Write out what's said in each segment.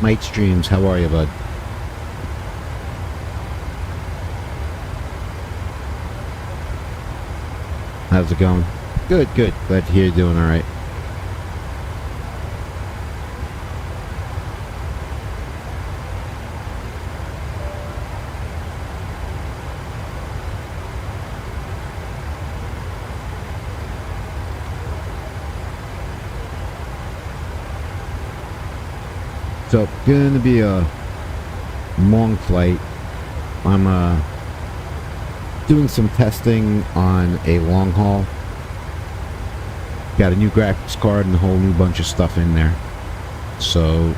Might Streams, how are you, bud? How's it going? Good, good. Glad to hear you're doing all right. So, going to be a long flight. I'm doing some testing on a long haul. Got a new graphics card and a whole new bunch of stuff in there. So,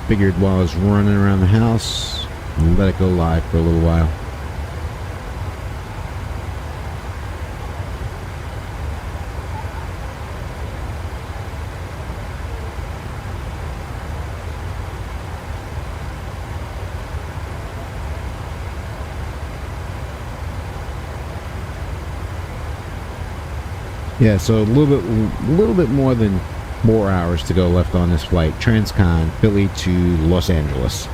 figured while I was running around the house, let it go live for a little while. Yeah, so a little bit more than 4 hours to go left on this flight. Transcon, Philly to Los Angeles.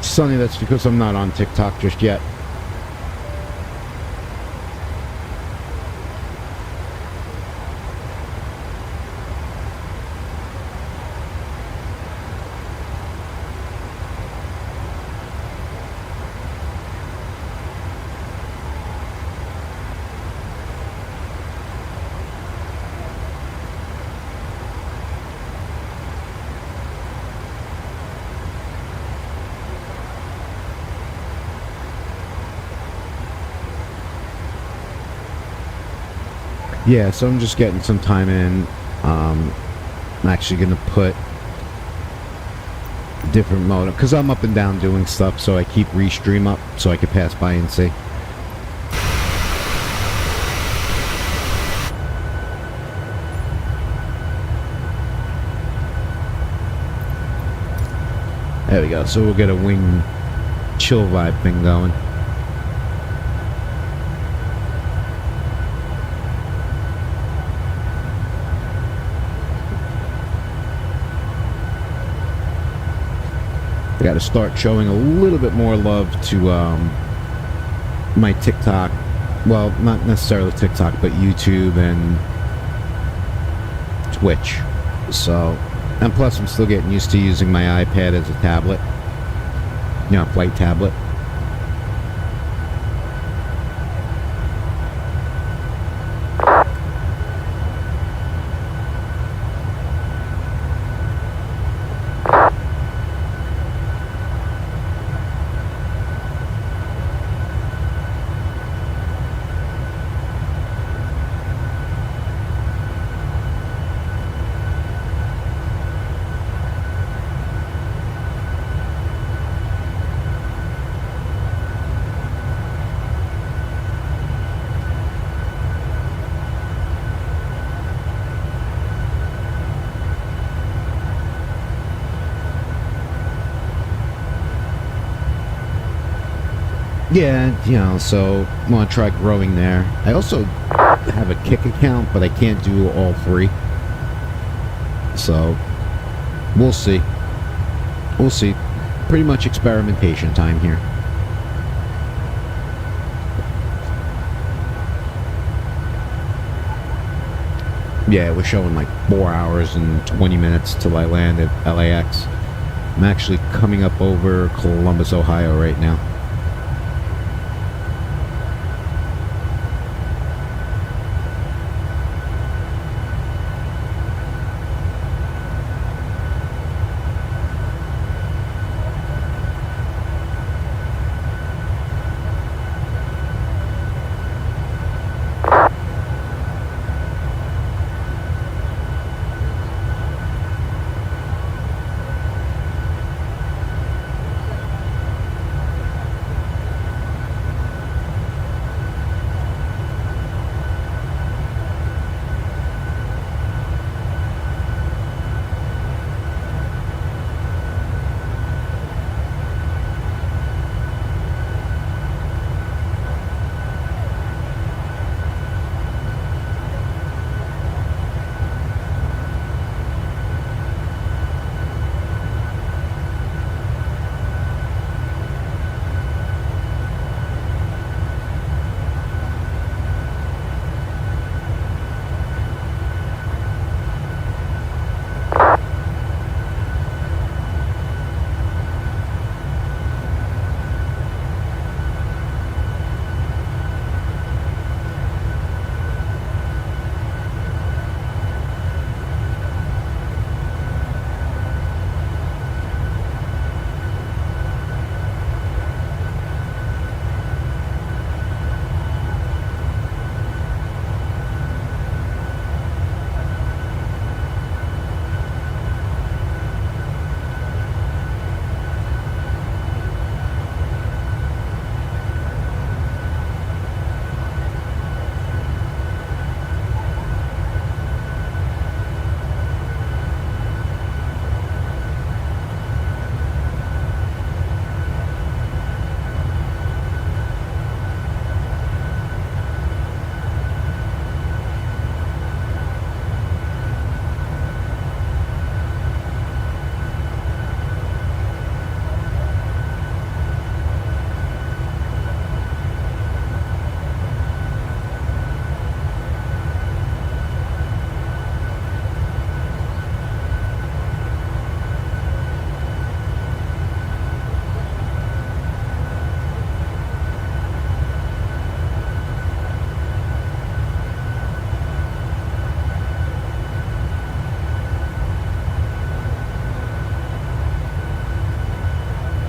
Sonny, that's because I'm not on TikTok just yet. Yeah, so I'm just getting some time in. I'm actually going to put different mode because I'm up and down doing stuff, so I keep Restream up so I can pass by and see. There we go. So we'll get a wing chill vibe thing going. I got to start showing a little bit more love to my TikTok. Well, not necessarily TikTok, but YouTube and Twitch. So, and plus I'm still getting used to using my iPad as a tablet. You know, flight tablet. Yeah, you know, so I want to try growing there. I also have a Kick account, but I can't do all three. So, we'll see. We'll see. Pretty much experimentation time here. Yeah, we're showing like 4 hours and 20 minutes till I land at LAX. I'm actually coming up over Columbus, Ohio right now.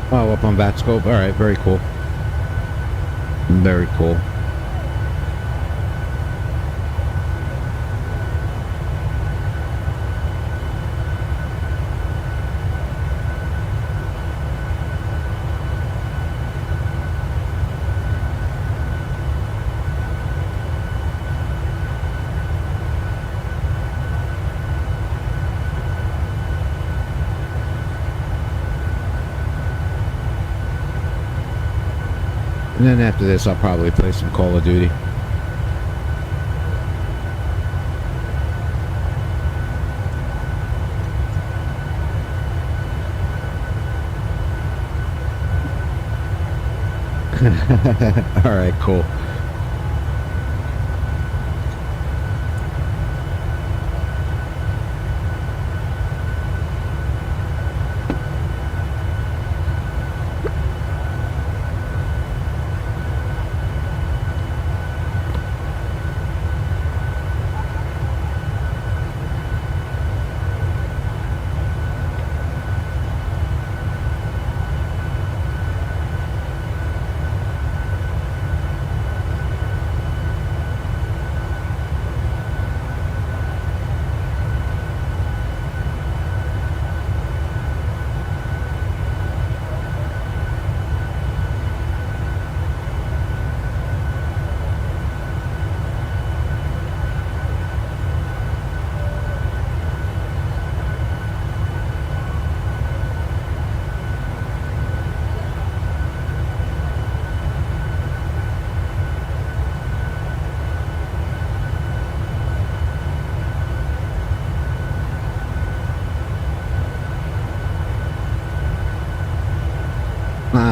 Oh, up on Vatscope. All right, very cool. Very cool. And then after this, I'll probably play some Call of Duty. All right, cool.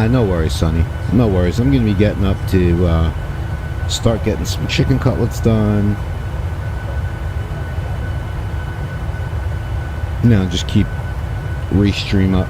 No worries, Sonny. No worries. I'm going to be getting up to start getting some chicken cutlets done. Just keep restream up.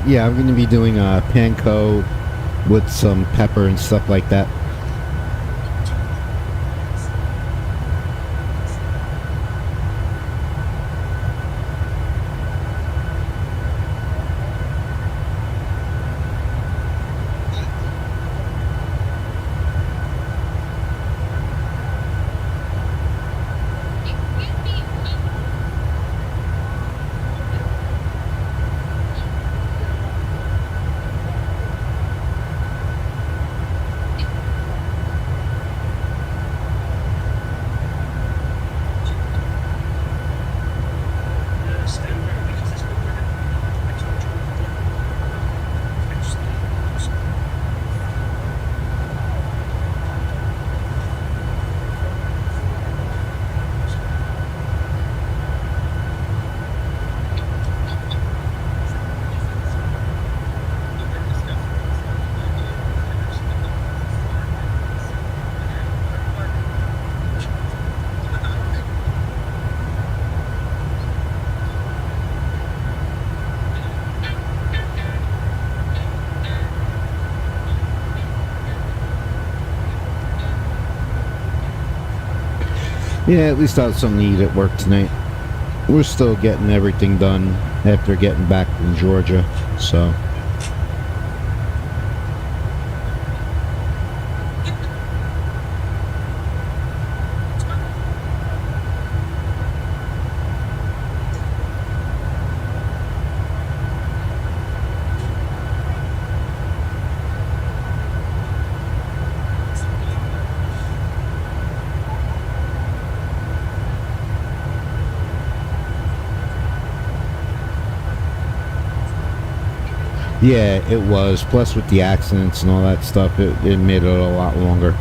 Yeah, I'm going to be doing a panko with some pepper and stuff like that. Yeah, at least I have something to eat at work tonight. We're still getting everything done after getting back from Georgia, so... Yeah, it was. Plus, with the accidents and all that stuff, it made it a lot longer.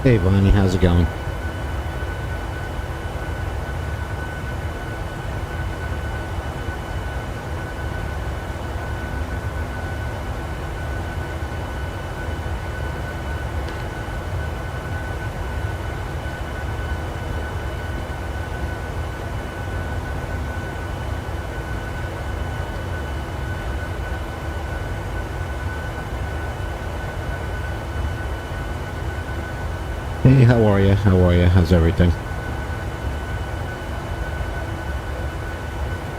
Hey, Bonnie, how's it going? Hey, how are you? How are you? How's everything?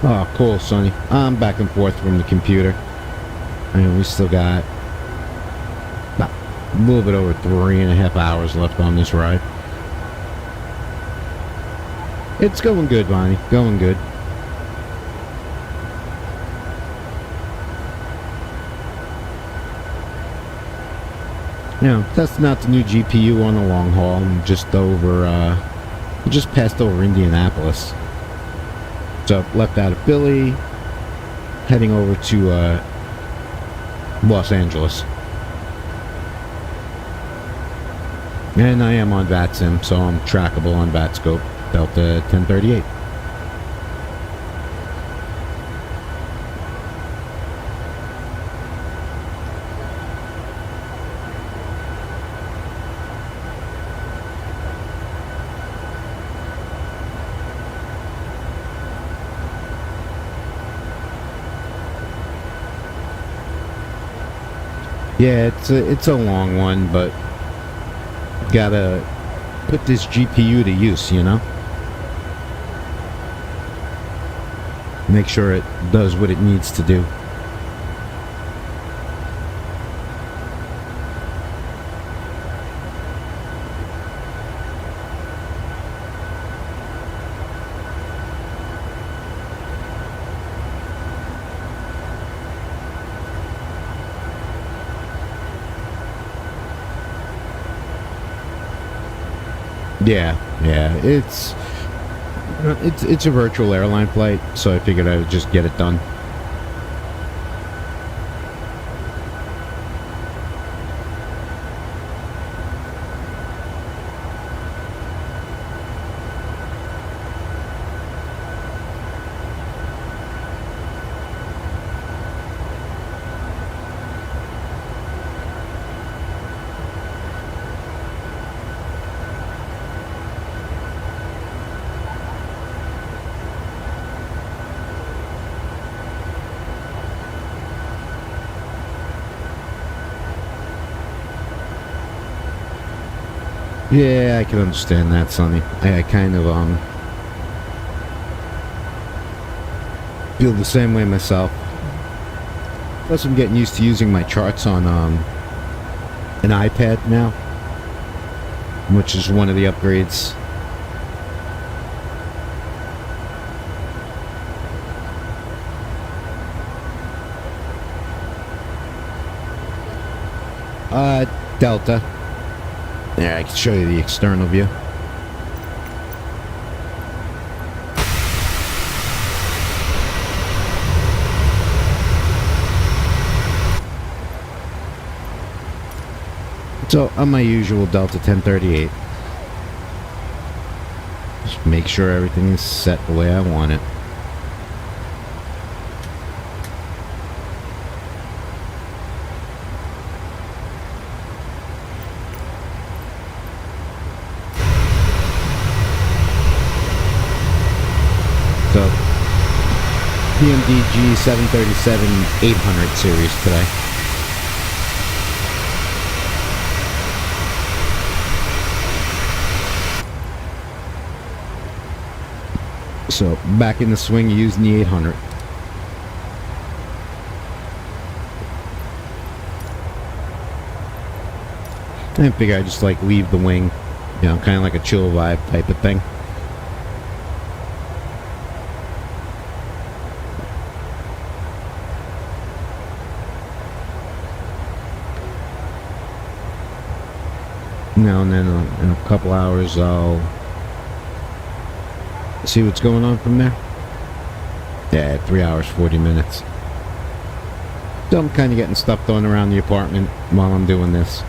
Oh, cool, Sonny. I'm back and forth from the computer. I mean, we still got about a little bit over 3.5 hours left on this ride. It's going good, Bonnie. Going good. You know, testing out the new GPU on the long haul. I'm just passed over Indianapolis. So, left out of Philly, heading over to Los Angeles. And I am on VATSIM, so I'm trackable on VATScope, Delta 1038. Yeah, it's a long one, but gotta put this GPU to use, you know? Make sure it does what it needs to do. Yeah, it's a virtual airline flight, so I figured I would just get it done. Yeah, I can understand that, Sonny. I kind of feel the same way myself. Plus, I'm getting used to using my charts on an iPad now, which is one of the upgrades. Delta. Yeah, I can show you the external view. So, on my usual Delta 1038. Just make sure everything is set the way I want it. So, PMDG 737-800 series today. So, back in the swing using the 800. I figure I just like leave the wing, you know, kind of like a chill vibe type of thing. Now and then in a couple hours I'll see what's going on from there. Yeah, 3 hours 40 minutes. So I'm kind of getting stuff done around the apartment while I'm doing this.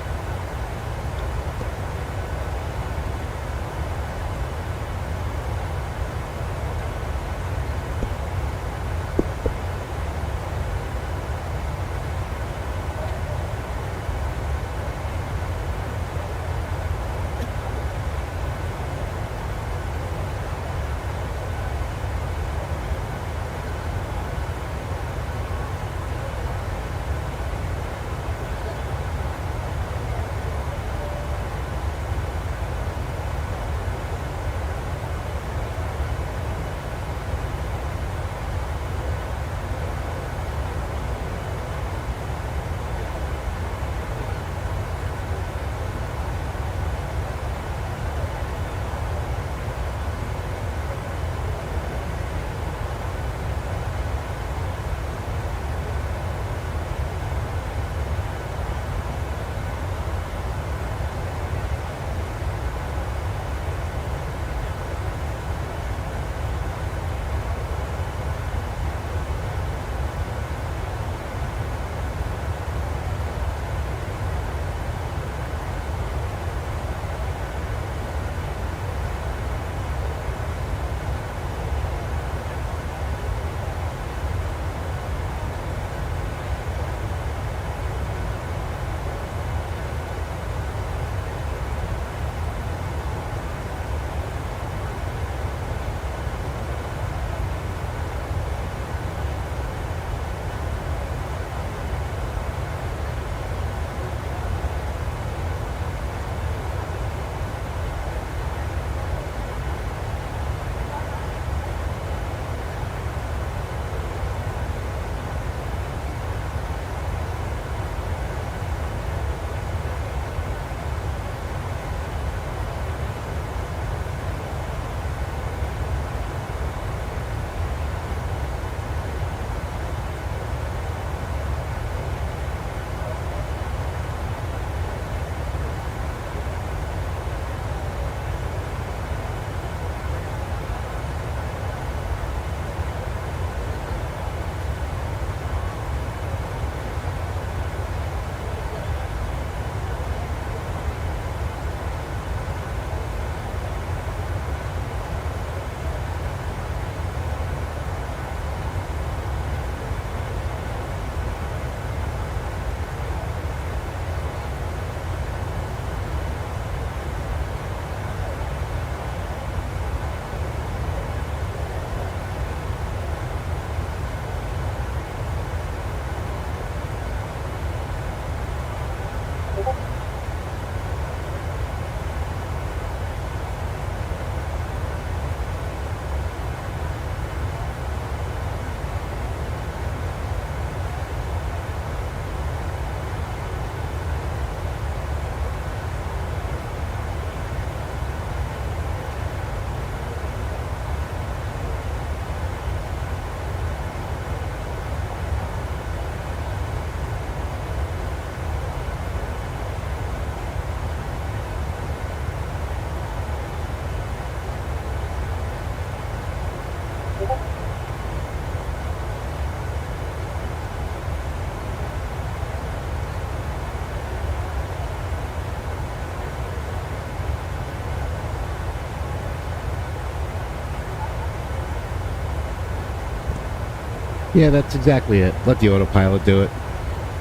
Yeah, that's exactly it. Let the autopilot do it.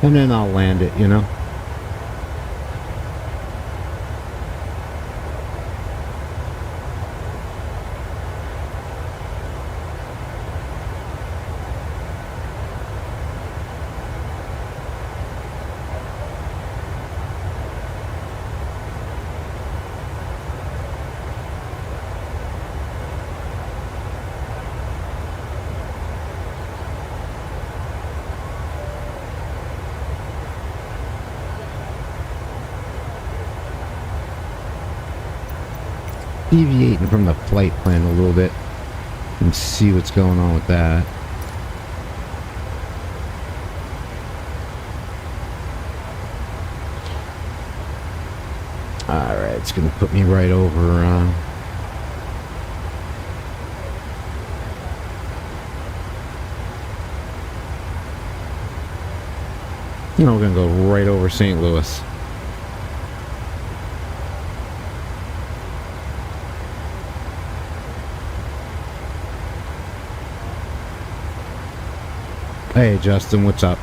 And then I'll land it, you know? Deviating from the flight plan a little bit and see what's going on with that. Alright, it's gonna put me right over we're gonna go right over St. Louis. Hey Justin, what's up?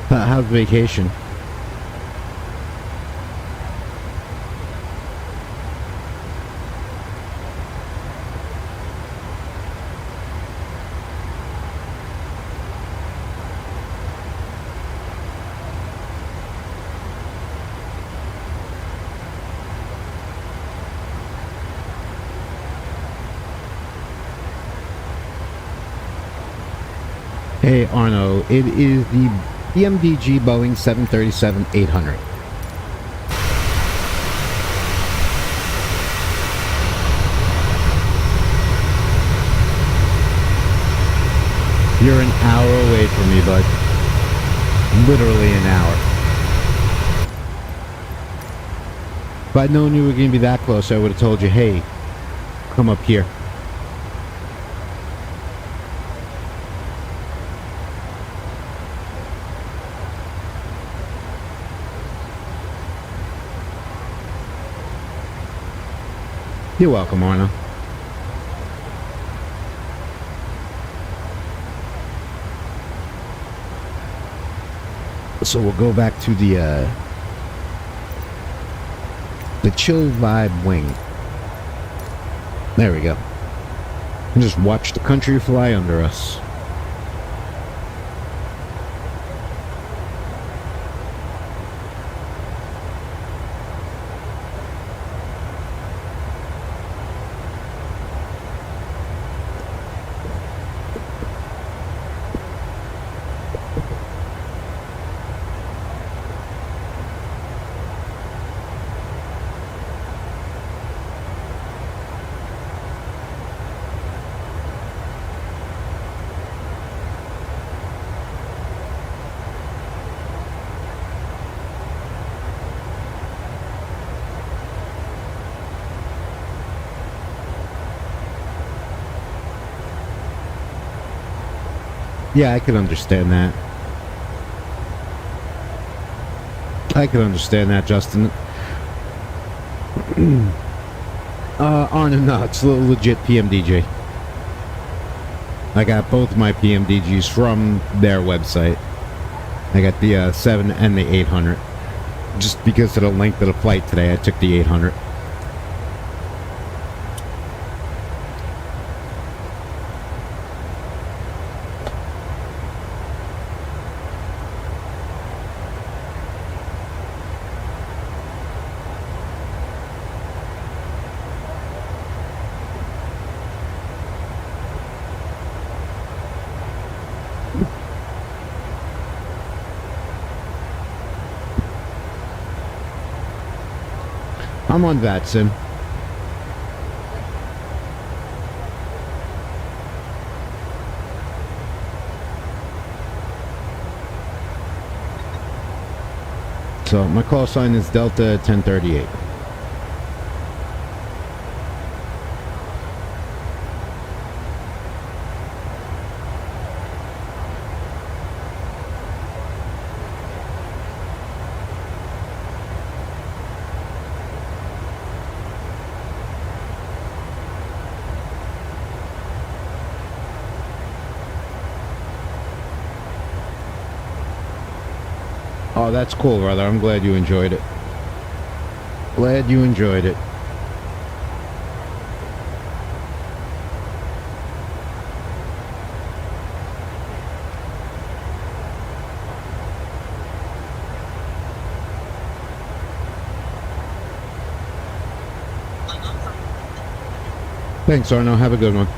How's vacation? Hey Arno, it is the BMDG Boeing 737-800. You're an hour away from me, bud. Literally an hour. If I'd known you were going to be that close, I would have told you, hey, come up here. You're welcome, Arno. So we'll go back to the chill vibe wing. There we go. And just watch the country fly under us. Yeah, I could understand that. I could understand that, Justin. Arno, no, it's a legit PMDG. I got both my PMDGs from their website. I got the 7 and the 800. Just because of the length of the flight today, I took the 800. I'm on VATSIM. So my call sign is Delta 1038. Oh, that's cool, brother. I'm glad you enjoyed it. Glad you enjoyed it. Thanks, Arno. Have a good one.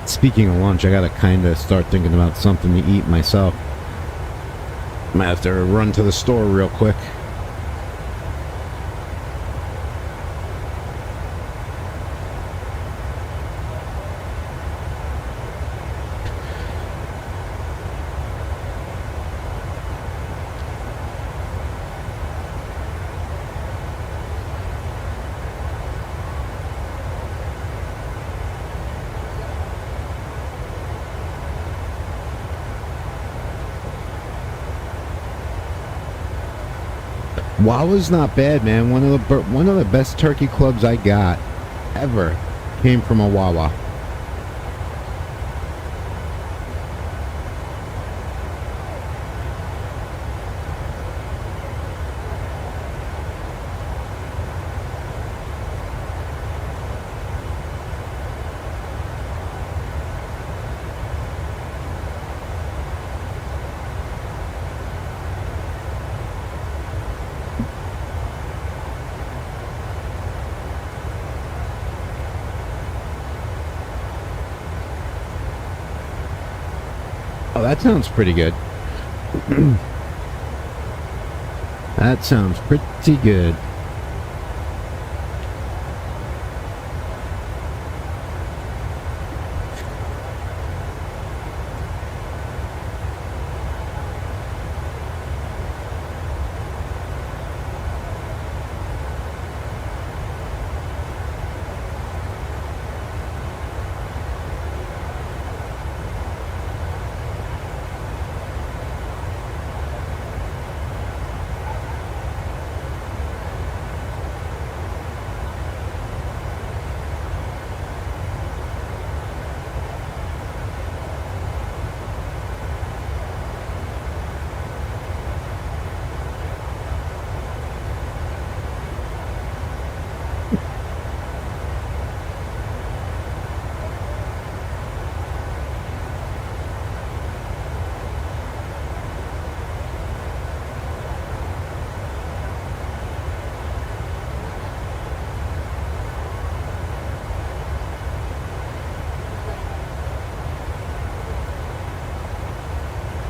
Speaking of lunch, I gotta kind of start thinking about something to eat myself. I'm gonna have to run to the store real quick. Wawa's not bad, man. One of the best turkey clubs I got ever came from a Wawa. Oh, that sounds pretty good. That sounds pretty good.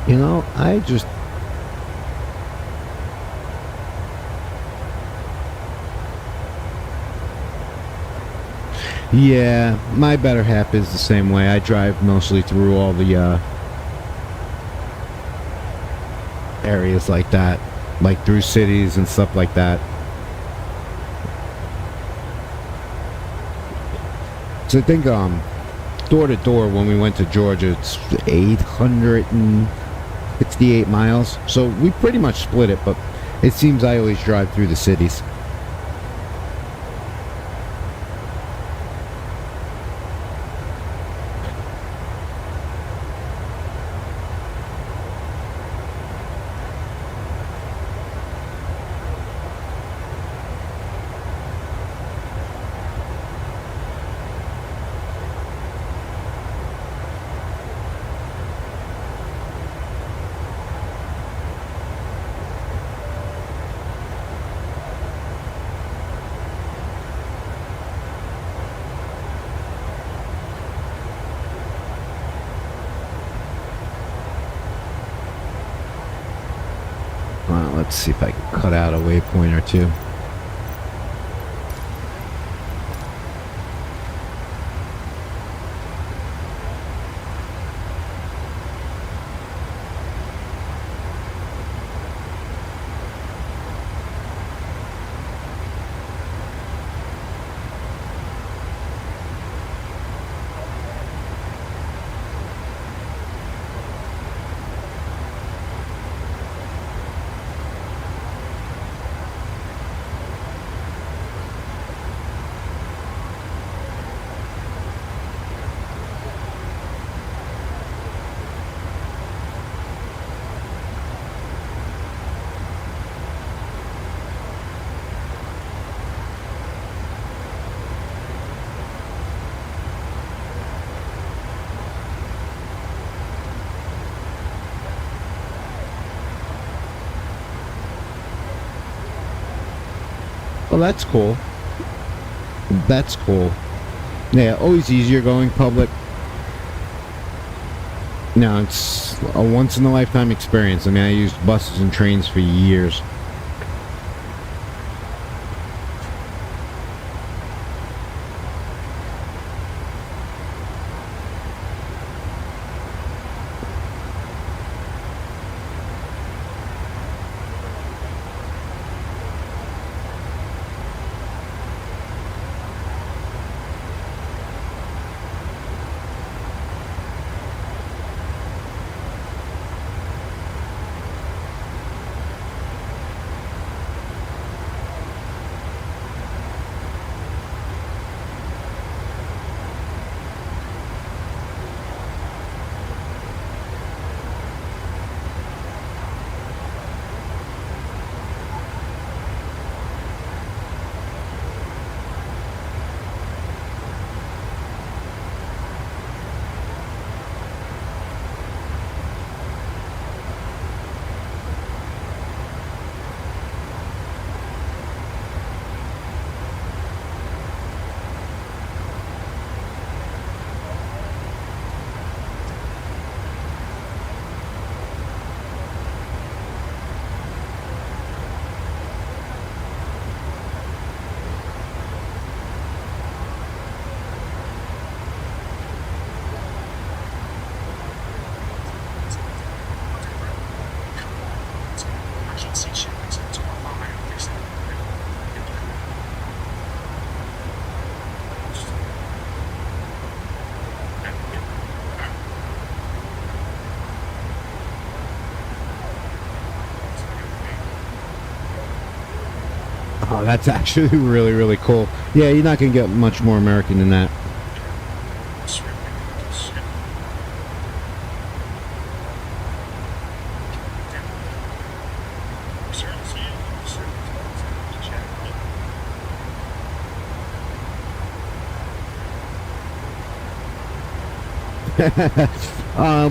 You know, yeah, my better half is the same way. I drive mostly through all the areas like that, like through cities and stuff like that. So I think door to door when we went to Georgia, it's 868 miles. So we pretty much split it, but it seems I always drive through the cities. Let's see if I can cut out a waypoint or two. Oh, that's cool. That's cool. Yeah, always easier going public. No, it's a once-in-a-lifetime experience. I mean, I used buses and trains for years. Oh, that's actually really, really cool. Yeah, you're not going to get much more American than that.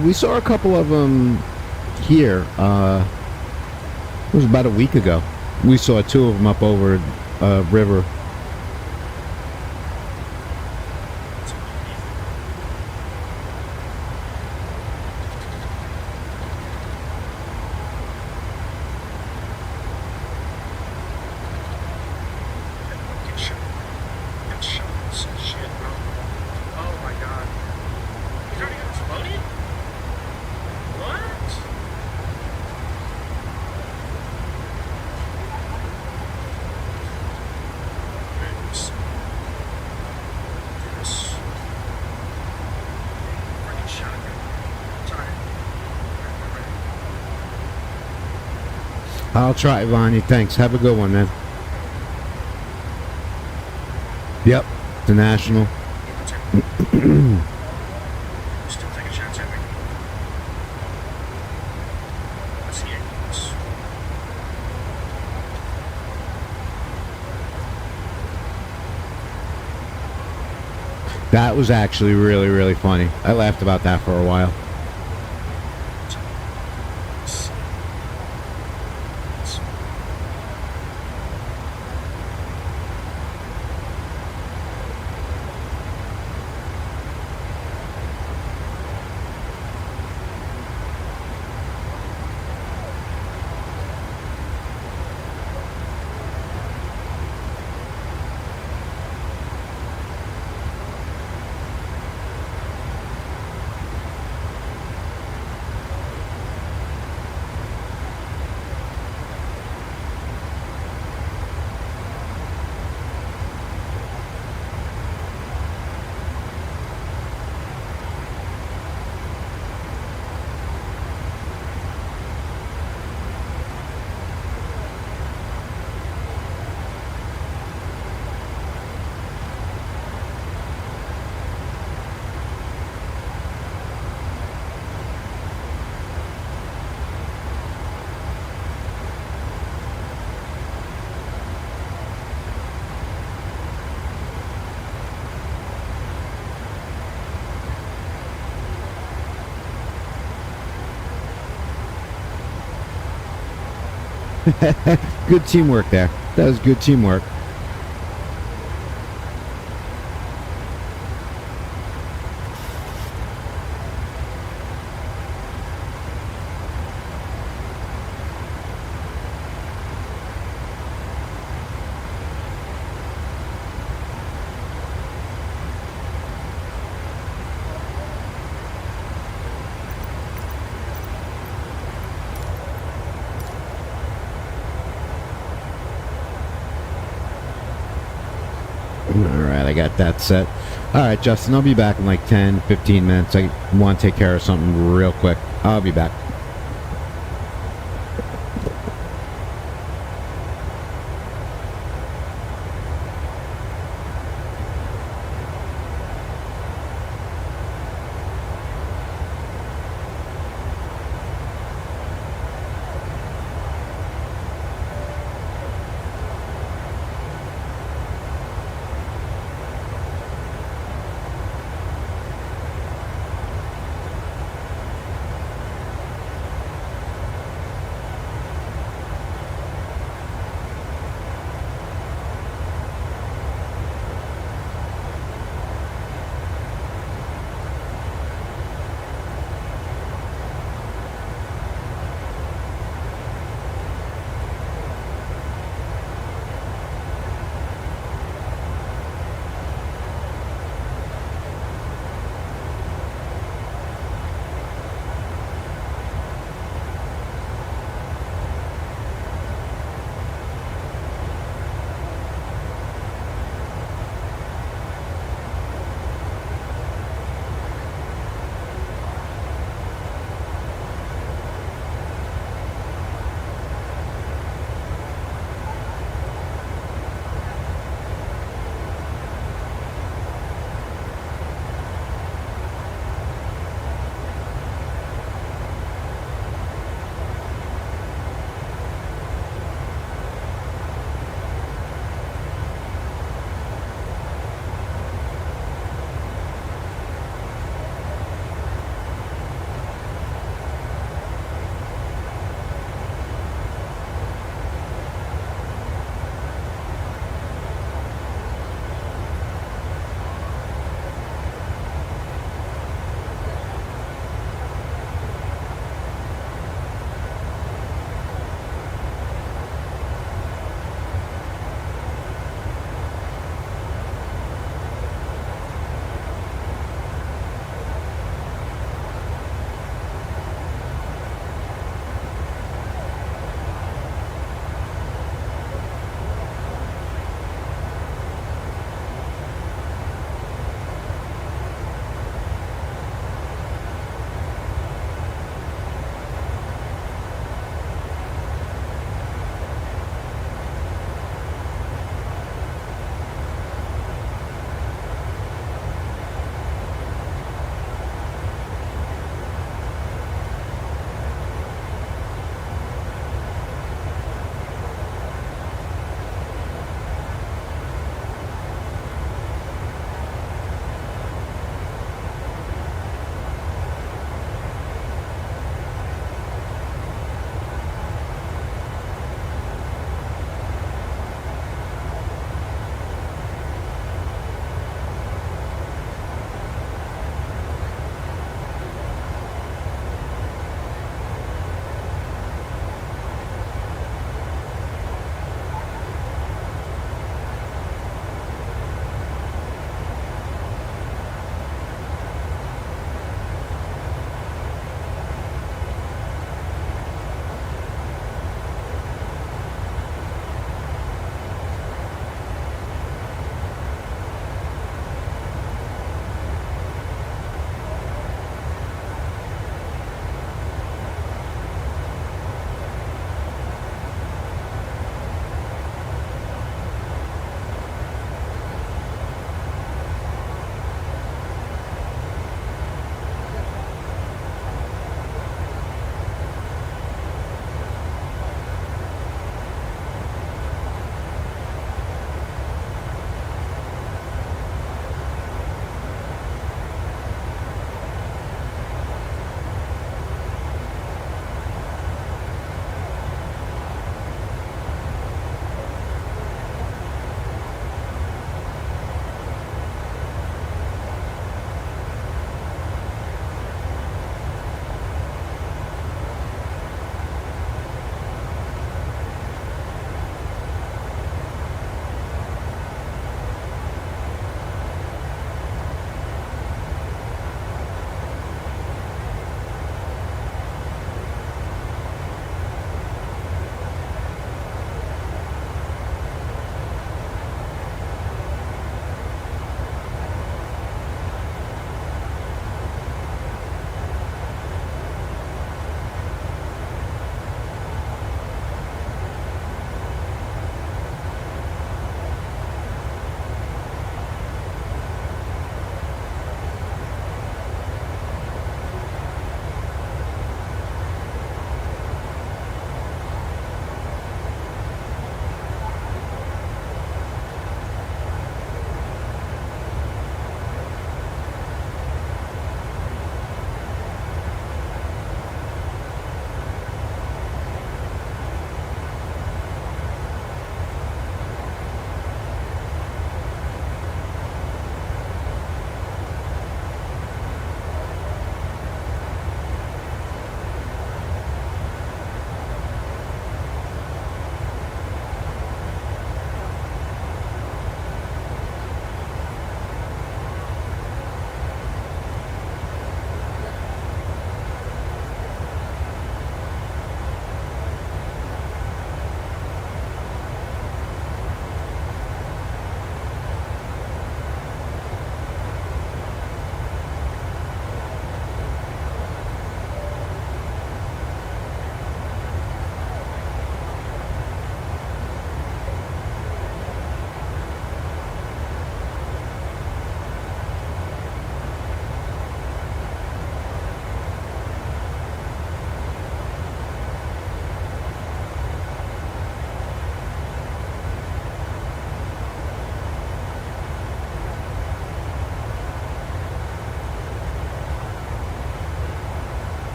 We saw a couple of them here. It was about a week ago. We saw two of them up over river. I'll try, Vonnie. Thanks. Have a good one, man. Yep. The National. Still taking shots at me. Let's see it. That was actually really, really funny. I laughed about that for a while. Good teamwork there. That was good teamwork. Alright, I got that set. Alright, Justin, I'll be back in like 10, 15 minutes. I want to take care of something real quick. I'll be back.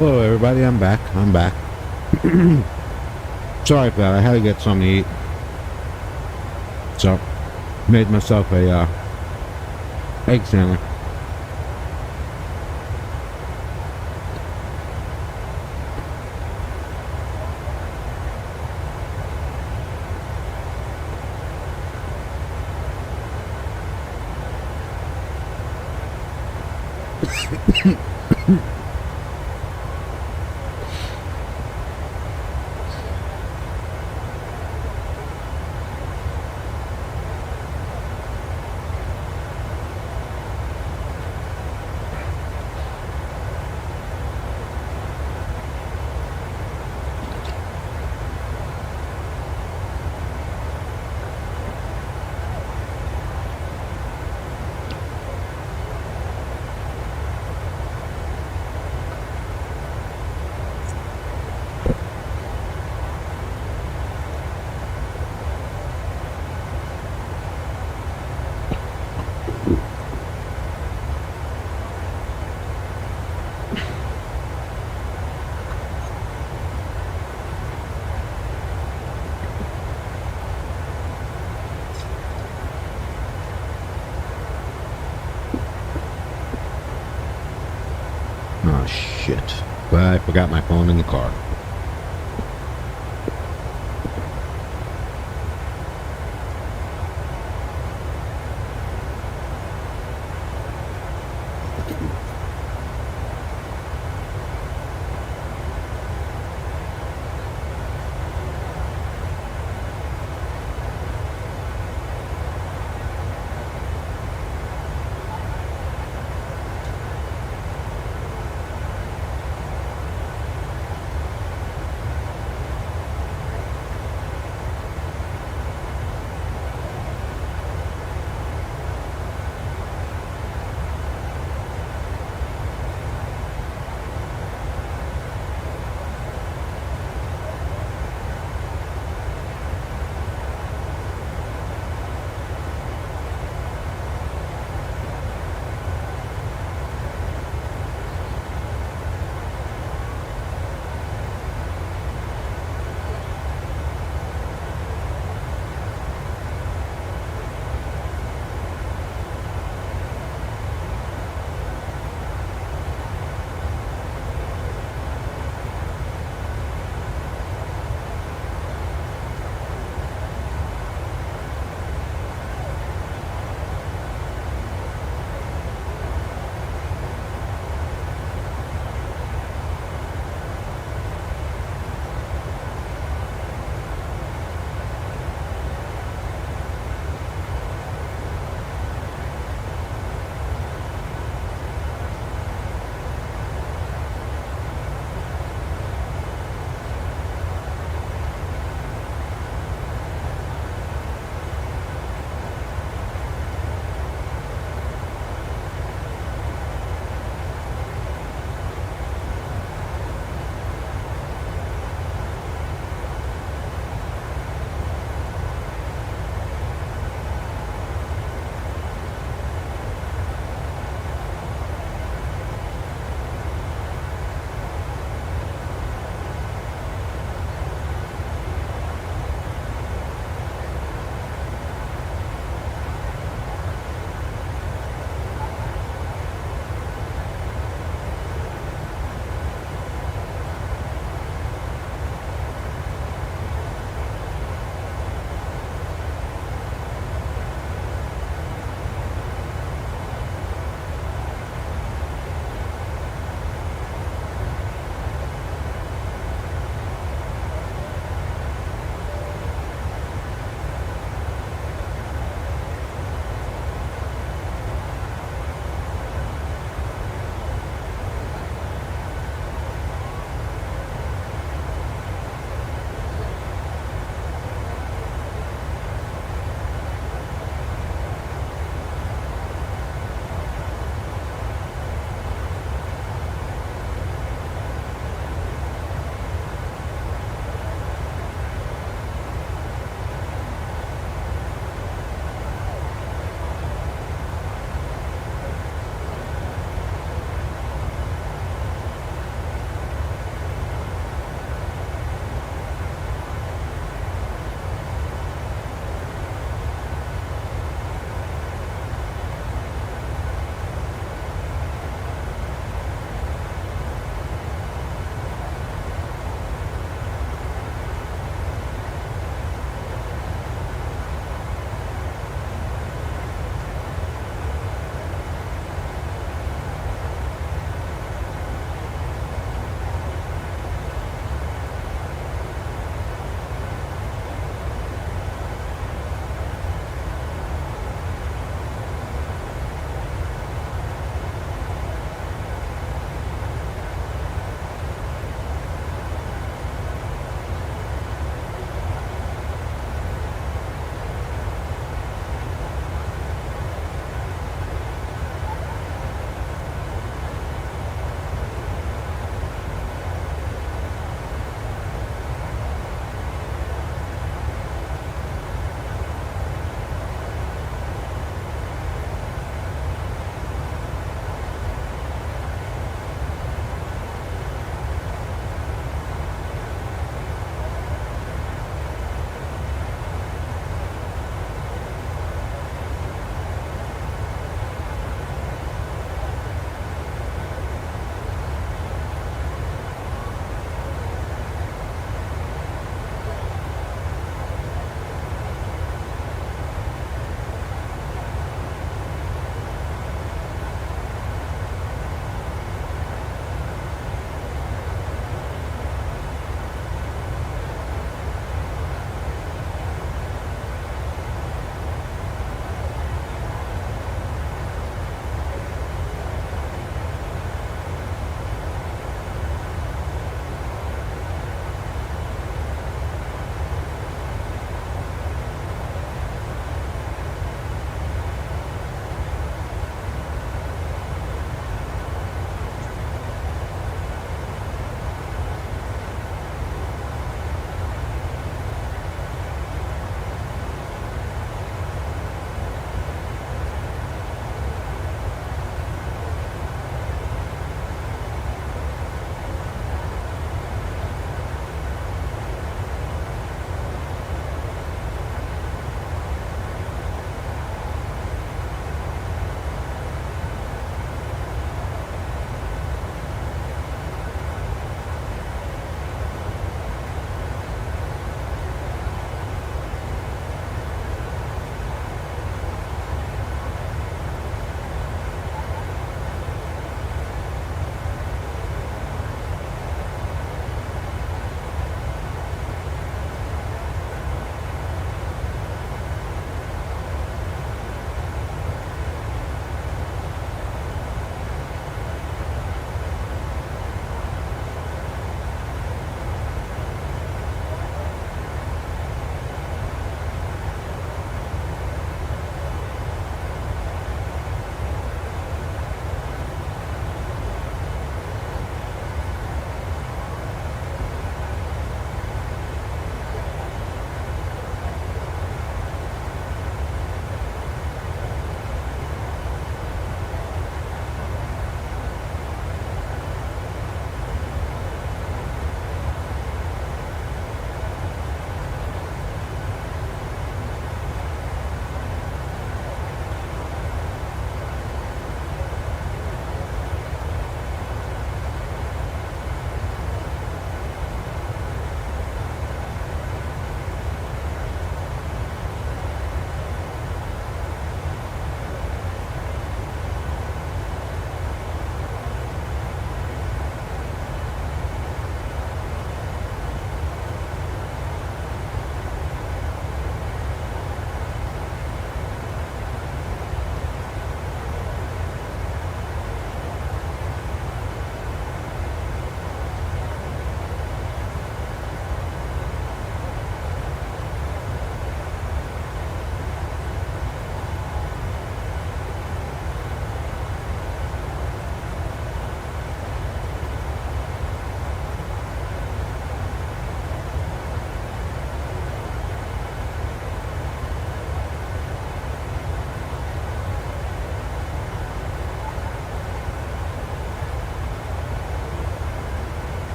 Hello, everybody. I'm back. Sorry for that. I had to get something to eat. So, made myself a egg sandwich. Oh, shit. But I forgot my phone in the car.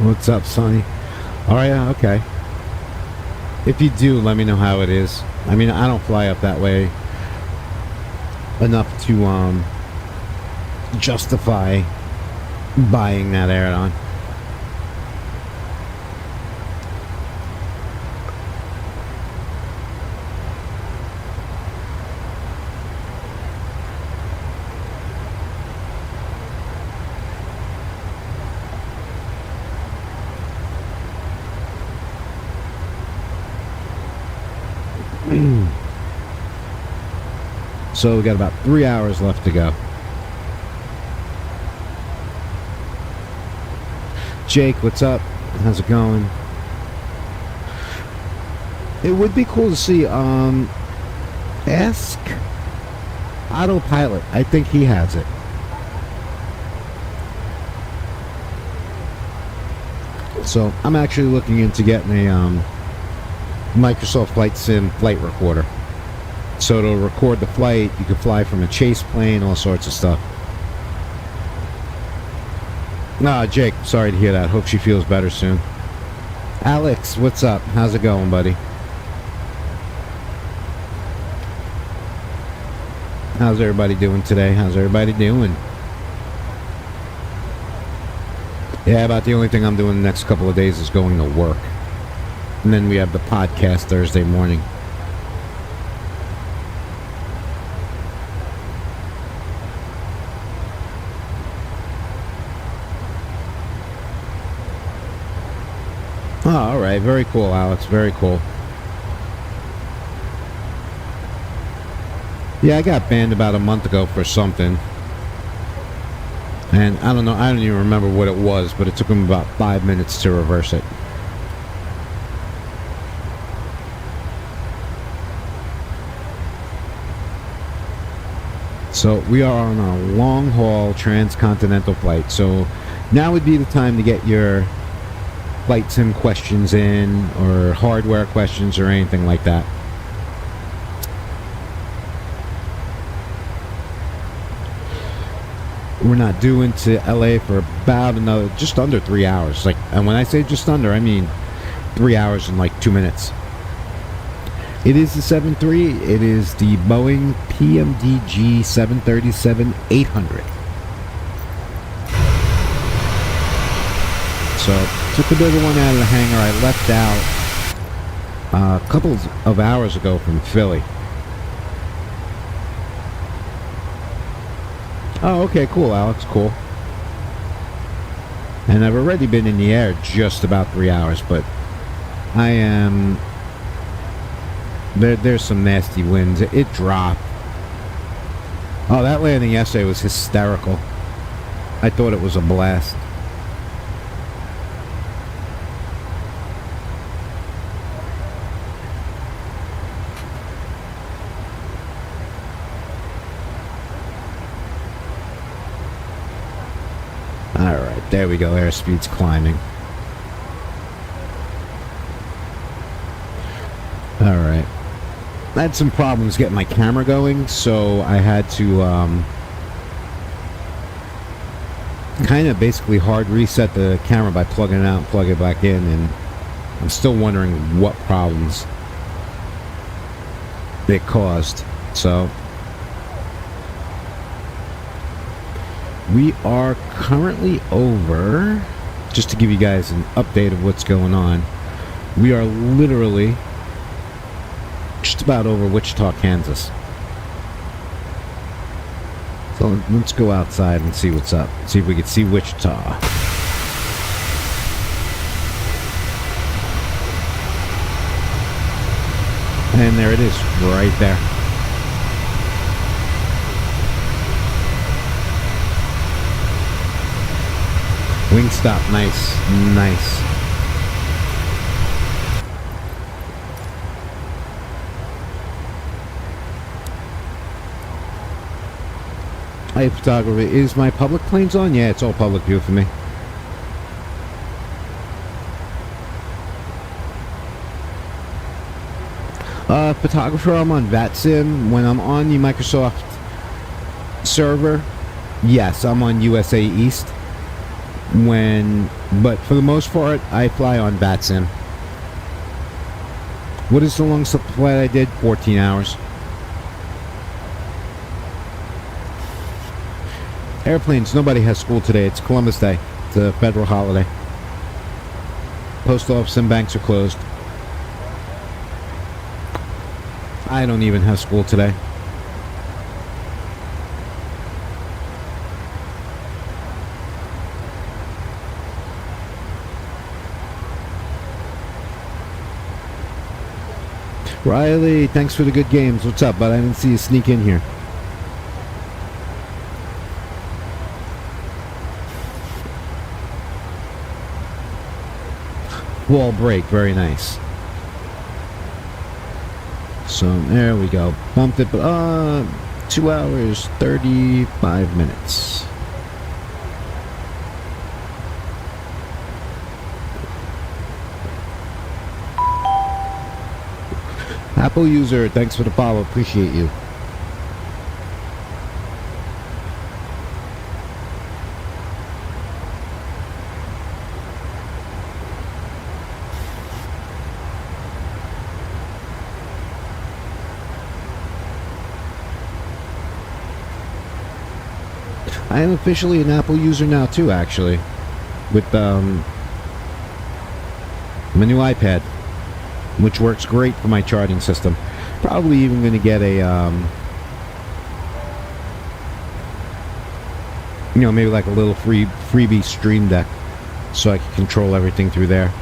What's up, Sonny? Oh, yeah, okay. If you do, let me know how it is. I mean, I don't fly up that way enough to justify buying that add-on. So we got about 3 hours left to go. Jake, what's up? How's it going? It would be cool to see ask Autopilot. I think he has it. So I'm actually looking into getting a Microsoft Flight Sim flight recorder. So it'll record the flight. You can fly from a chase plane, all sorts of stuff. Jake, sorry to hear that. Hope she feels better soon. Alex, what's up? How's it going, buddy? How's everybody doing today? How's everybody doing? Yeah, about the only thing I'm doing the next couple of days is going to work. And then we have the podcast Thursday morning. Oh, all right. Very cool, Alex. Very cool. Yeah, I got banned about a month ago for something. And I don't know. I don't even remember what it was, but it took them about 5 minutes to reverse it. So we are on a long-haul transcontinental flight. So now would be the time to get your flight sim questions in, or hardware questions, or anything like that. We're not due into LA for about another, just under 3 hours. And when I say just under, I mean 3 hours and like 2 minutes. It is the 7-3. It is the Boeing PMDG 737-800. So took a bit of one out of the hangar. I left out a couple of hours ago from Philly. Oh, okay, cool, Alex, cool. And I've already been in the air just about 3 hours, but I am... There's some nasty winds. It dropped. Oh, that landing yesterday was hysterical. I thought it was a blast. Alright, there we go. Airspeed's climbing. Alright. I had some problems getting my camera going, so I had to kind of basically hard reset the camera by plugging it out and plug it back in, and I'm still wondering what problems it caused. So we are currently over, just to give you guys an update of what's going on, we are literally just about over Wichita, Kansas. So let's go outside and see what's up. See if we can see Wichita. And there it is, right there. Wingstop, nice, nice. Hey, photographer, is my public planes on? Yeah, it's all public view for me. Photographer, I'm on VATSIM. When I'm on the Microsoft server, yes, I'm on USA East. But for the most part, I fly on VATSIM. What is the longest flight I did? 14 hours. Airplanes, nobody has school today. It's Columbus Day. It's a federal holiday. Post office and banks are closed. I don't even have school today. Riley, thanks for the good games. What's up, bud? I didn't see you sneak in here. Wall break, very nice. So there we go. Bumped it, but 2 hours 35 minutes. Apple user, thanks for the follow. Appreciate you. I am officially an Apple user now too, actually, with my new iPad, which works great for my charging system. Probably even going to get a maybe like a little freebie Stream Deck, so I can control everything through there.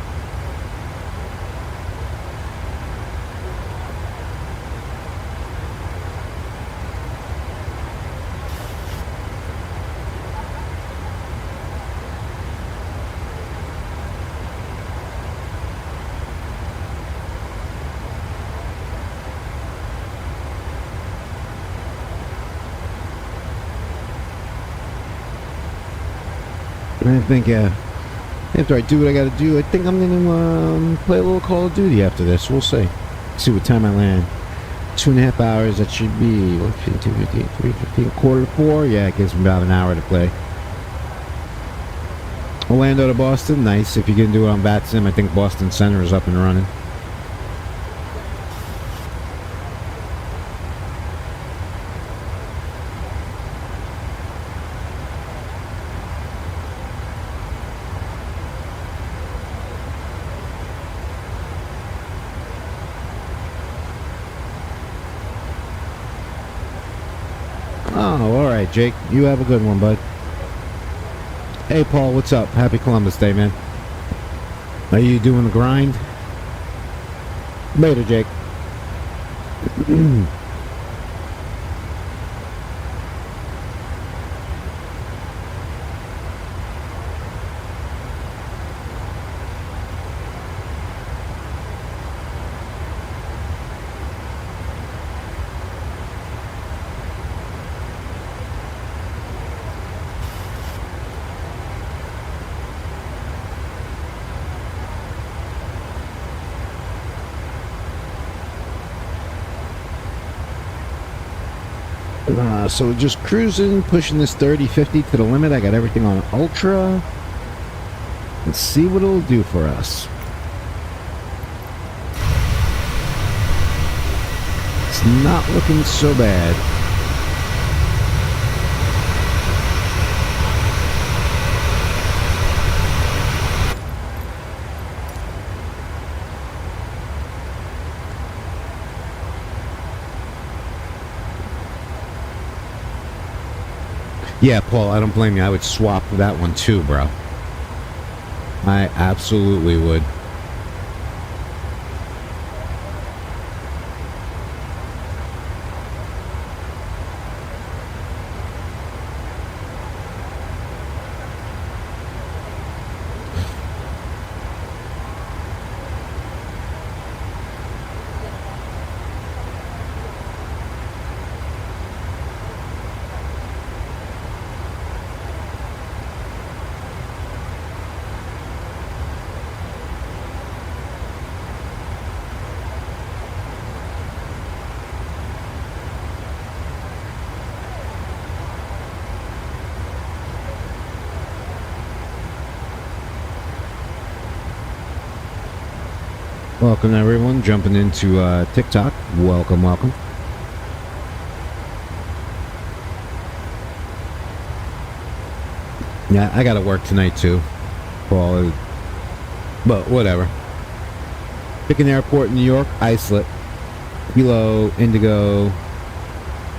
I think after I do what I gotta do, I think I'm gonna play a little Call of Duty after this. We'll see. See what time I land. 2.5 hours, that should be 2:15, 3:15, 3:45. Yeah, it gives me about an hour to play. Orlando to Boston, nice. If you can do it on VATSIM, I think Boston Center is up and running. Oh, alright, Jake. You have a good one, bud. Hey, Paul, what's up? Happy Columbus Day, man. Are you doing the grind? Later, Jake. So we're just cruising, pushing this 30-50 to the limit. I got everything on Ultra. Let's see what it'll do for us. It's not looking so bad. Yeah, Paul, I don't blame you. I would swap that one too, bro. I absolutely would. Welcome everyone, jumping into TikTok. Welcome, welcome. Yeah, I gotta work tonight too. Well, but whatever. Pick an airport in New York, isolate. Kilo, Indigo,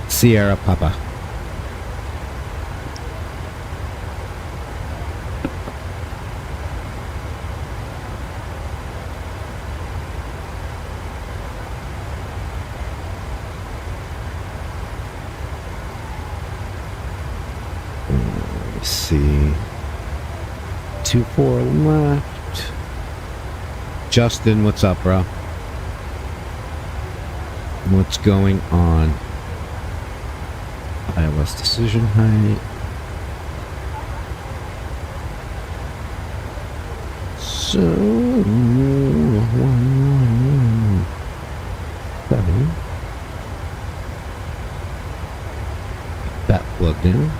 Sierra, Papa. Let's see. 2-4 left. Justin, what's up, bro? What's going on? iOS decision height. So, 7. That plugged in.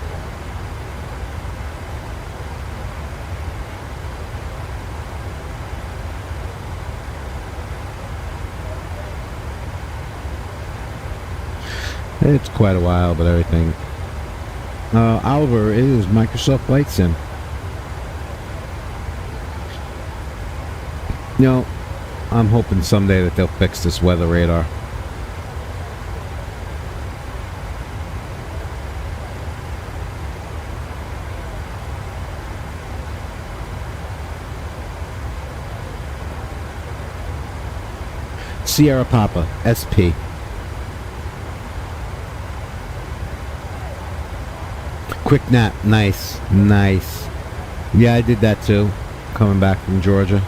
It's quite a while, but everything. Oliver, it is Microsoft Flight Sim. You know, I'm hoping someday that they'll fix this weather radar. Sierra Papa, SP. Quick nap, nice, nice. Yeah, I did that too, coming back from Georgia.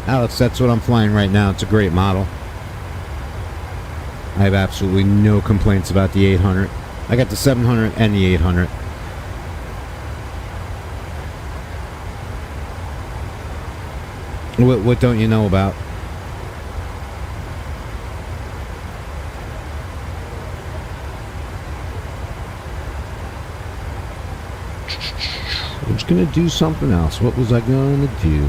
Alex, that's what I'm flying right now. It's a great model. I have absolutely no complaints about the 800. I got the 700 and the 800. What don't you know about? I was gonna do something else. What was I gonna do?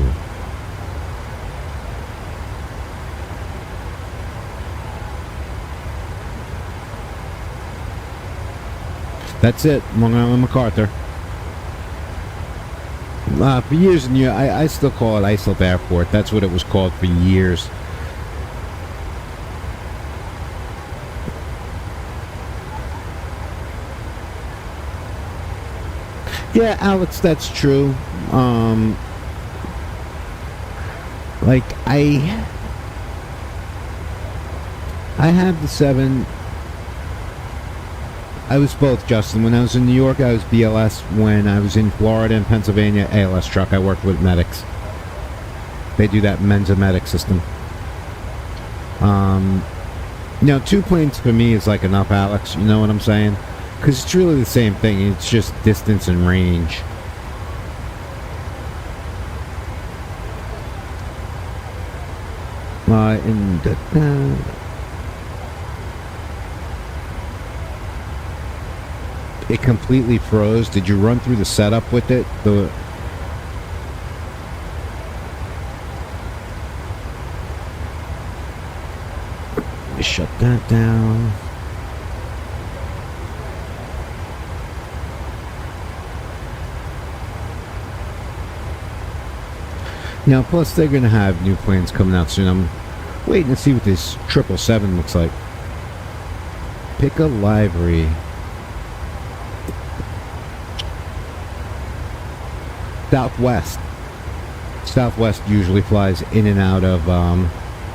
That's it. Long Island MacArthur. For years and years, I still call it Islip Airport. That's what it was called for years. Yeah, Alex, that's true. Like I have the 7. I was both, Justin. When I was in New York, I was BLS. When I was in Florida and Pennsylvania, ALS truck. I worked with medics. They do that Mensa medic system. Now, 2 planes for me is like enough, Alex. You know what I'm saying? Because it's really the same thing. It's just distance and range. It completely froze. Did you run through the setup with it? Shut that down. Now, plus they're going to have new planes coming out soon. I'm waiting to see what this 777 looks like. Pick a livery. Southwest. Southwest usually flies in and out of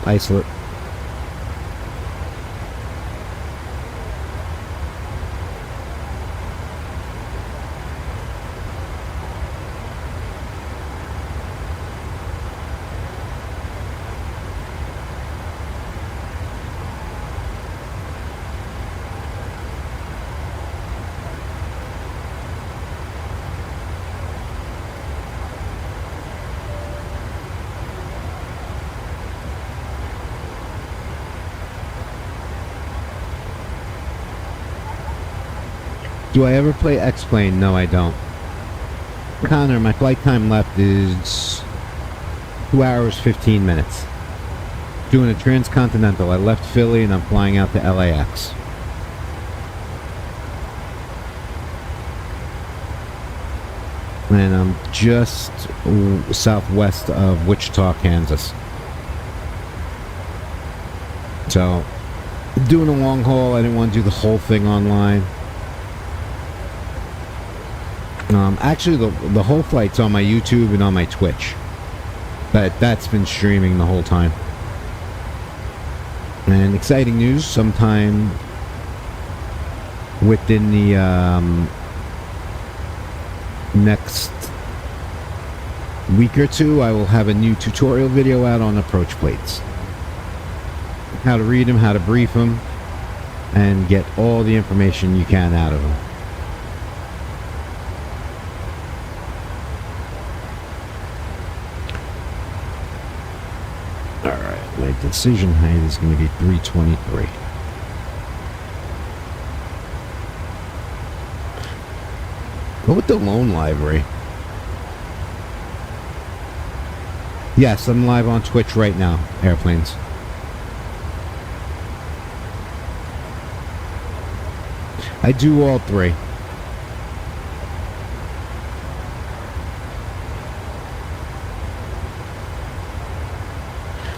Islip. Do I ever play X-Plane? No, I don't. Connor, my flight time left is 2 hours, 15 minutes. Doing a transcontinental. I left Philly and I'm flying out to LAX. And I'm just southwest of Wichita, Kansas. So, doing a long haul. I didn't want to do the whole thing online. Actually, the whole flight's on my YouTube and on my Twitch. But that's been streaming the whole time. And exciting news, sometime within the next week or two, I will have a new tutorial video out on approach plates. How to read them, how to brief them, and get all the information you can out of them. Alright, my decision height is going to be 323. Go with the loan library. Yes, I'm live on Twitch right now, airplanes. I do all three.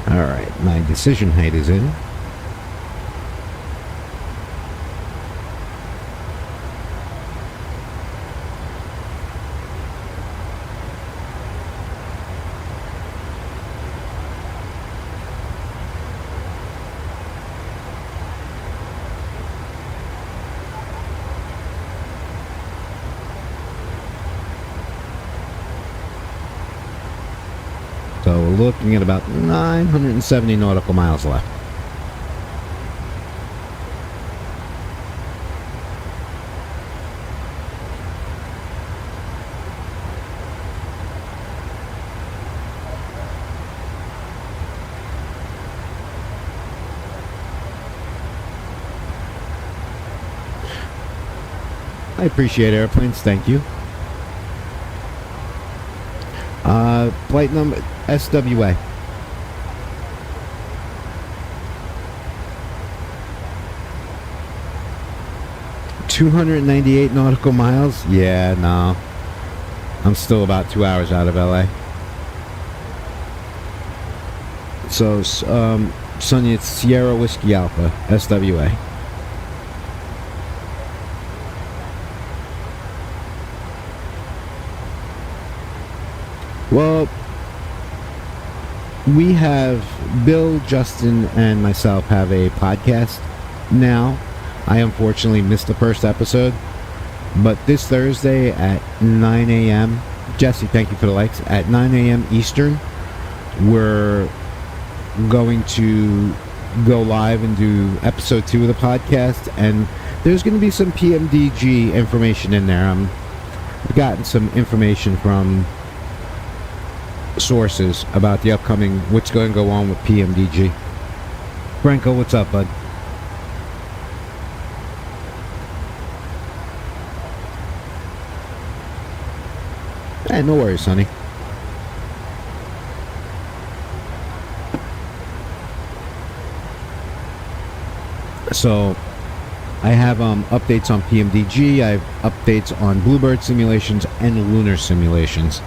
Alright, my decision height is in. So we're looking at about 970 nautical miles left. I appreciate airplanes, thank you. Flight number SWA. $298 nautical miles? Yeah, no. I'm still about 2 hours out of LA. So, Sonia, it's Sierra Whiskey Alpha, SWA. Well, we have, Bill, Justin, and myself have a podcast now. I unfortunately missed the first episode, but this Thursday at 9 a.m., Jesse, thank you for the likes, at 9 a.m. Eastern, we're going to go live and do episode 2 of the podcast, and there's going to be some PMDG information in there. I've gotten some information from sources about the upcoming, what's going to go on with PMDG. Franco, what's up, bud? Hey, no worries, sonny. So, I have updates on PMDG, I have updates on Bluebird simulations and lunar simulations.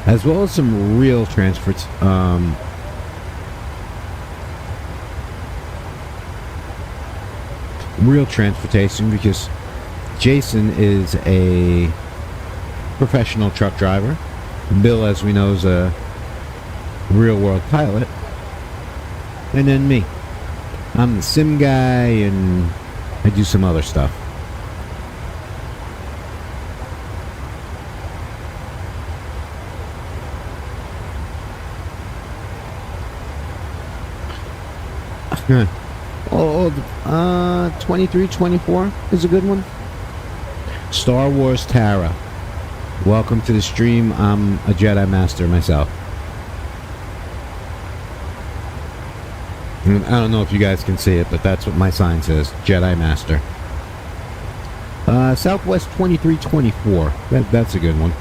As well as some real real transportation, because Jason is a professional truck driver. Bill, as we know, is a real world pilot. And then me. I'm the sim guy and I do some other stuff. Oh, 23, 24 is a good one. Star Wars Tara. Welcome to the stream. I'm a Jedi Master myself. And I don't know if you guys can see it, but that's what my sign says. Jedi Master. Southwest 2324. That's a good one.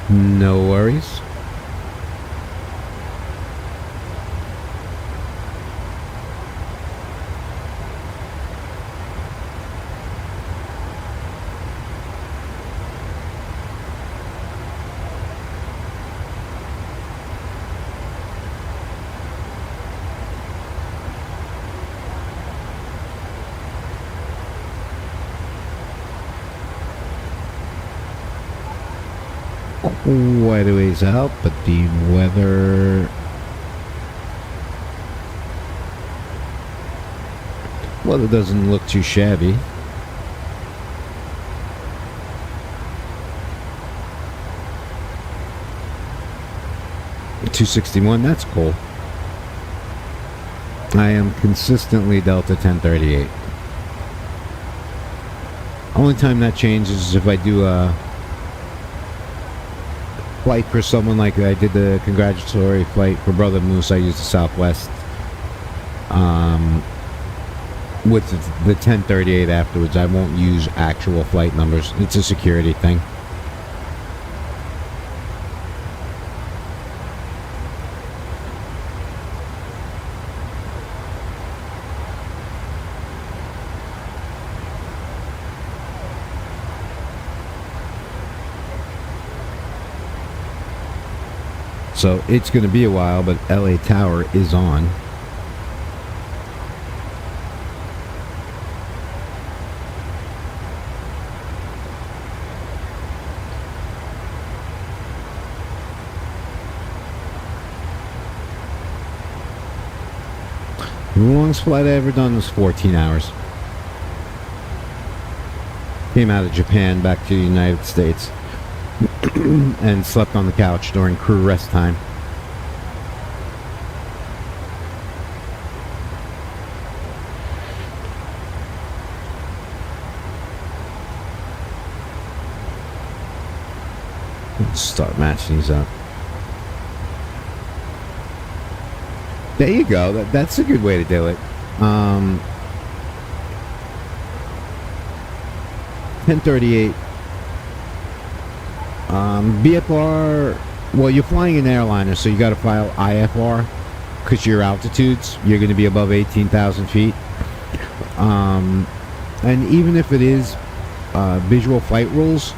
No worries. Quite a ways out, but the weather doesn't look too shabby. .261, that's cool. I am consistently Delta 1038. Only time that changes is if I do a flight for someone, like I did the congratulatory flight for Brother Moose. I used the Southwest with the 1038 afterwards. I won't use actual flight numbers. It's a security thing. So it's going to be a while, but LA Tower is on. The longest flight I ever done was 14 hours. Came out of Japan back to the United States. And slept on the couch during crew rest time. Let's start matching these up. There you go. That's a good way to do it. 1038. BFR, well, you're flying an airliner, so you got to file IFR because your altitudes, you're going to be above 18,000 feet. And even if it is visual flight rules,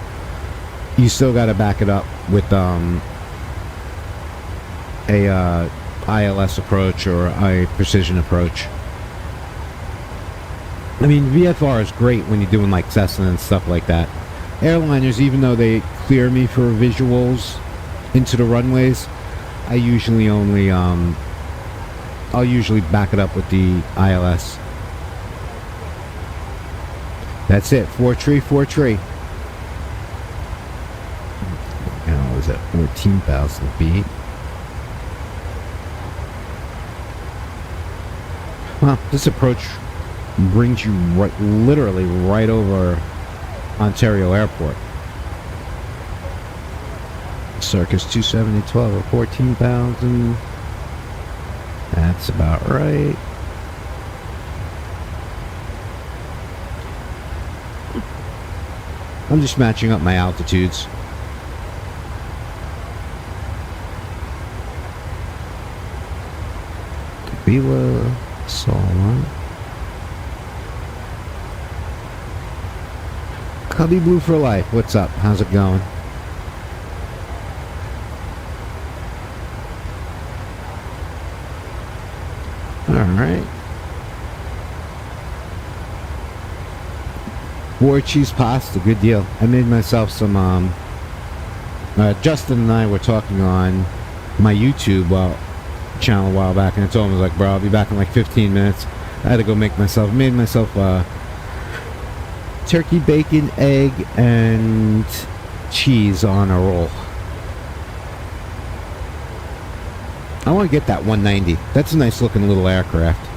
you still got to back it up with a ILS approach or a precision approach. I mean, VFR is great when you're doing like Cessna and stuff like that. Airliners, even though they clear me for visuals into the runways, I usually only I'll usually back it up with the ILS. That's it. 4 tree. Now is at 14,000 feet. Well, this approach brings you literally right over Ontario Airport. Circus 27012 or 14,000. That's about right. I'm just matching up my altitudes. Kabila, Solon. Cubby Blue for life. What's up? How's it going? Alright. 4 cheese pasta. Good deal. I made myself some, Justin and I were talking on my YouTube channel a while back, and I told him, I was like, bro, I'll be back in like 15 minutes. I had to go made myself turkey, bacon, egg, and cheese on a roll. I want to get that 190. That's a nice looking little aircraft.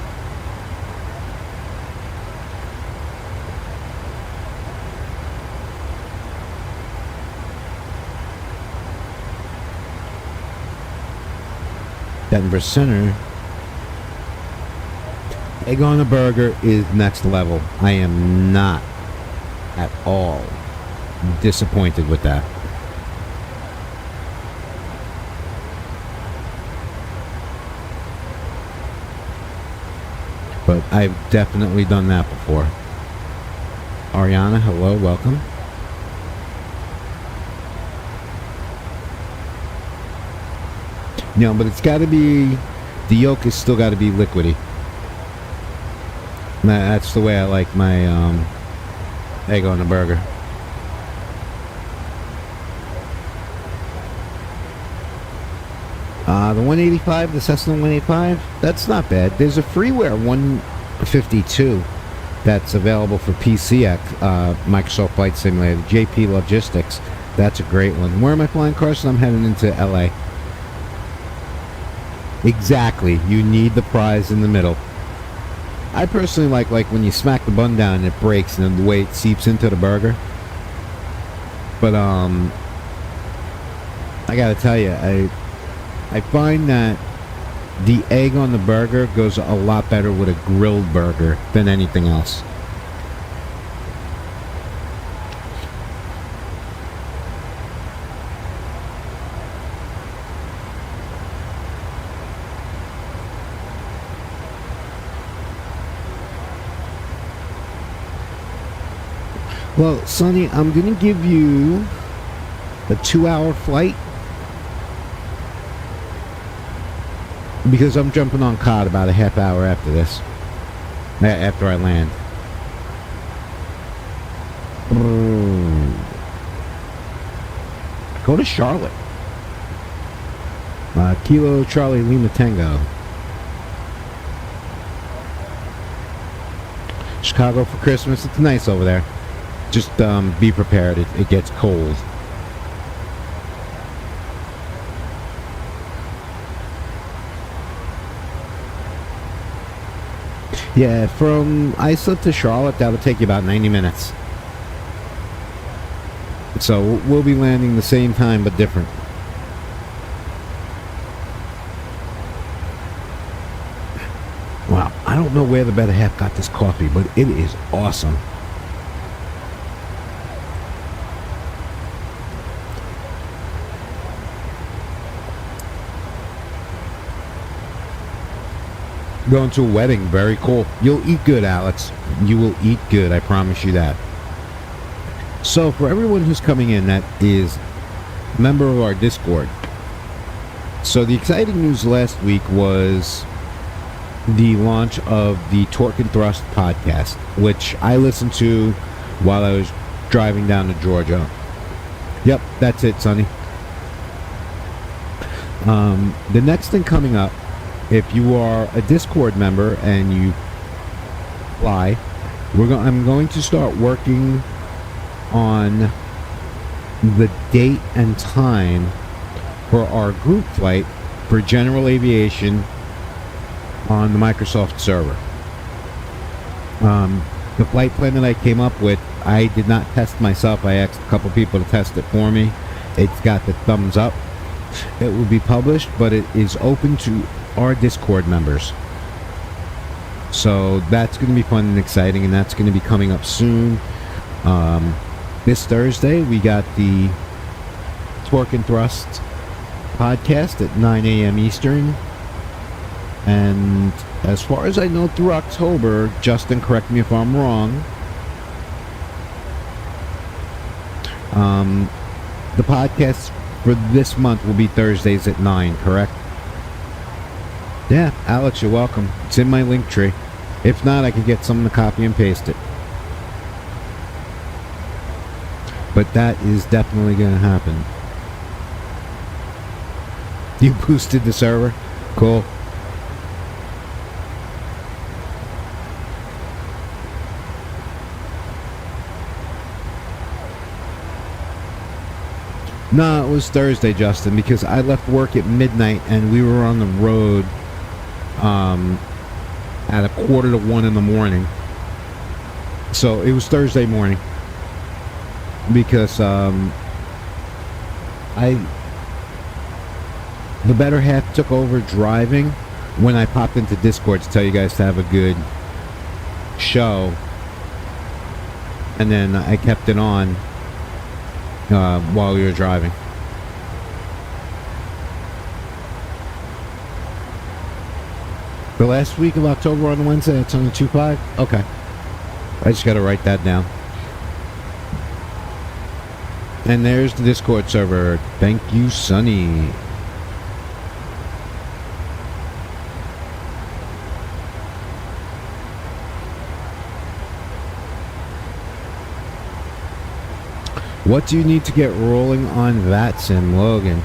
Denver Center. Egg on a burger is next level. I am not at all disappointed with that. But I've definitely done that before. Ariana, hello, welcome. No, but it's got to be, the yolk has still got to be liquidy. That's the way I like my egg on the burger. The 185, the Cessna 185, that's not bad. There's a freeware 152 that's available for PCX, Microsoft Flight Simulator, JP Logistics. That's a great one. Where am I flying, Carson? I'm heading into LA. Exactly. You need the prize in the middle. I personally like when you smack the bun down and it breaks and then the way it seeps into the burger. But I gotta tell you, I find that the egg on the burger goes a lot better with a grilled burger than anything else. Well, Sonny, I'm going to give you a 2-hour flight because I'm jumping on COD about a half hour after this, after I land. Go to Charlotte. Kilo Charlie Lima Tango. Chicago for Christmas. It's nice over there. Just be prepared. It gets cold. Yeah, from Islip to Charlotte, that'll take you about 90 minutes. So we'll be landing the same time but different. Wow, I don't know where the better half got this coffee, but it is awesome. Going to a wedding, very cool. You'll eat good, Alex. You will eat good, I promise you that. So for everyone who's coming in that is a member of our Discord, so the exciting news last week was the launch of the Torque and Thrust podcast, which I listened to while I was driving down to Georgia. Yep, that's it, Sonny. The next thing coming up, if you are a Discord member and you fly, I'm going to start working on the date and time for our group flight for general aviation on the Microsoft server. The flight plan that I came up with, I did not test myself. I asked a couple people to test it for me. It's got the thumbs up. It will be published, but it is open to our Discord members. So that's going to be fun and exciting, and that's going to be coming up soon. This Thursday, we got the Torque and Thrust podcast at 9 a.m. Eastern. And as far as I know, through October, Justin, correct me if I'm wrong, the podcast for this month will be Thursdays at 9, correct? Yeah, Alex, you're welcome. It's in my link tree. If not, I could get someone to copy and paste it. But that is definitely going to happen. You boosted the server? Cool. No, it was Thursday, Justin, because I left work at midnight and we were on the road at 1:45 in the morning. So it was Thursday morning because the better half took over driving when I popped into Discord to tell you guys to have a good show, and then I kept it on while we were driving. The last week of October on Wednesday, it's on the 2-5? Okay. I just got to write that down. And there's the Discord server. Thank you, Sonny. What do you need to get rolling on VATSIM, Logan?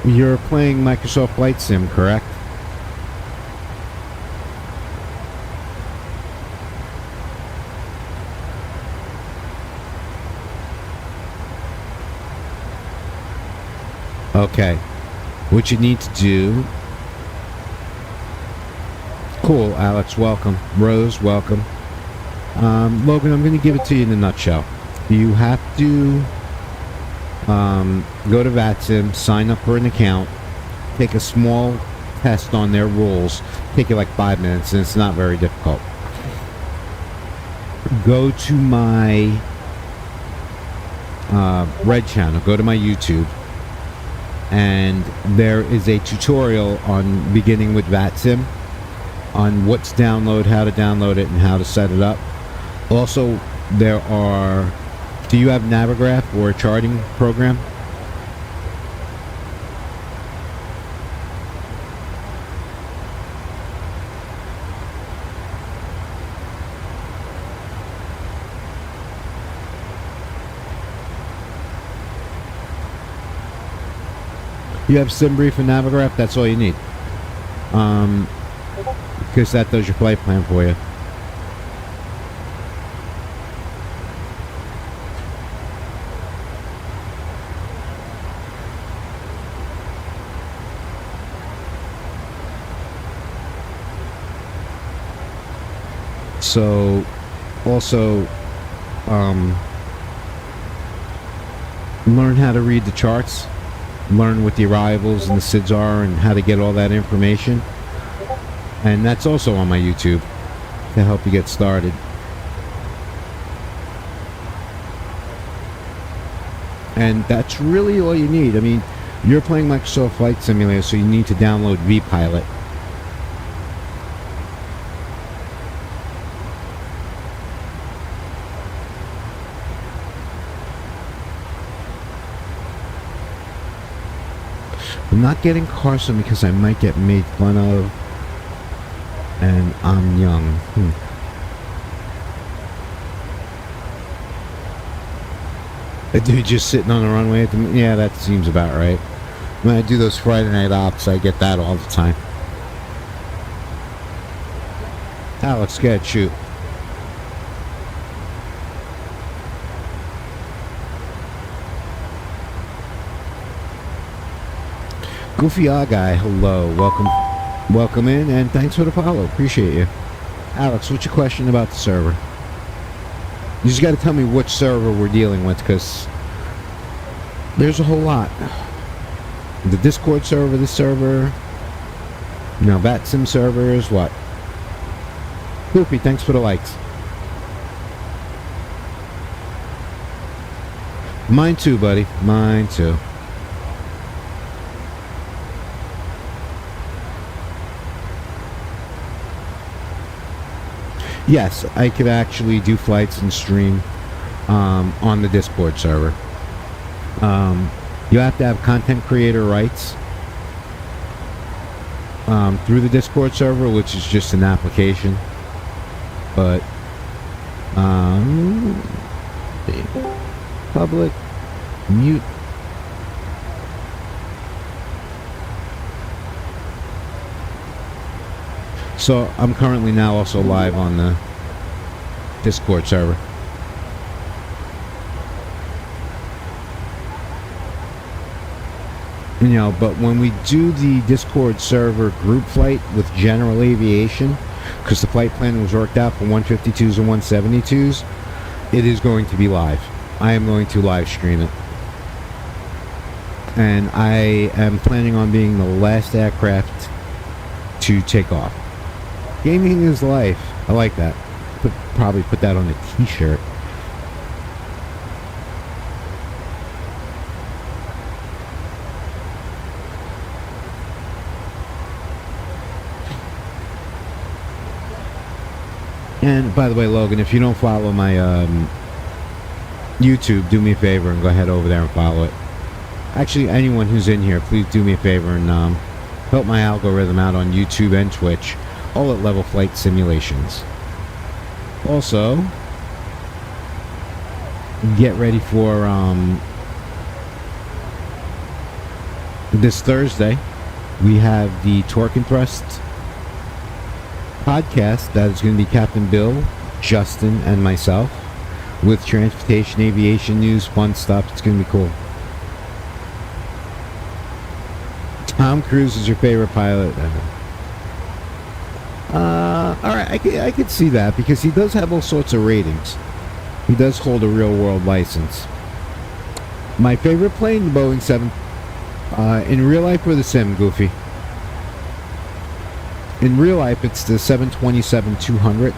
You're playing Microsoft Flight Sim, correct? Okay. What you need to do... Cool, Alex, welcome. Rose, welcome. Logan, I'm going to give it to you in a nutshell. You have to go to VATSIM, sign up for an account, take a small test on their rules. Take you like 5 minutes, and it's not very difficult. Go to my Red channel, go to my YouTube, and there is a tutorial on beginning with VATSIM, on what to download, how to download it, and how to set it up. Also, there are... Do you have Navigraph or a charting program? You have SimBrief and Navigraph? That's all you need. Because that does your flight plan for you. So, also, learn how to read the charts, learn what the arrivals and the SIDS are, and how to get all that information. And that's also on my YouTube to help you get started. And that's really all you need. I mean, you're playing Microsoft Flight Simulator, so you need to download vPilot. I'm not getting Carson because I might get made fun of, and I'm young. A dude just sitting on the runway at the... Yeah, that seems about right. When I do those Friday night ops, I get that all the time. Alex, go ahead, shoot. Goofy Odd Guy, hello, welcome in, and thanks for the follow, appreciate you. Alex, what's your question about the server? You just got to tell me which server we're dealing with, because there's a whole lot. The Discord server, this server, you know, VATSIM servers, what? Goofy, thanks for the likes. Mine too, buddy, mine too. Yes, I could actually do flights and stream on the Discord server. You have to have content creator rights through the Discord server, which is just an application. But public mute. So I'm currently now also live on the Discord server. You know, but when we do the Discord server group flight with General Aviation, because the flight plan was worked out for 152s and 172s, it is going to be live. I am going to live stream it. And I am planning on being the last aircraft to take off. Gaming is life. I like that. Probably put that on a t-shirt. And by the way, Logan, if you don't follow my YouTube, do me a favor and go ahead over there and follow it. Actually, anyone who's in here, please do me a favor and help my algorithm out on YouTube and Twitch, all at Level Flight Simulations. Also, get ready for this Thursday. We have the Torque and Thrust podcast. That is going to be Captain Bill, Justin, and myself with transportation, aviation news, fun stuff. It's going to be cool. Tom Cruise is your favorite pilot? Alright, I could see that because he does have all sorts of ratings. He does hold a real world license. My favorite plane, the Boeing 7. In real life or the sim, Goofy? In real life, it's the 727-200.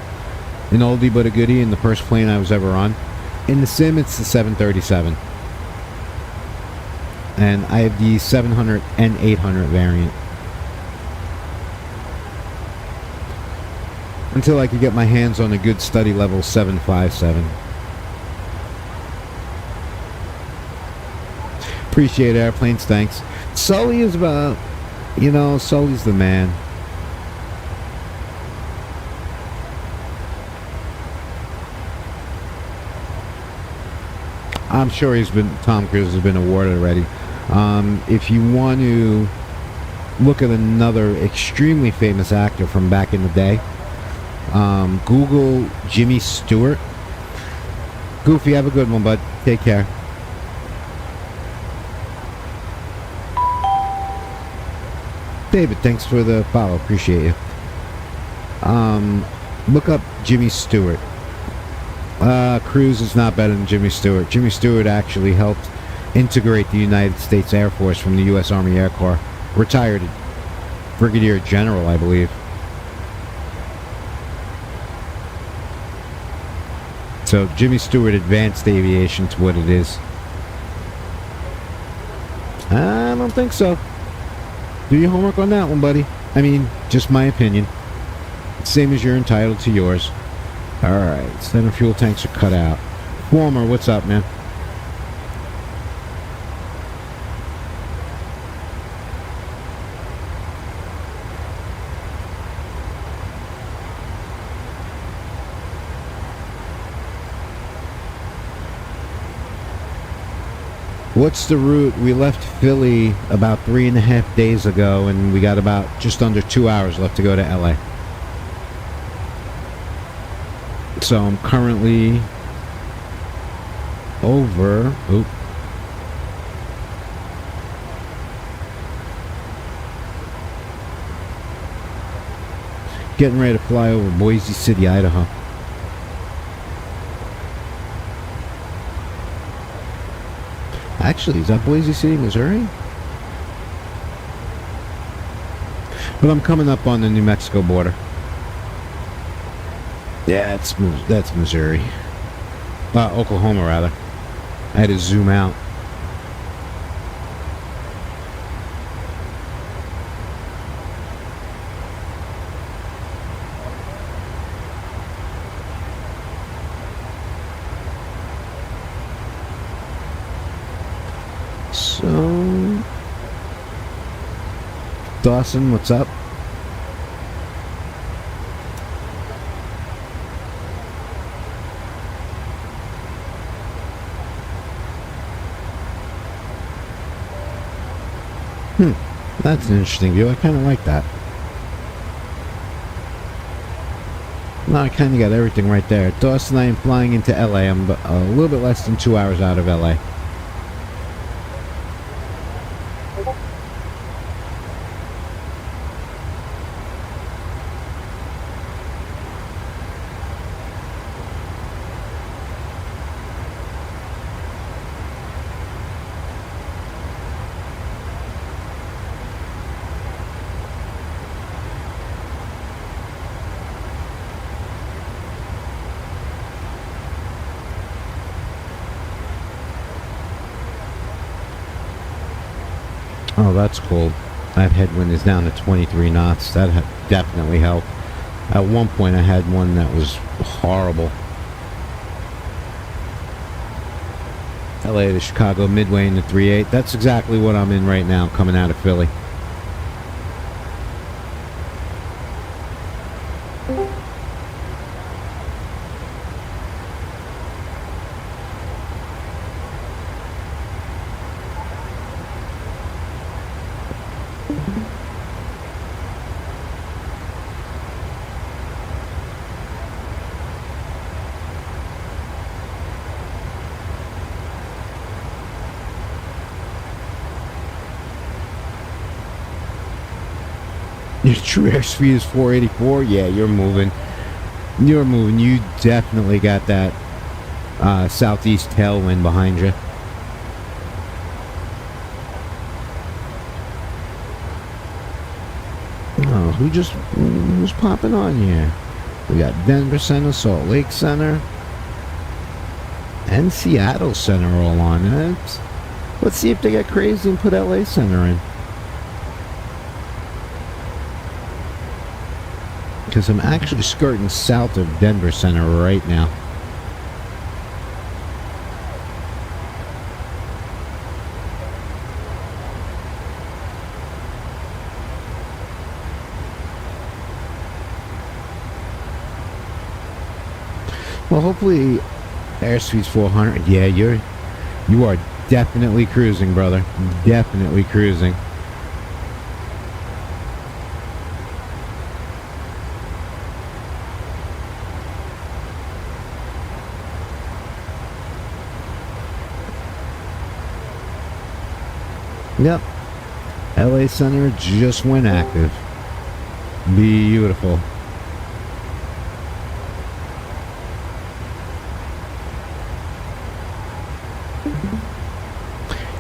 An oldie but a goodie, and the first plane I was ever on. In the sim, it's the 737. And I have the 700 and 800 variant. Until I could get my hands on a good study level 757. Appreciate airplanes, thanks. Sully is about, you know, Sully's the man. I'm sure Tom Cruise has been awarded already. If you want to look at another extremely famous actor from back in the day, Google Jimmy Stewart. Goofy, have a good one, bud. Take care. David, thanks for the follow. Appreciate you. Look up Jimmy Stewart. Cruise is not better than Jimmy Stewart. Jimmy Stewart actually helped integrate the United States Air Force from the U.S. Army Air Corps. Retired Brigadier General, I believe. So Jimmy Stewart advanced aviation to what it is. I don't think so. Do your homework on that one, buddy. I mean, just my opinion. Same as you're entitled to yours. Alright, center fuel tanks are cut out. Former, what's up, man? What's the route? We left Philly about 3.5 days ago, and we got about just under 2 hours left to go to LA. So I'm currently over. Oop. Getting ready to fly over Boise City, Idaho. Actually, is that Boise City, Missouri? But I'm coming up on the New Mexico border. Yeah, that's Missouri. Oklahoma, rather. I had to zoom out. So, Dawson, what's up? That's an interesting view. I kind of like that. Now I kind of got everything right there. Dawson, I am flying into LA. I'm a little bit less than 2 hours out of LA. Oh, that's cool. That headwind is down to 23 knots. That definitely helped. At one point, I had one that was horrible. LA to Chicago, Midway in the 3.8. That's exactly what I'm in right now, coming out of Philly. Your true airspeed is 484. Yeah, you're moving. You're moving. You definitely got that southeast tailwind behind you. Oh, who's popping on here? We got Denver Center, Salt Lake Center, and Seattle Center all on it. Let's see if they get crazy and put LA Center in. Because I'm actually skirting south of Denver Center right now. Well, hopefully airspeed's 400. Yeah, you are definitely cruising, brother. Definitely cruising. Yep. LA Center just went active. Beautiful.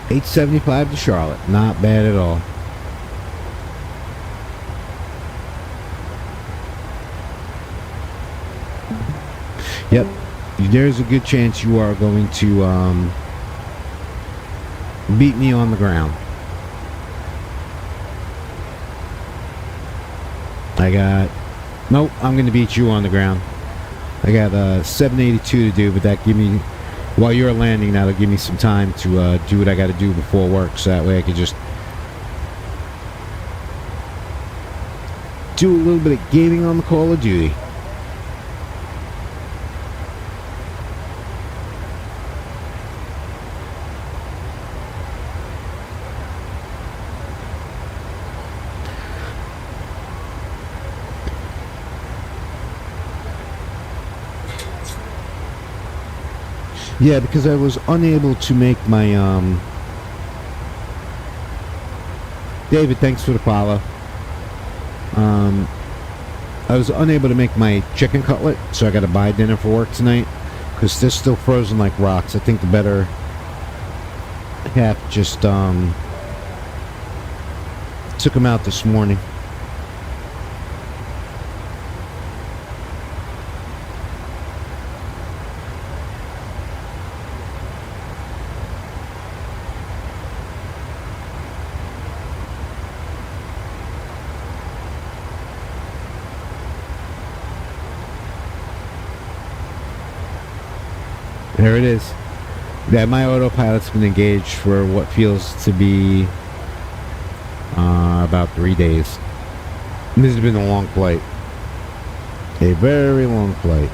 $875 to Charlotte. Not bad at all. Yep. There's a good chance you are going to beat me on the ground. Nope, I'm going to beat you on the ground. I got 782 to do, but that give me, while you're landing, that'll give me some time to do what I got to do before work, so that way I could just do a little bit of gaming on the Call of Duty. Yeah, because I was unable to make my, David, thanks for the follow. I was unable to make my chicken cutlet, so I got to buy dinner for work tonight, because they're still frozen like rocks. I think the better half just, took them out this morning. There it is. Yeah, my autopilot's been engaged for what feels to be about 3 days. This has been a long flight. A very long flight.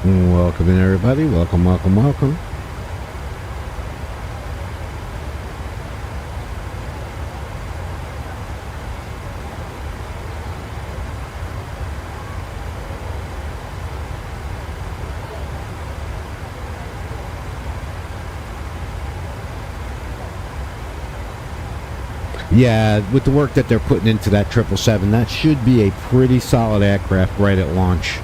Welcome in, everybody. Welcome, welcome, welcome. Yeah, with the work that they're putting into that 777, that should be a pretty solid aircraft right at launch.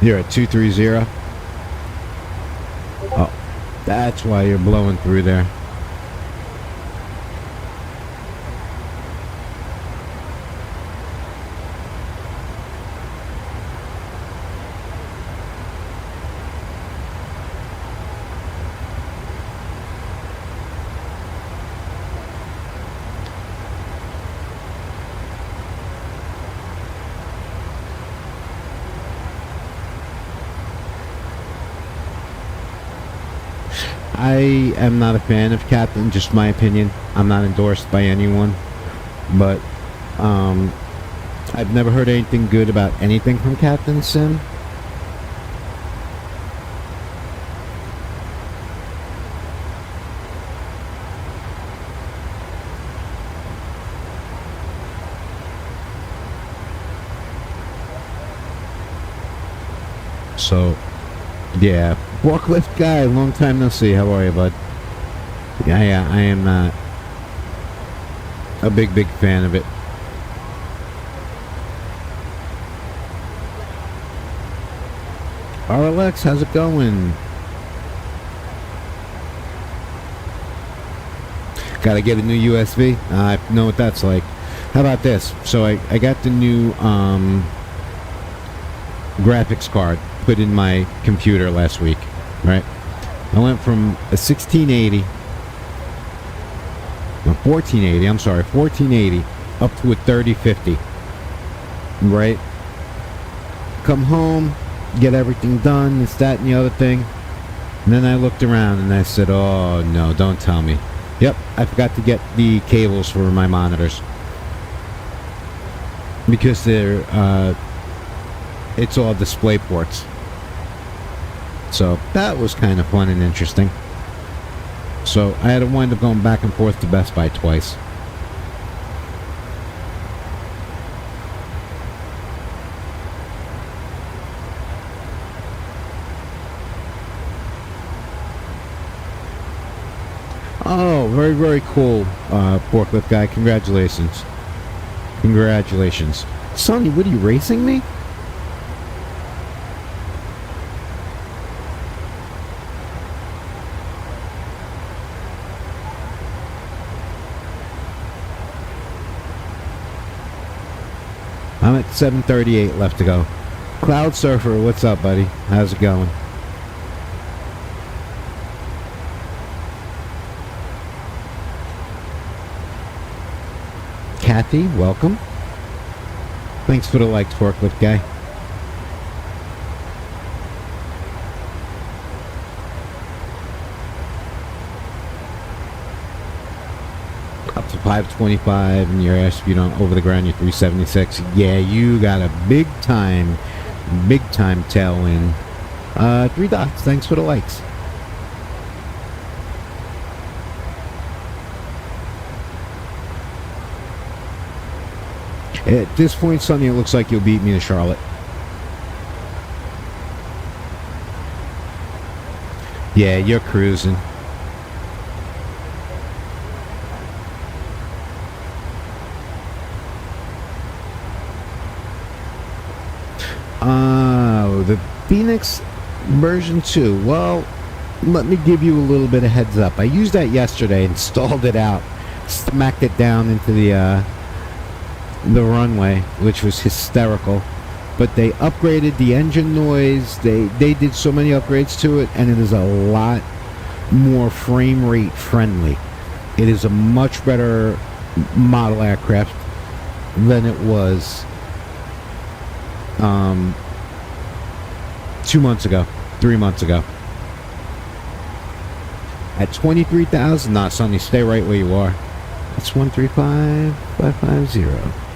You're at 230. Oh, that's why you're blowing through there. I am not a fan of Captain, just my opinion. I'm not endorsed by anyone, but I've never heard anything good about anything from Captain Sim. So, yeah. Forklift guy, long time no see. How are you, bud? Yeah, I am not a big fan of it. KLAX, how's it going? Gotta get a new USB. I know what that's like. How about this? So I got the new graphics card put in my computer last week, right? I went from a 1480 up to a 3050, right? Come home, get everything done, this, that, and the other thing. And then I looked around and I said, oh no, don't tell me. Yep, I forgot to get the cables for my monitors. Because they're, it's all display ports. So that was kind of fun and interesting. So I had to wind up going back and forth to Best Buy twice. Oh, very cool, forklift guy. Congratulations. Sonny, what are you racing me? I'm at 738 left to go. Cloud Surfer, what's up, buddy? How's it going? Kathy, welcome. Thanks for the likes, forklift guy. Up to 525 and your air speed on over the ground, you're 376. Yeah, you got a big time tailwind. 3 dots, thanks for the likes. At this point, Sonny, it looks like you'll beat me to Charlotte. Yeah, you're cruising. The Phoenix version 2. Well, let me give you a little bit of heads up. I used that yesterday and stalled it out. Smacked it down into the runway, which was hysterical. But they upgraded the engine noise. They did so many upgrades to it, and it is a lot more frame rate friendly. It is a much better model aircraft than it was 2 months ago, 3 months ago. At 23,000, nah, Sonny, stay right where you are. That's 135550.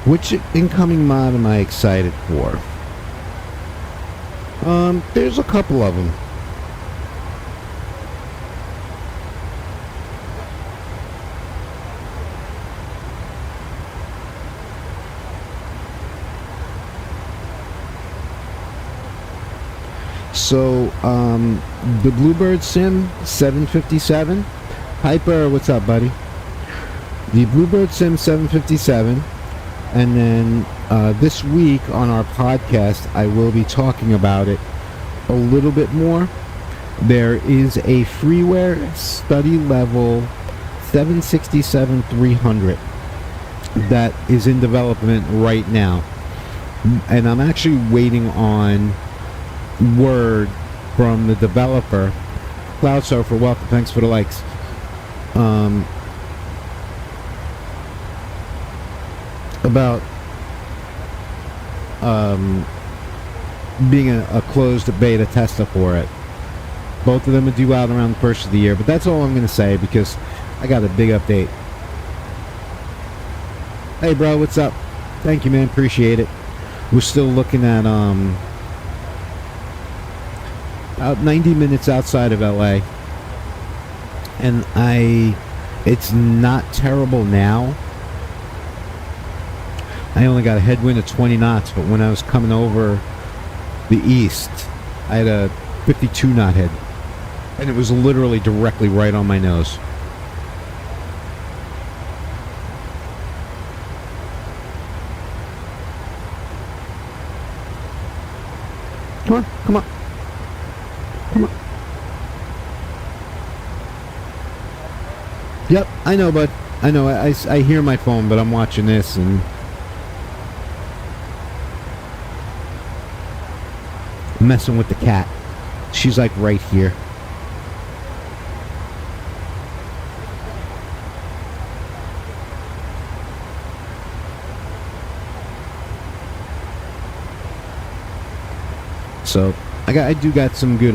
Which incoming mod am I excited for? There's a couple of them. So, the Bluebird Sim 757. Hyper, what's up, buddy? The Bluebird Sim 757. And then this week on our podcast, I will be talking about it a little bit more. There is a freeware study level 767-300 that is in development right now. And I'm actually waiting on word from the developer. Cloud Surfer, welcome. Thanks for the likes. About being a closed beta tester for it. Both of them are due out around the first of the year, but that's all I'm going to say because I got a big update. Hey bro, what's up? Thank you, man, appreciate it. We're still looking at about 90 minutes outside of LA, and it's not terrible now. I only got a headwind of 20 knots, but when I was coming over the east, I had a 52 knot head, and it was literally directly right on my nose. Come on, come on, come on. Yep, I know, bud. I know. I hear my phone, but I'm watching this and. Messing with the cat. She's like right here. So I do got some good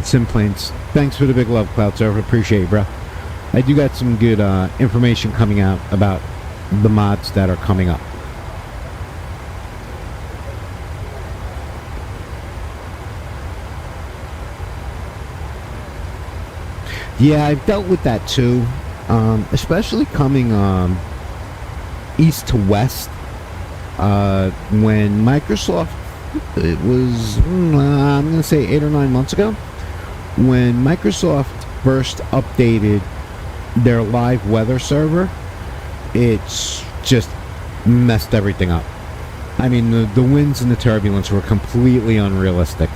sim planes. Thanks for the big love, Cloud Surfer. Appreciate it, bro. I do got some good information coming out about the mods that are coming up. Yeah, I've dealt with that too, especially coming east to west. When Microsoft, it was, I'm going to say 8 or 9 months ago, when Microsoft first updated their live weather server, it's just messed everything up. I mean, the winds and the turbulence were completely unrealistic.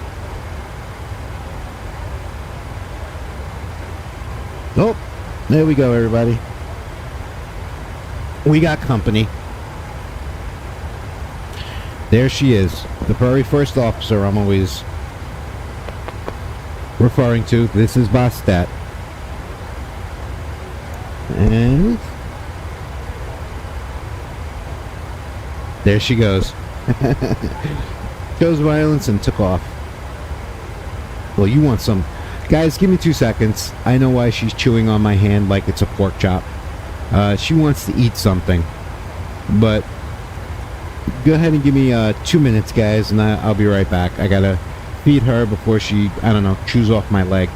Oh, there we go, everybody. We got company. There she is, the very first officer I'm always referring to. This is Bastet. And there she goes. Chose violence and took off. Well, you want some... Guys, give me 2 seconds. I know why she's chewing on my hand like it's a pork chop. She wants to eat something. But go ahead and give me 2 minutes, guys, and I'll be right back. I gotta feed her before she, I don't know, chews off my leg.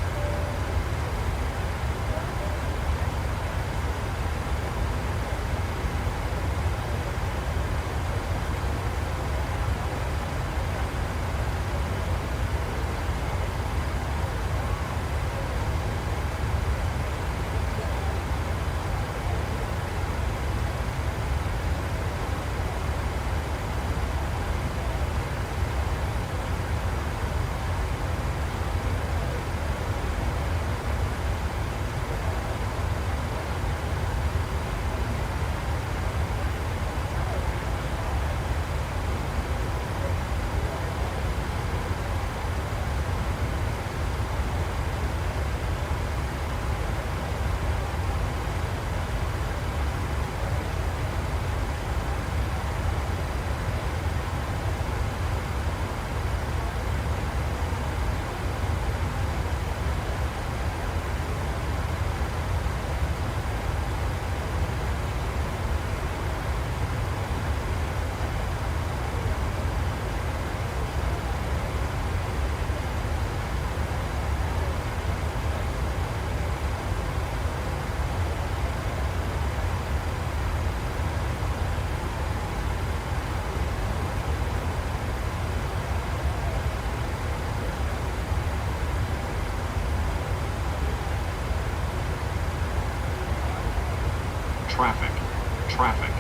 traffic, traffic.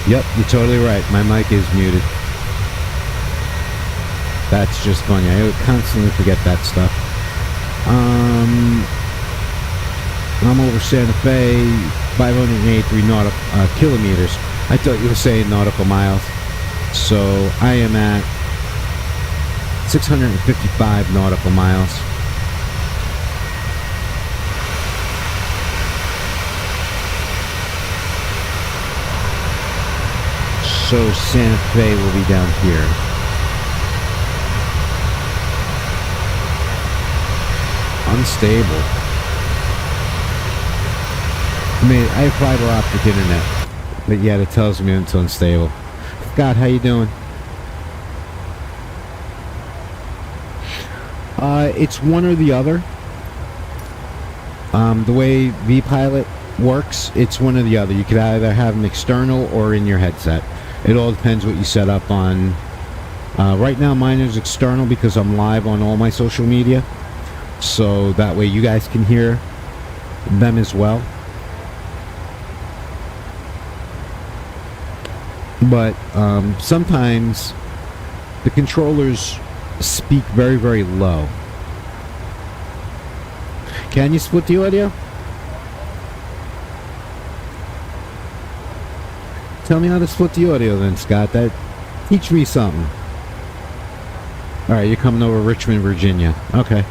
Yep, you're totally right. My mic is muted. That's just funny. I would constantly forget that stuff. I'm over Santa Fe, 583 kilometers. I thought you were saying nautical miles. So I am at 655 nautical miles. So Santa Fe will be down here. Unstable. I mean, I have fiber optic internet, but yet it tells me it's unstable. Scott, how you doing? It's one or the other. The way vPilot works, it's one or the other. You could either have them external or in your headset. It all depends what you set up on. Right now mine is external because I'm live on all my social media. So that way you guys can hear them as well. But sometimes the controllers speak very, very low. Can you split the audio? Tell me how to split the audio then, Scott. Teach me something. Alright, you're coming over Richmond, Virginia. Okay.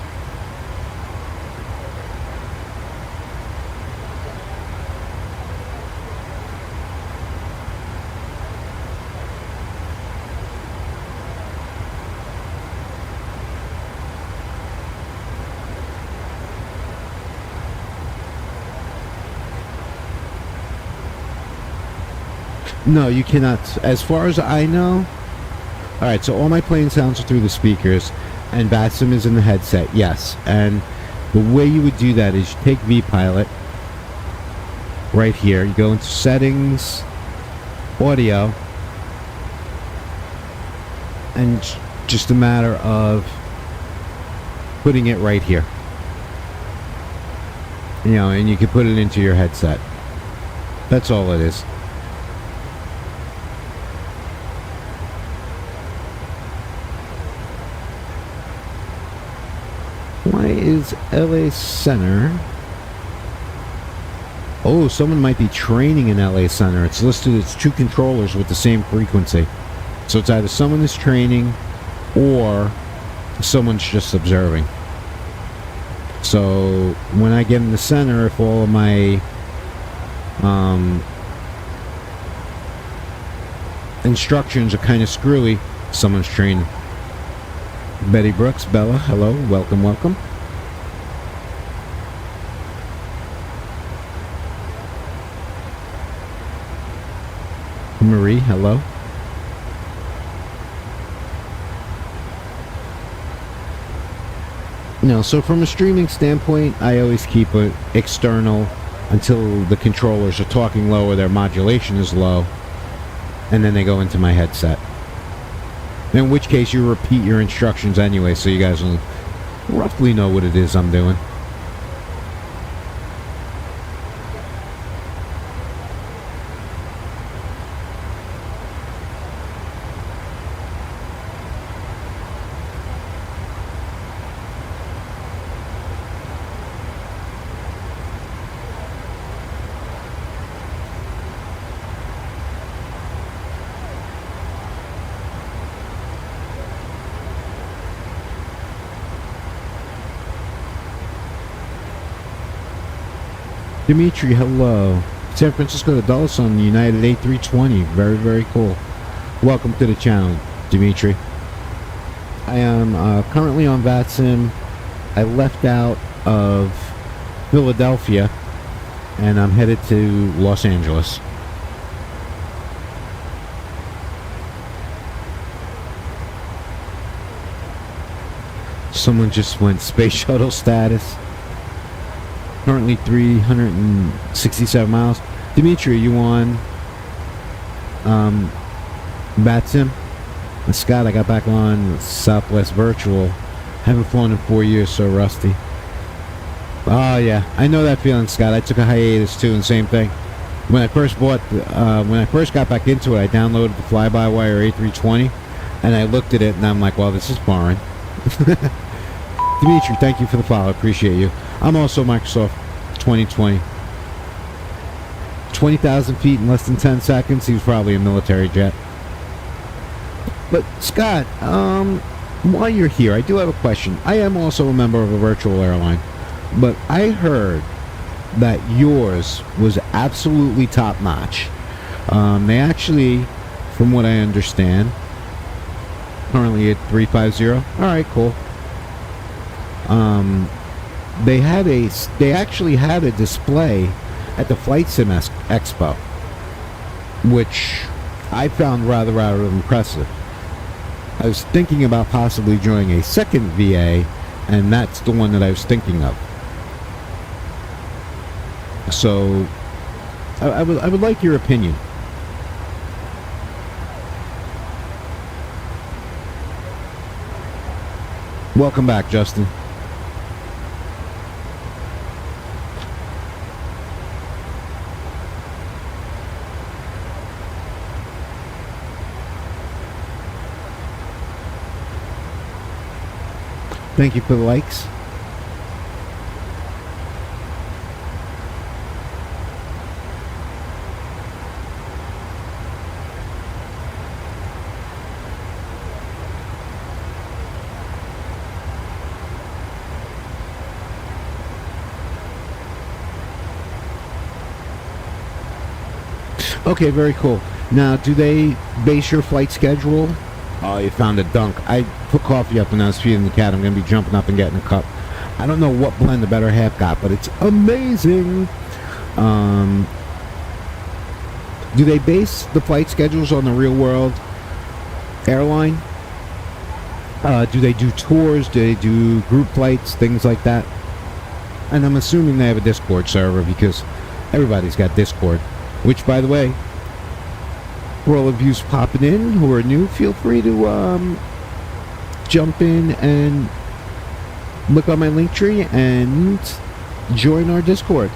No, you cannot. As far as I know. All right, so all my plane sounds are through the speakers, and VATSIM is in the headset. Yes, and the way you would do that is you take vPilot right here. You go into settings, audio, and just a matter of putting it right here. You know, and you can put it into your headset. That's all it is. Why is LA Center? Oh, someone might be training in LA Center. It's listed as 2 controllers with the same frequency. So it's either someone is training or someone's just observing. So when I get in the center, if all of my instructions are kind of screwy, someone's training. Betty Brooks, Bella, hello, welcome, welcome. Marie, hello. No, so from a streaming standpoint, I always keep it external until the controllers are talking low or their modulation is low, and then they go into my headset. In which case, you repeat your instructions anyway, so you guys will roughly know what it is I'm doing. Dimitri, hello. San Francisco to Dulles on the United A320. Very, very cool. Welcome to the channel, Dimitri. I am currently on VATSIM. I left out of Philadelphia, and I'm headed to Los Angeles. Someone just went space shuttle status. Currently 367 miles. Dimitri, are you on VATSIM? And Scott, I got back on Southwest Virtual. Haven't flown in 4 years, so rusty. Oh yeah, I know that feeling, Scott. I took a hiatus too, and same thing. When I first got back into it, I downloaded the fly-by-wire A320, and I looked at it, and I'm like, well, this is boring. Dimitri, thank you for the follow. I appreciate you. I'm also Microsoft 2020. 20,000 feet in less than 10 seconds. He was probably a military jet. But Scott, while you're here, I do have a question. I am also a member of a virtual airline, but I heard that yours was absolutely top-notch. They actually, from what I understand, currently at 350. All right, cool. They actually had a display at the Flight Sim Expo, which I found rather impressive. I was thinking about possibly joining a second VA, and that's the one that I was thinking of. So, I would like your opinion. Welcome back, Justin. Thank you for the likes. Okay, very cool. Now, do they base your flight schedule? Oh, you found a dunk. I put coffee up and I was feeding the cat. I'm going to be jumping up and getting a cup. I don't know what blend the better half got, but it's amazing. Do they base the flight schedules on the real world airline? Do they do tours? Do they do group flights? Things like that? And I'm assuming they have a Discord server because everybody's got Discord. Which, by the way, for all of you popping in who are new, feel free to jump in and look on my link tree and join our Discord,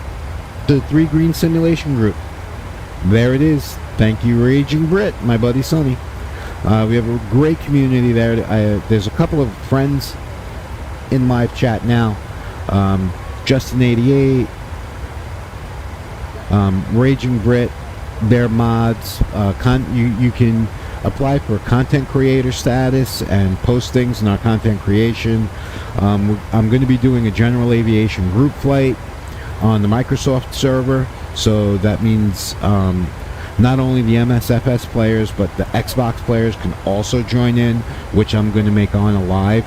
the 3 Green Simulation Group. There it is. Thank you, Raging Brit, my buddy Sonny. We have a great community there. There's a couple of friends in live chat now. Justin88, Raging Brit, their mods. You can apply for content creator status and post things in our content creation. I'm going to be doing a general aviation group flight on the Microsoft server, so that means not only the MSFS players but the Xbox players can also join in, which I'm going to make on a live.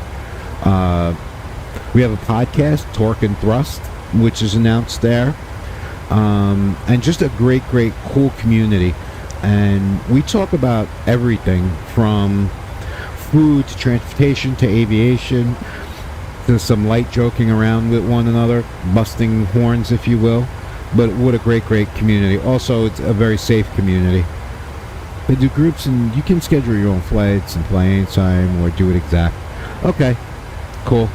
We have a podcast, Torque and Thrust, which is announced there, and just a great cool community. And we talk about everything from food to transportation to aviation to some light joking around with one another, busting horns, if you will. But what a great community. Also, it's a very safe community. They do groups, and you can schedule your own flights and play anytime or do it exact. Okay, cool.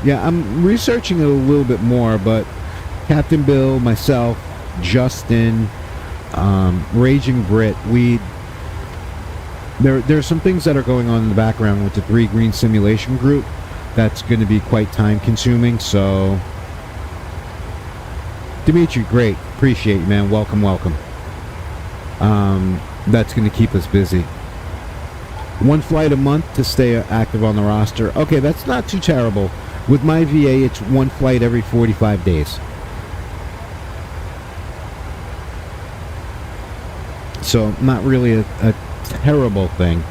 Yeah, I'm researching it a little bit more, but Captain Bill, myself, Justin, Raging Brit, there are some things that are going on in the background with the 3 Green Simulation Group that's going to be quite time consuming. So Dimitri, great, appreciate you, man. Welcome. That's going to keep us busy. 1 flight a month to stay active on the roster. Okay, that's not too terrible. With my VA, it's 1 flight every 45 days. So not really a terrible thing.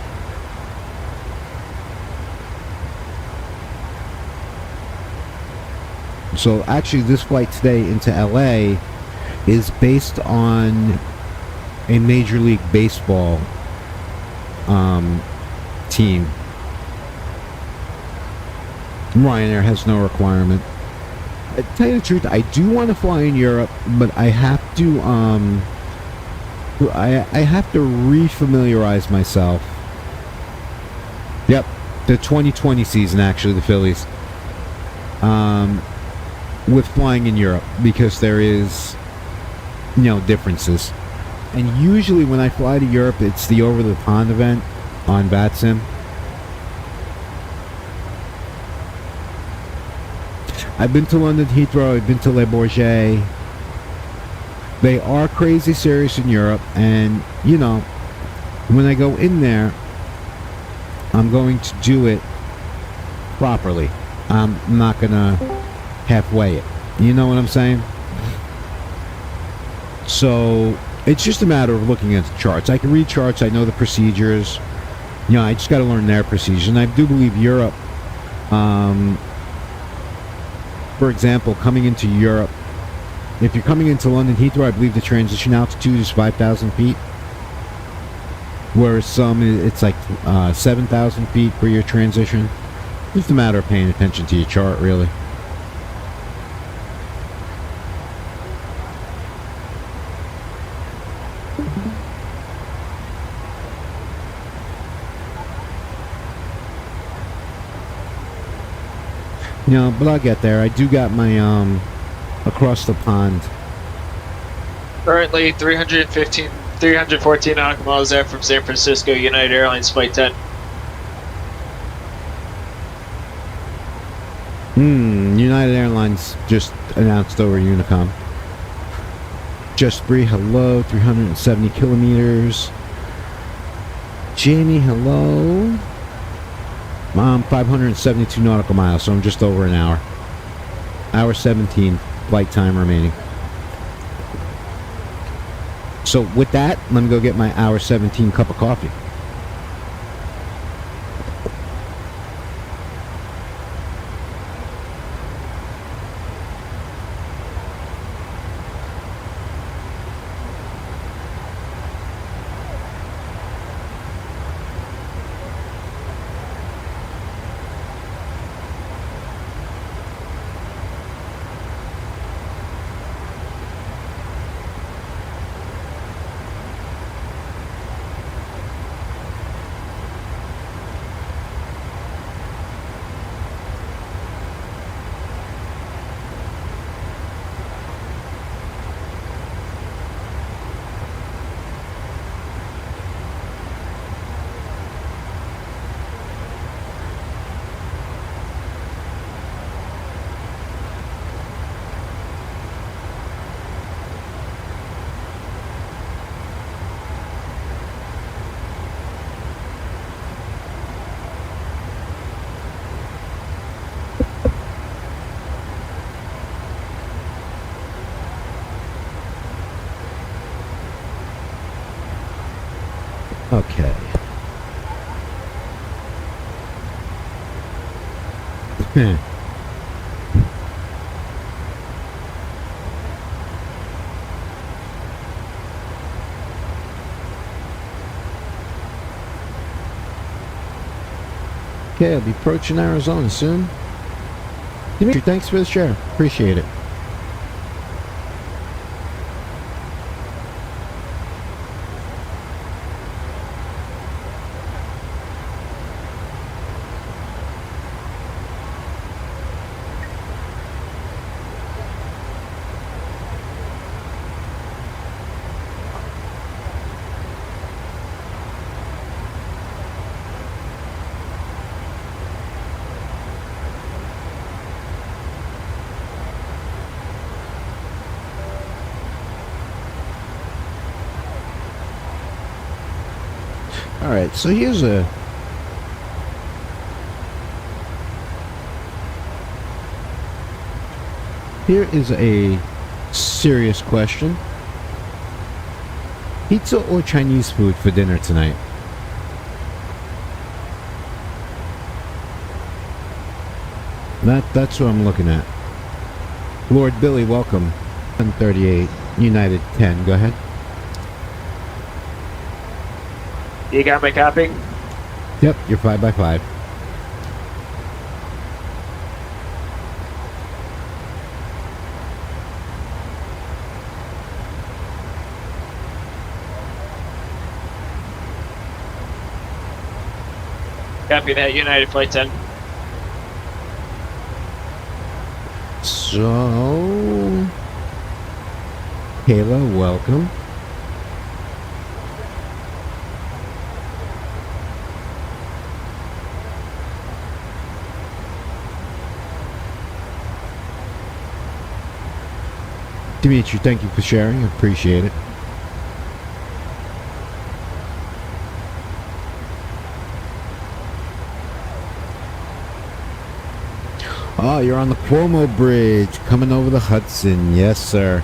So actually this flight today into LA is based on a Major League Baseball team. Ryanair has no requirement. To tell you the truth, I do want to fly in Europe, but I have to I have to refamiliarize myself. Yep, the 2020 season, actually, the Phillies, with flying in Europe, because there is, differences. And usually when I fly to Europe, it's the over the pond event on VATSIM. I've been to London Heathrow, I've been to Le Bourget. They are crazy serious in Europe, and when I go in there, I'm going to do it properly. I'm not gonna halfway it. You know what I'm saying? So it's just a matter of looking at the charts. I can read charts, I know the procedures. I just got to learn their procedures. And I do believe Europe, for example, coming into Europe, if you're coming into London Heathrow, I believe the transition altitude is 5,000 feet. Whereas some, it's like 7,000 feet for your transition. It's a matter of paying attention to your chart, really. But I'll get there. I do got my, across the pond. Currently 314 nautical miles out from San Francisco, United Airlines Flight 10. United Airlines just announced over Unicom. Just Bree, hello, 370 kilometers. Jamie, hello. 572 nautical miles, so I'm just over an hour. Hour 17 flight time remaining. So with that, let me go get my hour 17 cup of coffee. Okay. Okay, I'll be approaching Arizona soon. Dimitri, thanks for the share. Appreciate it. Alright, so here's a... Here is a serious question. Pizza or Chinese food for dinner tonight? That's what I'm looking at. Lord Billy, welcome. 138, United 10, go ahead. You got my copy? Yep, you're 5x5. Copy that, United Flight 10. So... Kayla, welcome. Dimitri, thank you for sharing. I appreciate it. Oh, you're on the Cuomo Bridge, coming over the Hudson. Yes, sir.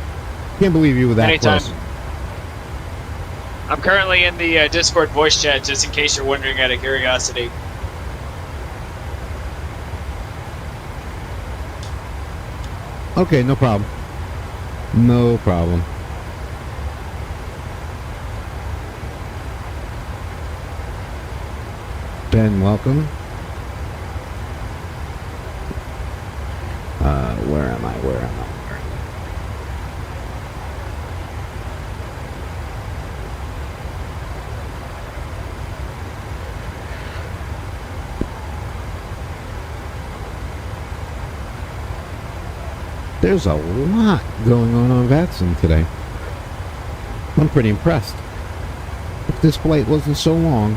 Can't believe you were that Anytime. close. I'm currently in the Discord voice chat, just in case you're wondering out of curiosity. Okay, no problem. No problem. Ben, welcome. Where am I? Where am I? There's a lot going on Vatson today. I'm pretty impressed. If this flight wasn't so long.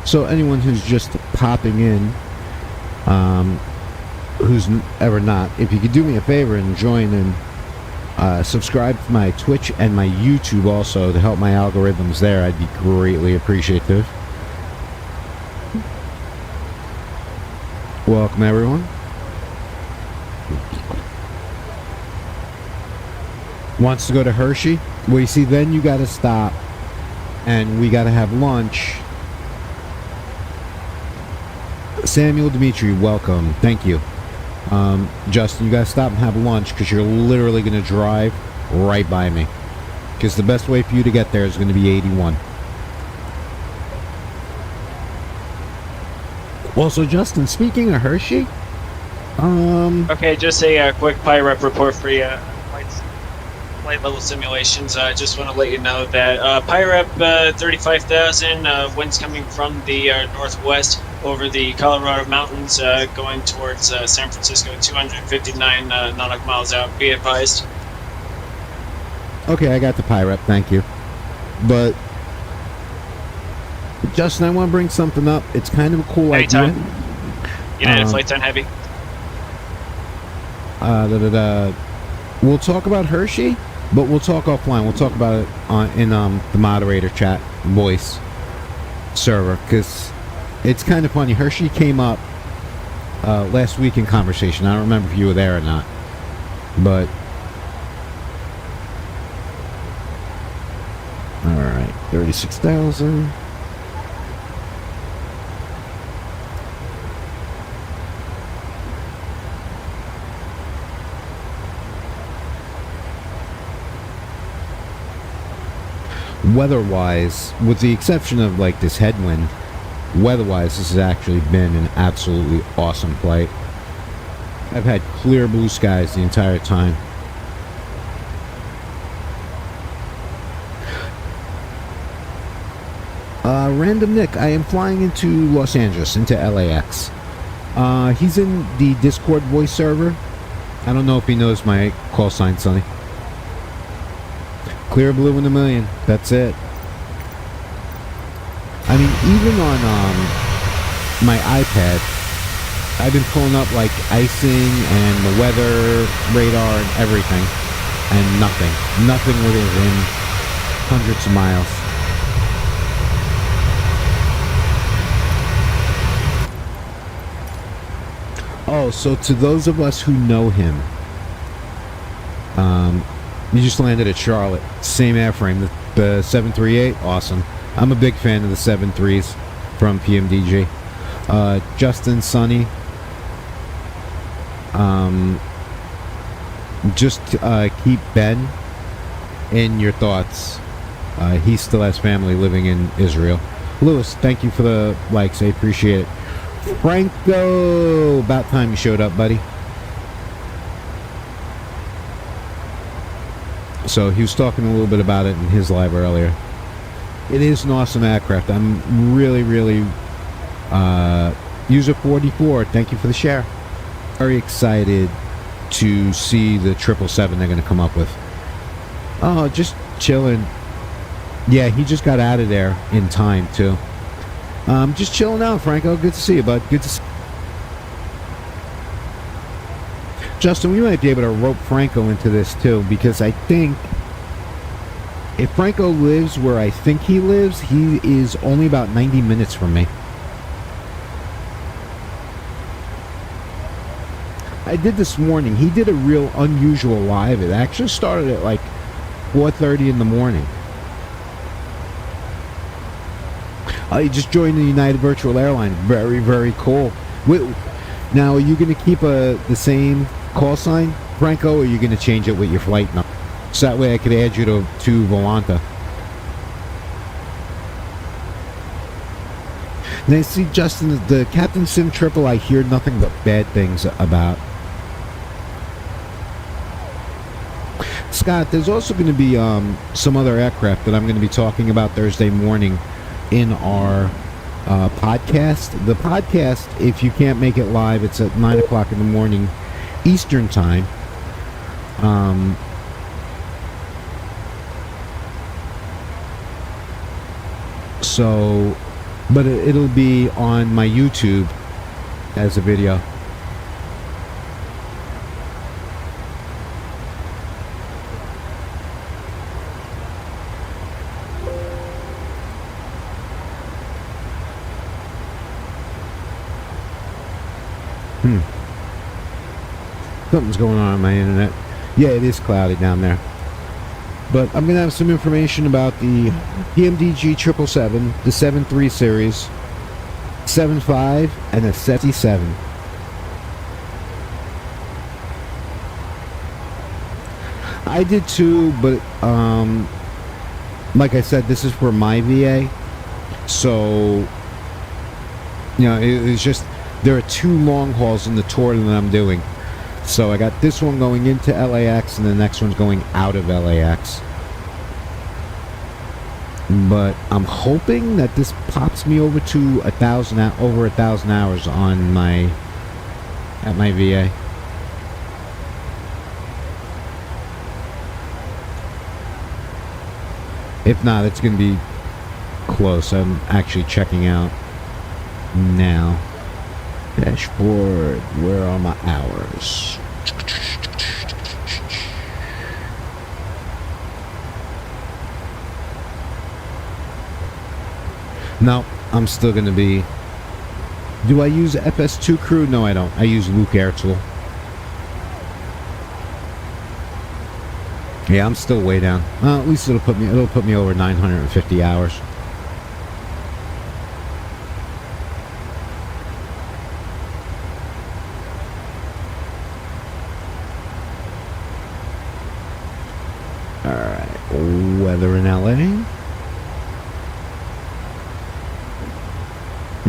So anyone who's just popping in, who's ever not, if you could do me a favor and join and subscribe to my Twitch and my YouTube also to help my algorithms there, I'd be greatly appreciative. Welcome everyone. Wants to go to Hershey? Well, you see, then you got to stop and we got to have lunch. Samuel Dimitri, welcome. Thank you. Justin, you gotta stop and have lunch because you're literally gonna drive right by me. Because the best way for you to get there is gonna be 81. Also, Justin, speaking of Hershey, Okay, just a quick PIREP report for you. Flight level simulations. I just want to let you know that PIREP 35,000, winds coming from the northwest over the Colorado mountains, going towards San Francisco, 259 nautical miles out. Be advised. okay, I got the PIREP, thank you. But, Justin, I want to bring something up. It's kind of a cool Anytime. idea. United Flight 10 Heavy. we'll talk about Hershey, but we'll talk offline. We'll talk about it in the moderator chat voice server, because it's kind of funny. Hershey came up last week in conversation. I don't remember if you were there or not, but all right, 36,000. Weather-wise, with the exception of like this headwind, weather-wise, this has actually been an absolutely awesome flight. I've had clear blue skies the entire time. Random Nick, I am flying into Los Angeles, into LAX. He's in the Discord voice server. I don't know if he knows my call sign, Sonny. Clear blue in a million. That's it. I mean, even on my iPad, I've been pulling up like icing and the weather radar and everything, and nothing within hundreds of miles. Oh, so to those of us who know him, you just landed at Charlotte. Same airframe, the 738. Awesome. I'm a big fan of the 7.3s from PMDG. Justin, Sonny. Just keep Ben in your thoughts. He still has family living in Israel. Lewis, thank you for the likes. I appreciate it. Franco, about time you showed up, buddy. So he was talking a little bit about it in his live earlier. It is an awesome aircraft. I'm really user 44, thank you for the share. Very excited to see the 777 they're going to come up with. Oh, just chilling. Yeah, he just got out of there in time too. Just chilling out, Franco. Good to see you, bud. Good to see you. Justin, we might be able to rope Franco into this too, because I think if Franco lives where I think he lives, he is only about 90 minutes from me. I did this morning. He did a real unusual live. It actually started at like 4:30 in the morning. He just joined the United Virtual Airline. Very cool. Now, are you going to keep the same call sign, Franco, or are you going to change it with your flight number? So that way I could add you to Volanta. Now, see, Justin, the Captain Sim Triple, I hear nothing but bad things about. Scott, there's also going to be some other aircraft that I'm going to be talking about Thursday morning in our podcast. The podcast, if you can't make it live, it's at 9 o'clock in the morning Eastern time. So, but it'll be on my YouTube as a video. Something's going on my internet. Yeah, it is cloudy down there. But I'm going to have some information about the PMDG 777, the 7.3 series, 7.5, and the 77. I did too, but like I said, this is for my VA. So, you know, it's just, there are 2 long hauls in the tour that I'm doing. So I got this one going into LAX, and the next one's going out of LAX. But I'm hoping that this pops me over to over 1,000 hours on at my VA. If not, it's going to be close. I'm actually checking out now. Dashboard, where are my hours? No, I'm still going to be... Do I use FS2 crew? No, I don't. I use Luke Air Tool. Yeah, I'm still way down. Well, at least it'll put me over 950 hours. Alright, weather in LA.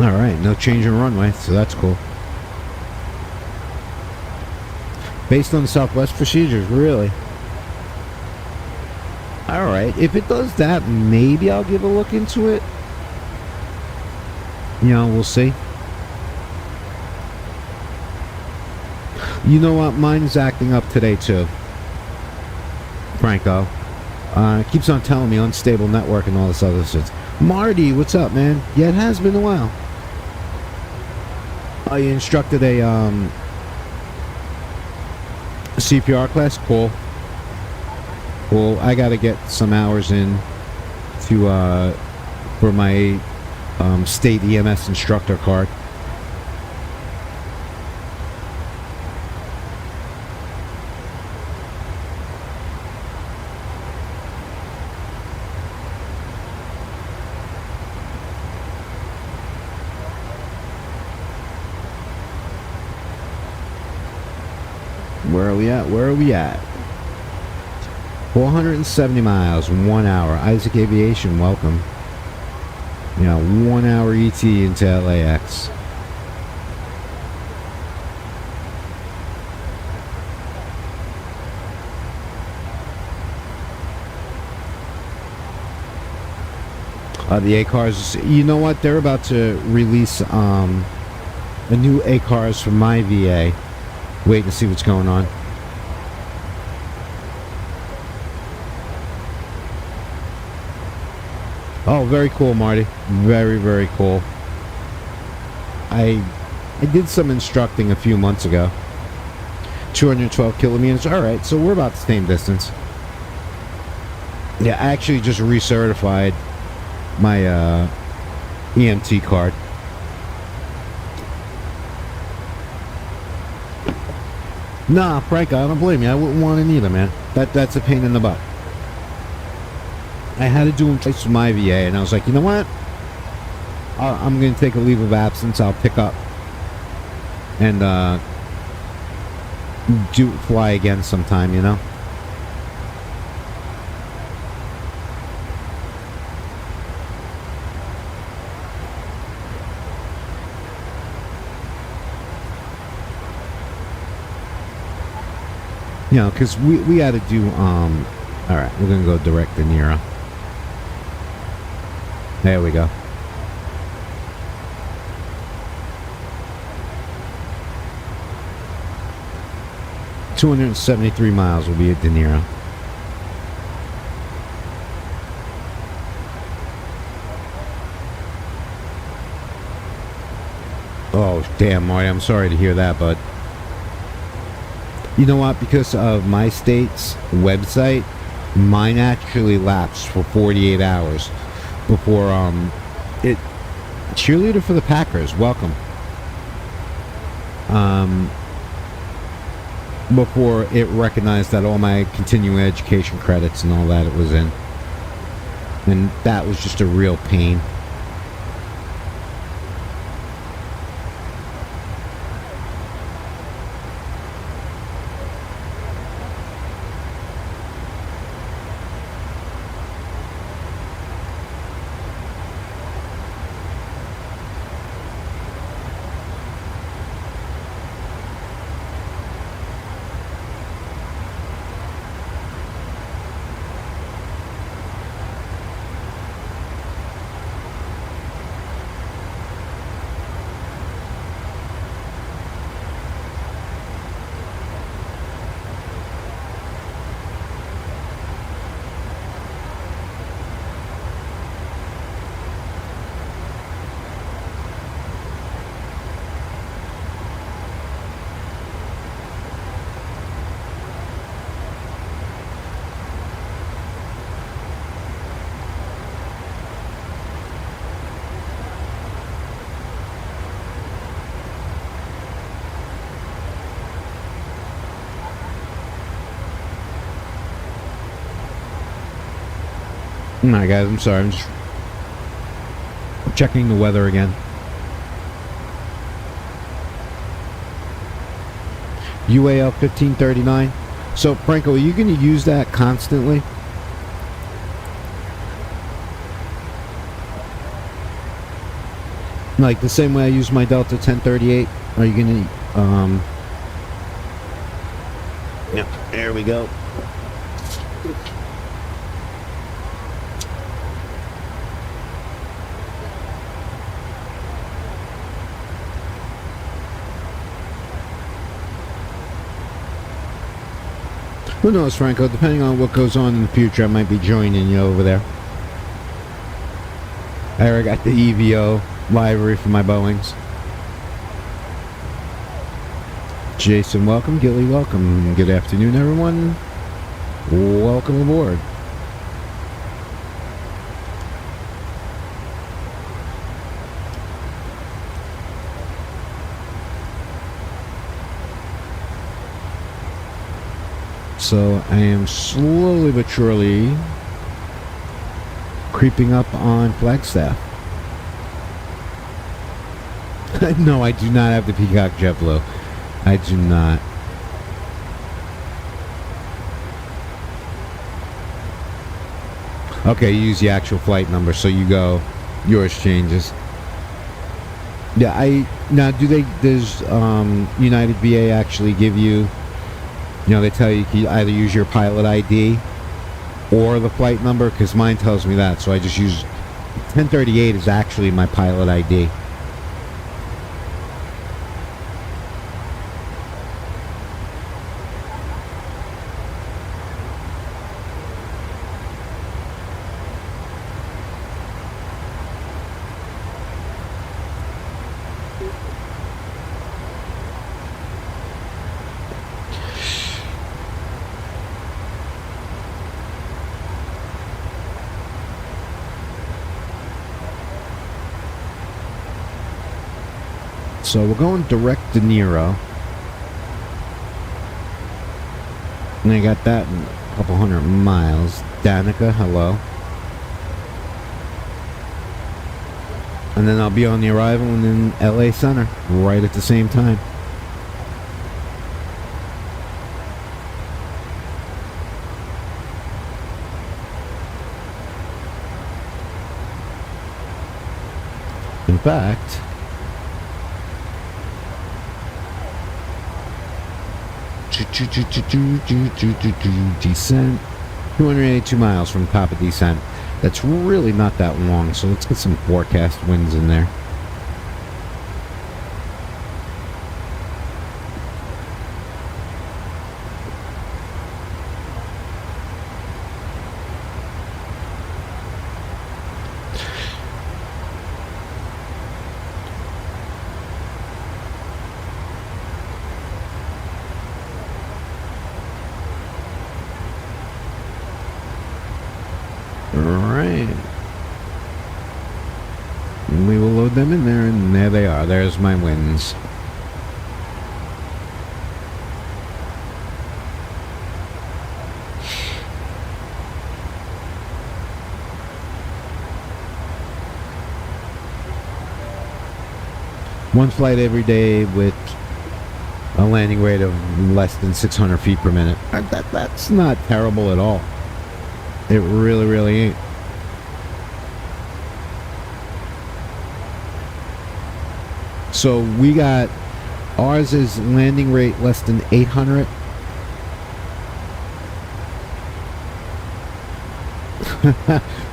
Alright, no change in runway, so that's cool. Based on the Southwest procedures, really. Alright, if it does that, maybe I'll give a look into it. You know, we'll see. You know what? Mine's acting up today, too. Franco. Keeps on telling me unstable network and all this other shit. Marty, what's up, man? Yeah, it has been a while. I instructed a CPR class. Cool. Well, I got to get some hours in to for my state EMS instructor card. Where are we at? Where are we at? 470 miles, 1 hour. Isaac Aviation, welcome. Yeah, 1 hour ET into LAX. The A-Cars, you know what? They're about to release a new A-Cars from my VA. Wait to see what's going on. Oh, very cool, Marty. Very, very cool. I did some instructing a few months ago. 212 kilometers. All right, so we're about the same distance. Yeah, I actually just recertified my EMT card. Nah, Frank, I don't blame you. I wouldn't want it either, man. That's a pain in the butt. I had to do them twice with my VA, and I was like, you know what? I'm going to take a leave of absence. I'll pick up and fly again sometime, you know? You know, because we had to do, alright, we're going to go direct to Nero. There we go. $273 miles will be at De Niro. Oh, damn, Marty, I'm sorry to hear that, but you know what? Because of my state's website, mine actually lapsed for 48 hours before it. Cheerleader for the Packers, welcome. Before it recognized that all my continuing education credits and all that it was in, and that was just a real pain. Alright, guys, I'm sorry. I'm just checking the weather again. UAL 1539. So, Franco, are you going to use that constantly? Like the same way I use my Delta 1038? Are you going to... Yep, there we go. Who knows, Franco? Depending on what goes on in the future, I might be joining you over there. I already got the EVO library for my Boeings. Jason, welcome. Gilly, welcome. Good afternoon, everyone. Welcome aboard. So I am slowly but surely creeping up on Flagstaff. No, I do not have the Peacock JetBlue. I do not. Okay, you use the actual flight number, so you go, yours changes. Yeah, does United VA actually give you, they tell you can either use your pilot ID or the flight number? Because mine tells me that, so I just use 1038 is actually my pilot ID. So we're going direct to Nero. And I got that in a couple hundred miles. Danica, hello. And then I'll be on the arrival and in LA Center right at the same time. In fact, descent 282 miles from top of descent. That's really not that long, so let's get some forecast winds in there. Alright. We will load them in there, and there they are. There's my winds. One flight every day with a landing rate of less than 600 feet per minute. That's not terrible at all. It really, really ain't. So we got, ours is landing rate less than 800.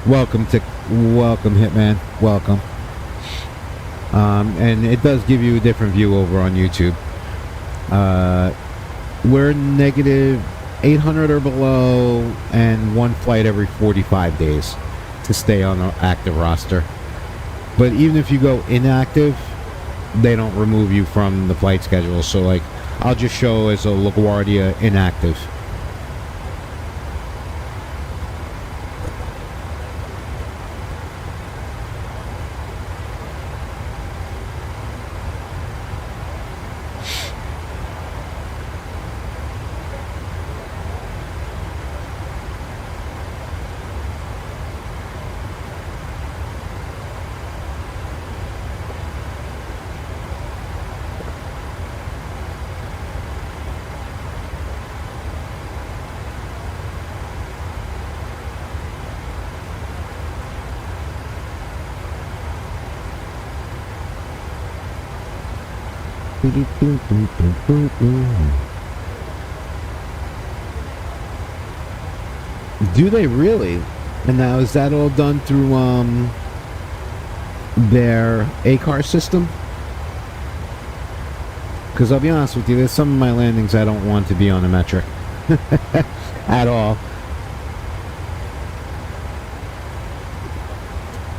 Welcome, Hitman. Welcome. And it does give you a different view over on YouTube. We're negative 800 or below, and one flight every 45 days to stay on the active roster. But even if you go inactive, they don't remove you from the flight schedule. So, like, I'll just show as a LaGuardia inactive. Do they really? And now is that all done through their A-car system? Because I'll be honest with you, there's some of my landings I don't want to be on a metric at all.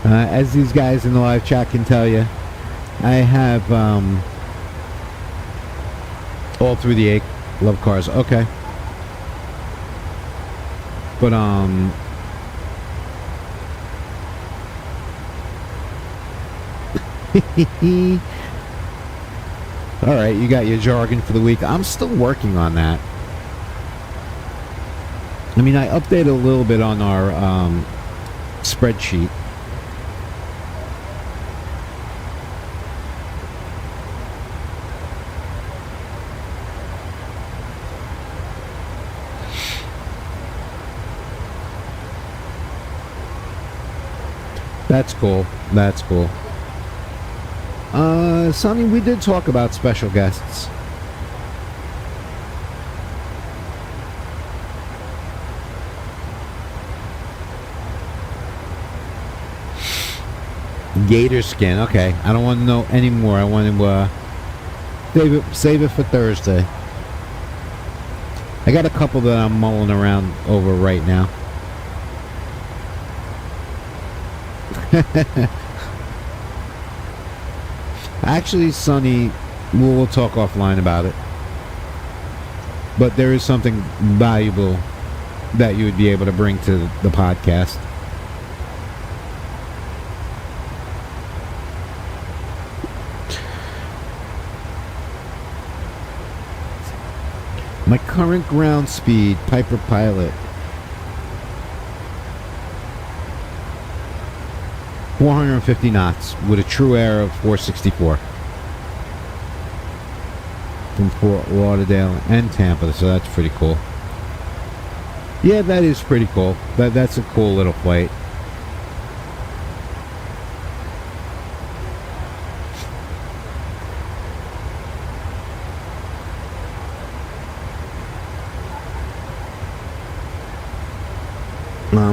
As these guys in the live chat can tell you, I have all through the A love cars. Okay. But all right, you got your jargon for the week. I'm still working on that. I mean, I updated a little bit on our spreadsheet. That's cool. That's cool. Sonny, we did talk about special guests. Gator skin. Okay, I don't want to know anymore. I want to save it for Thursday. I got a couple that I'm mulling around over right now. Actually, Sonny, we'll talk offline about it. But there is something valuable that you would be able to bring to the podcast. My current ground speed, Piper Pilot, 450 knots with a true air of 464 from Fort Lauderdale and Tampa, so that's pretty cool. Yeah, that is pretty cool. That's a cool little flight.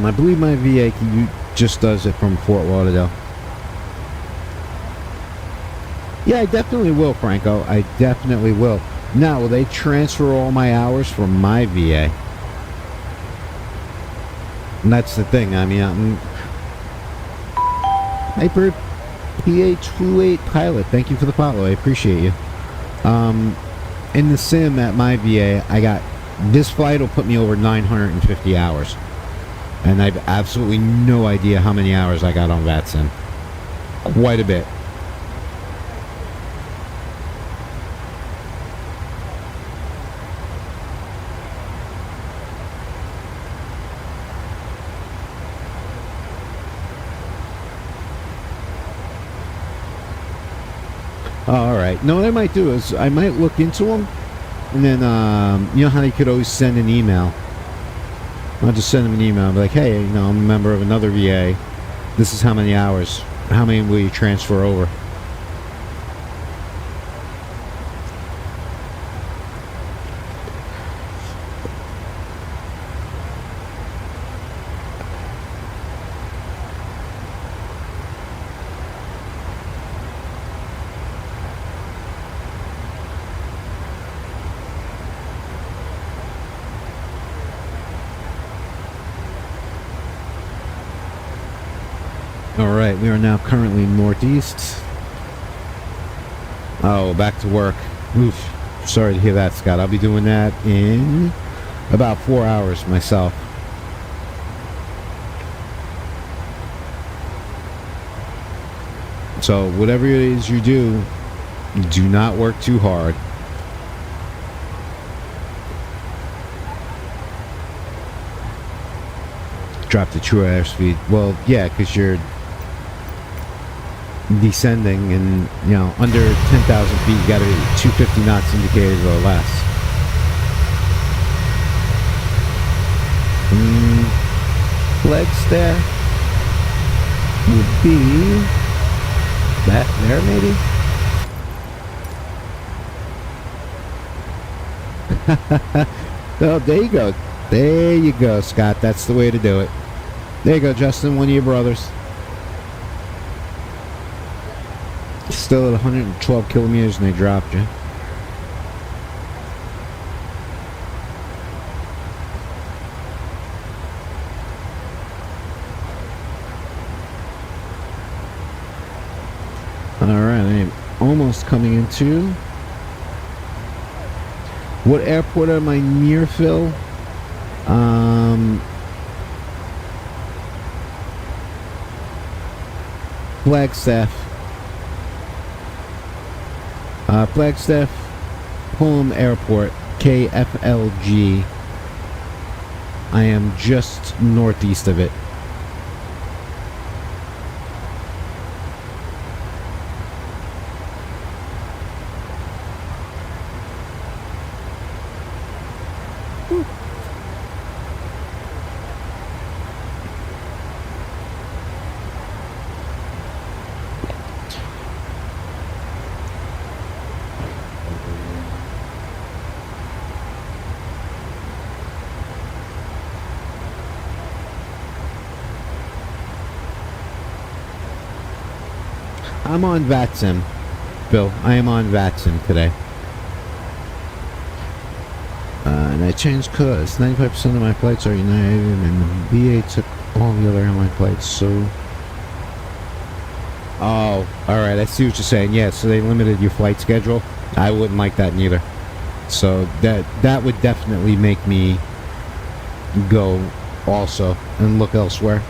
I believe my VA just does it from Fort Lauderdale. Yeah, I definitely will, Franco. I definitely will. Now, will they transfer all my hours from my VA? And that's the thing. I mean, I'm Hyper PH28 Pilot. Thank you for the follow. I appreciate you. In the sim at my VA, I got this flight will put me over 950 hours. And I have absolutely no idea how many hours I got on that sim. Quite a bit. All right. No, what I might do is I might look into them, and then you know how you could always send an email. I'll just send them an email and be like, hey, you know, I'm a member of another VA. This is how many hours. How many will you transfer over? Alright, we are now currently northeast. Oh, back to work. Oof. Sorry to hear that, Scott. I'll be doing that in about 4 hours myself. So, whatever it is you do not work too hard. Drop the true airspeed. Well, yeah, because you're descending and, you know, under 10,000 feet, you gotta be 250 knots indicated or less. Flex there would be that there, maybe? Oh, there you go. There you go, Scott. That's the way to do it. There you go, Justin, one of your brothers. Still at 112 kilometers and they dropped you. Alright, I am almost coming into... What airport am I near, Phil? Flagstaff. Flagstaff Home Airport, KFLG. I am just northeast of it. I'm on VATSIM, Bill. I am on VATSIM today. And I changed because 95% of my flights are United, and the BA took all the other airline flights, so... Oh, alright, I see what you're saying. Yeah, so they limited your flight schedule. I wouldn't like that neither. So that would definitely make me go also and look elsewhere.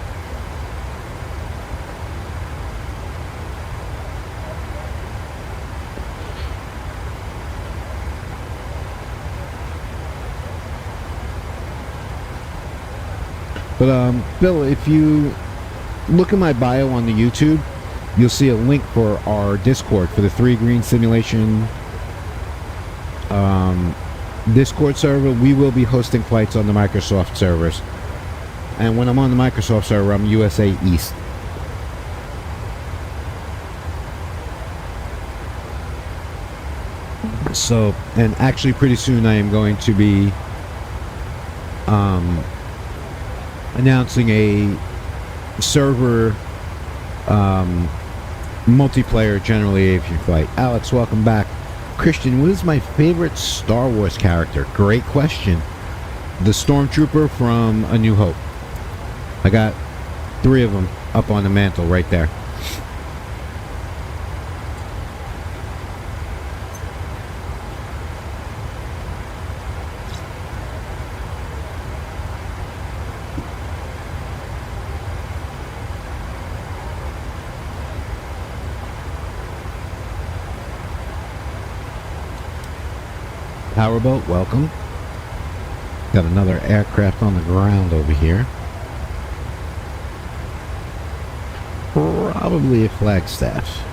But, Bill, if you look at my bio on the YouTube, you'll see a link for our Discord for the 3 Green Simulation Discord server. We will be hosting flights on the Microsoft servers. And when I'm on the Microsoft server, I'm USA East. So, and actually pretty soon I am going to be announcing a server multiplayer general aviation flight. Alex, welcome back. Christian, what is my favorite Star Wars character? Great question. The Stormtrooper from A New Hope. I got 3 of them up on the mantle right there. Powerboat, welcome. Got another aircraft on the ground over here. Probably a Flagstaff.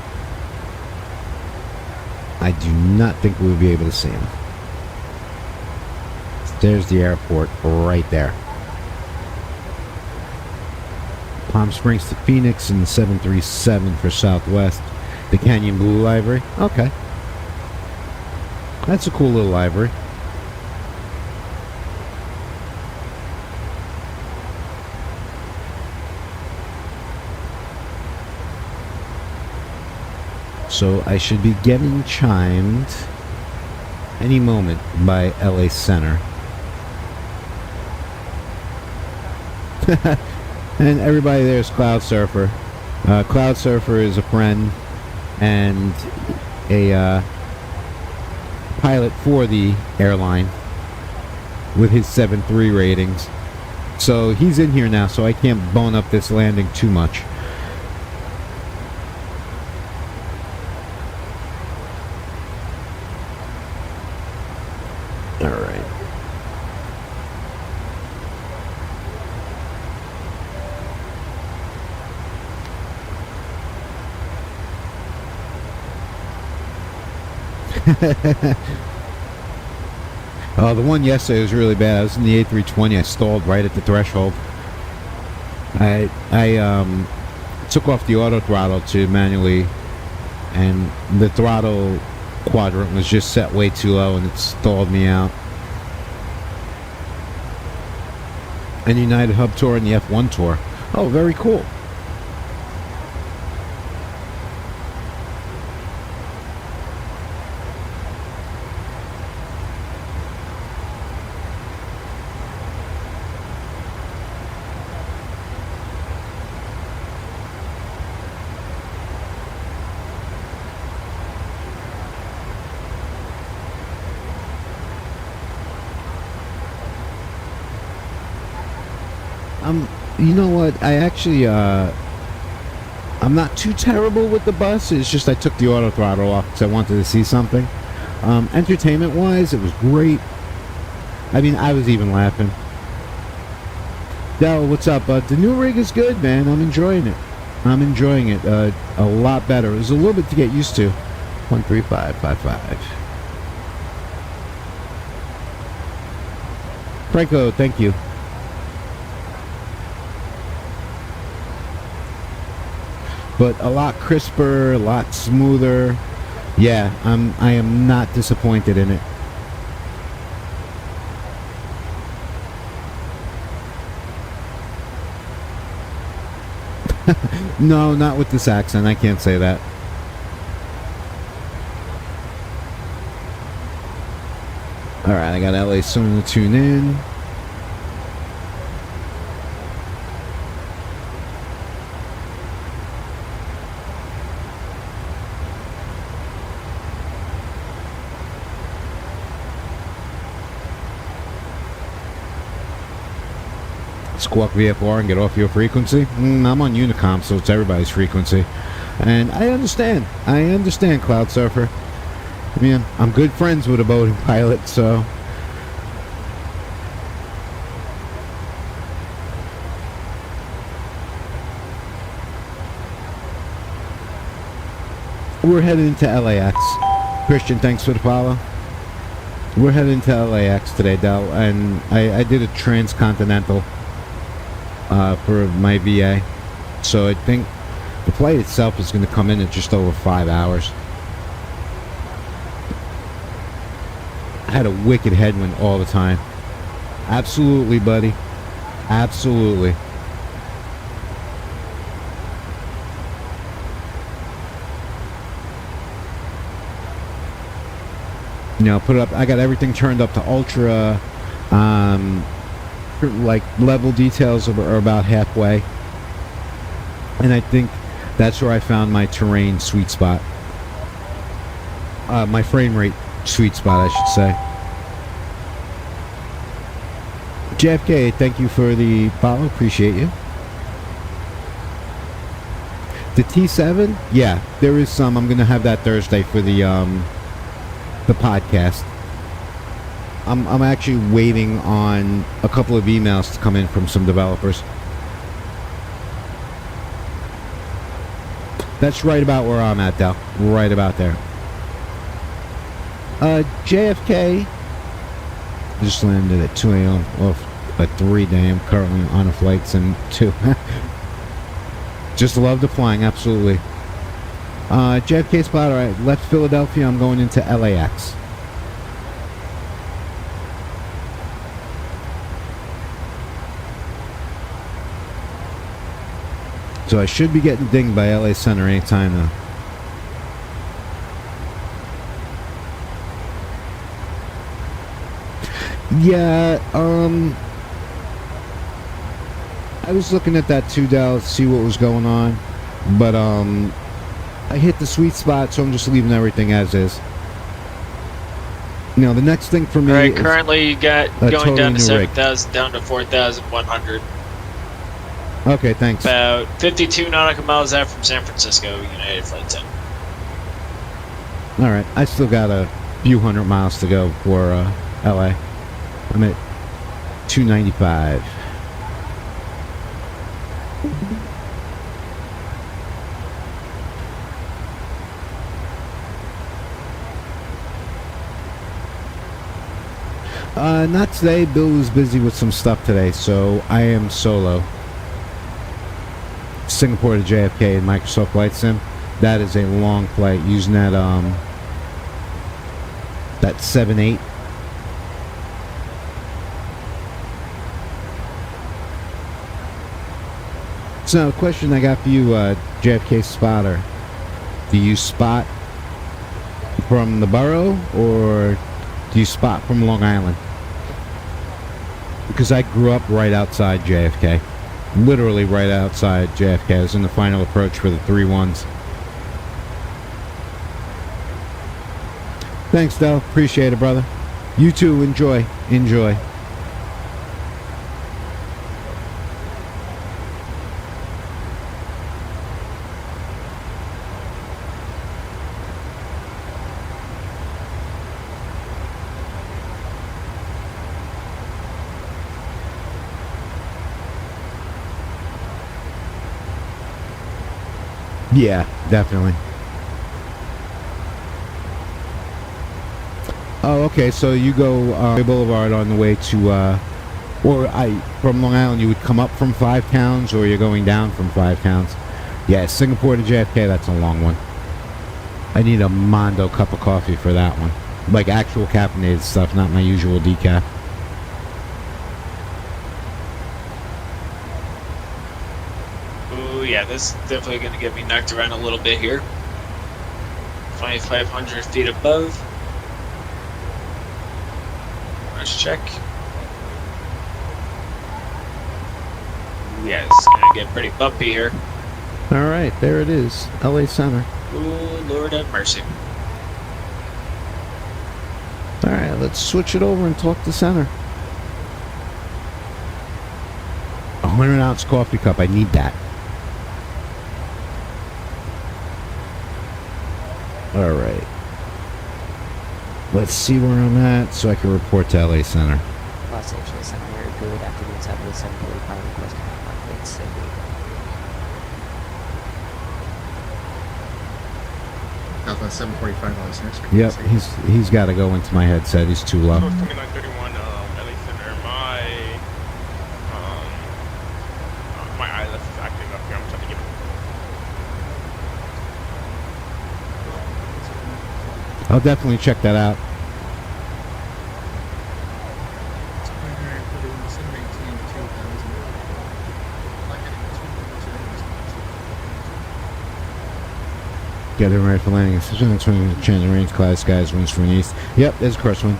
I do not think we'll be able to see him. There's the airport right there. Palm Springs to Phoenix in the 737 for Southwest. The Canyon Blue livery. Okay. That's a cool little livery. So I should be getting chimed any moment by LA Center. And everybody there is Cloud Surfer. Cloud Surfer is a friend and a pilot for the airline with his 7.3 ratings. So he's in here now, so I can't bone up this landing too much. Alright. Oh, the one yesterday was really bad. I was in the A320. I stalled right at the threshold. I took off the auto throttle to manually, and the throttle quadrant was just set way too low, and it stalled me out. And United Hub Tour and the F1 Tour. Oh, very cool. You know what? I actually, I'm not too terrible with the bus. It's just I took the auto throttle off because I wanted to see something. Entertainment-wise, it was great. I mean, I was even laughing. Dell, what's up? The new rig is good, man. I'm enjoying it. I'm enjoying it a lot better. It was a little bit to get used to. 13555. Franco, thank you. But a lot crisper, a lot smoother. Yeah, I am not disappointed in it. No, not with this accent. I can't say that. Alright, I got LA soon to tune in. Squawk VFR and get off your frequency. I'm on Unicom, so it's everybody's frequency. And I understand, Cloud Surfer. I mean, I'm good friends with a boating pilot, so... We're headed into LAX. Christian, thanks for the follow. We're headed into LAX today, Del, and I did a transcontinental for my VA. So I think the flight itself is going to come in at just over 5 hours. I had a wicked headwind all the time. Absolutely, buddy. Absolutely. You know, put it up. I got everything turned up to ultra. Like level details are about halfway, and I think that's where I found my terrain sweet spot. My frame rate sweet spot, I should say. JFK, thank you for the follow. Appreciate you. The T7, yeah, there is some. I'm gonna have that Thursday for the podcast. I'm actually waiting on a couple of emails to come in from some developers. That's right about where I'm at, Del. Right about there. JFK just landed at 2 a.m. off a 3 day. I'm currently on a flight sim 2. Just love the flying, absolutely. JFK spot, alright. Left Philadelphia, I'm going into LAX. So I should be getting dinged by LA Center anytime now. Yeah, I was looking at that too, Dal, to see what was going on. But, I hit the sweet spot, so I'm just leaving everything as is. Now, the next thing for me Alright, is currently you got going totally down to new rig. 7,000, down to 4,100. Okay, thanks. About 52 nautical miles out from San Francisco, United Flight 10. Alright, I still got a few hundred miles to go for LA. I'm at 295. Not today. Bill was busy with some stuff today, so I am solo. Singapore to JFK in Microsoft Flight Sim. That is a long flight using that 7-8. So, a question I got for you, JFK spotter. Do you spot from the borough, or do you spot from Long Island? Because I grew up right outside JFK. Literally right outside JFK. I was in the final approach for the 3-1s. Thanks, Del. Appreciate it, brother. You too. Enjoy. Enjoy. Yeah, definitely. Oh, okay. So you go Boulevard on the way to, from Long Island, you would come up from Five Towns, or you're going down from Five Towns. Yeah, Singapore to JFK, that's a long one. I need a Mondo cup of coffee for that one. Like actual caffeinated stuff, not my usual decaf. Ooh, yeah, this is definitely going to get me knocked around a little bit here. 2,500 feet above. Let's check. Yeah, it's going to get pretty bumpy here. All right, there it is. LA Center. Ooh, Lord have mercy. All right, let's switch it over and talk to Center. 100-ounce coffee cup. I need that. All right. Let's see where I'm at so I can report to LA Center. Los Angeles Center, good afternoon, 7:45 request update Cindy. Alpha 745 on this next. Yep, he's got to go into my headset. He's too low. 2931 LA Center. My ILS is acting up here. I'm trying to get it. I'll definitely check that out. Getting ready for landing. Change the range, cloud skies, winds from the east. Yep, there's a crosswind.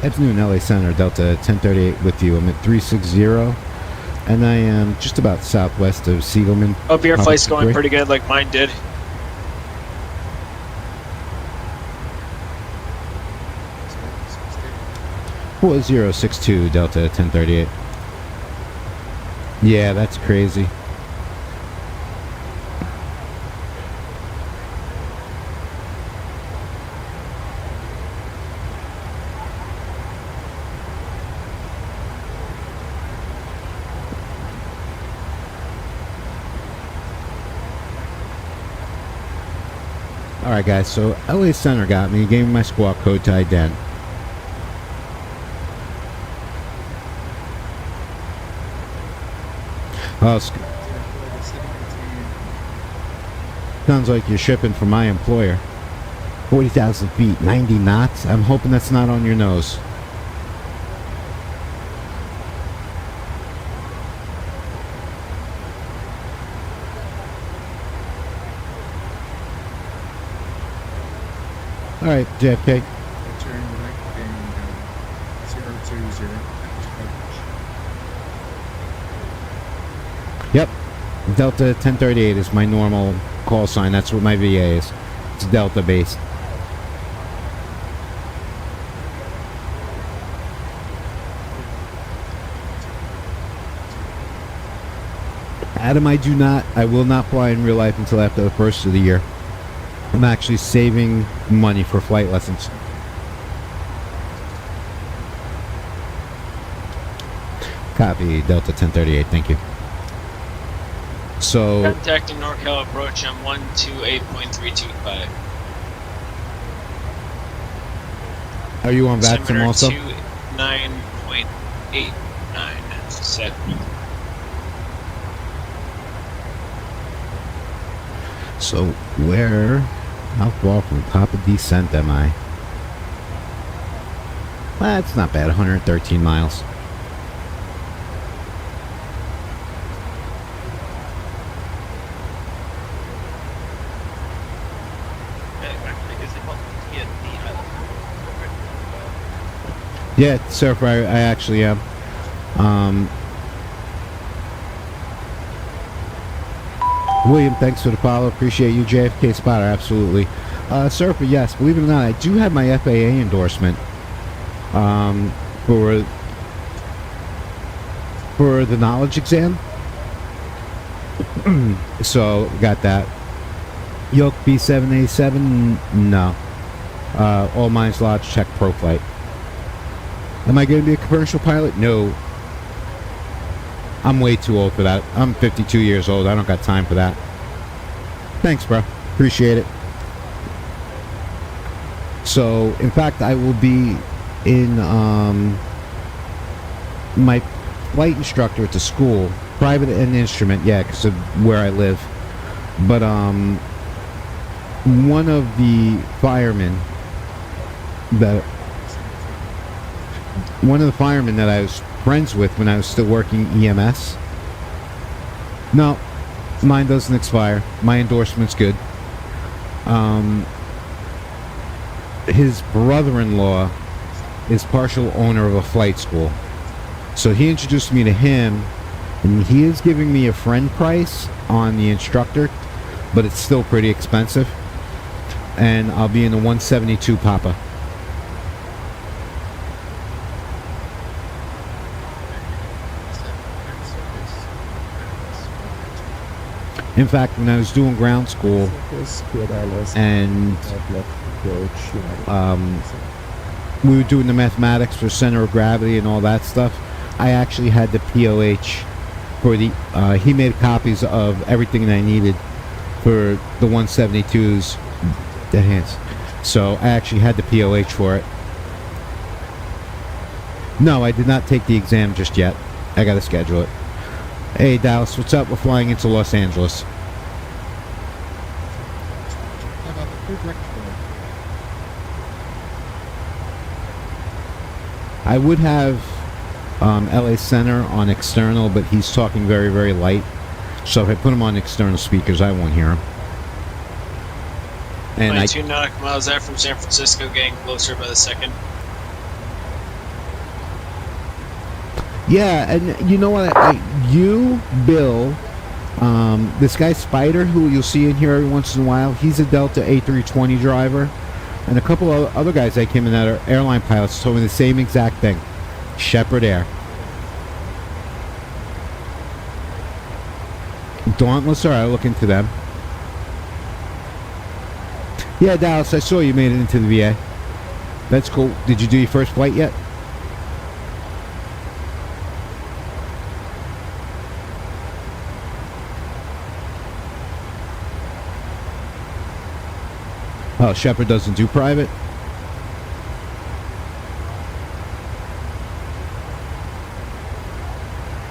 Afternoon, LA Center, Delta 1038 with you. I'm at 360, and I am just about southwest of Siegelman. Hope your flight's going pretty good like mine did. What was 062, Delta 1038? Yeah, that's crazy. Alright guys, so LA Center got me, gave me my squawk code to ident. Oh, sounds like you're shipping for my employer. 40,000 feet, 90 knots. I'm hoping that's not on your nose. All right, JFK. Turn right and 020. Yep. Delta 1038 is my normal call sign. That's what my VA is. It's Delta based. Adam, I will not fly in real life until after the first of the year. I'm actually saving money for flight lessons. Copy, Delta 1038, thank you. So, Contacting NorCal approach on 128.325. are you on VATSIM also? 9.8. 8, 9, 7. So how far from the top of descent am I? Well, it's not bad, 113 miles. Yeah, surfer, I actually am. William, thanks for the follow. Appreciate you, JFK Spotter, absolutely. Surfer, yes, believe it or not, I do have my FAA endorsement for the knowledge exam. So, got that. Yoke B787, no. All Mines Lodge, check pro flight. Am I going to be a commercial pilot? No. I'm way too old for that. I'm 52 years old. I don't got time for that. Thanks, bro. Appreciate it. So, in fact, I will be in my flight instructor at the school, private and instrument, yeah, because of where I live. But one of the firemen that I was friends with when I was still working EMS. No, mine doesn't expire. My endorsement's good. His brother-in-law is partial owner of a flight school. So he introduced me to him, and he is giving me a friend price on the instructor, but it's still pretty expensive. And I'll be in the 172 Papa. In fact, when I was doing ground school and we were doing the mathematics for center of gravity and all that stuff, I actually had the POH for the, he made copies of everything that I needed for the 172s, dead hands. So I actually had the POH for it. No, I did not take the exam just yet. I gotta schedule it. Hey Dallas, what's up? We're flying into Los Angeles. How about the food record? I would have LA Center on external, but he's talking very, very light. So if I put him on external speakers, I won't hear him. And 22 nautical miles out from San Francisco, getting closer by the second. Yeah, and you know what? You, Bill, this guy Spider, who you'll see in here every once in a while, he's a Delta A320 driver. And a couple of other guys that came in that are airline pilots told me the same exact thing. Shepherd Air. Dauntless, alright, look into them. Yeah, Dallas, I saw you made it into the VA. That's cool. Did you do your first flight yet? Oh, Shepard doesn't do private?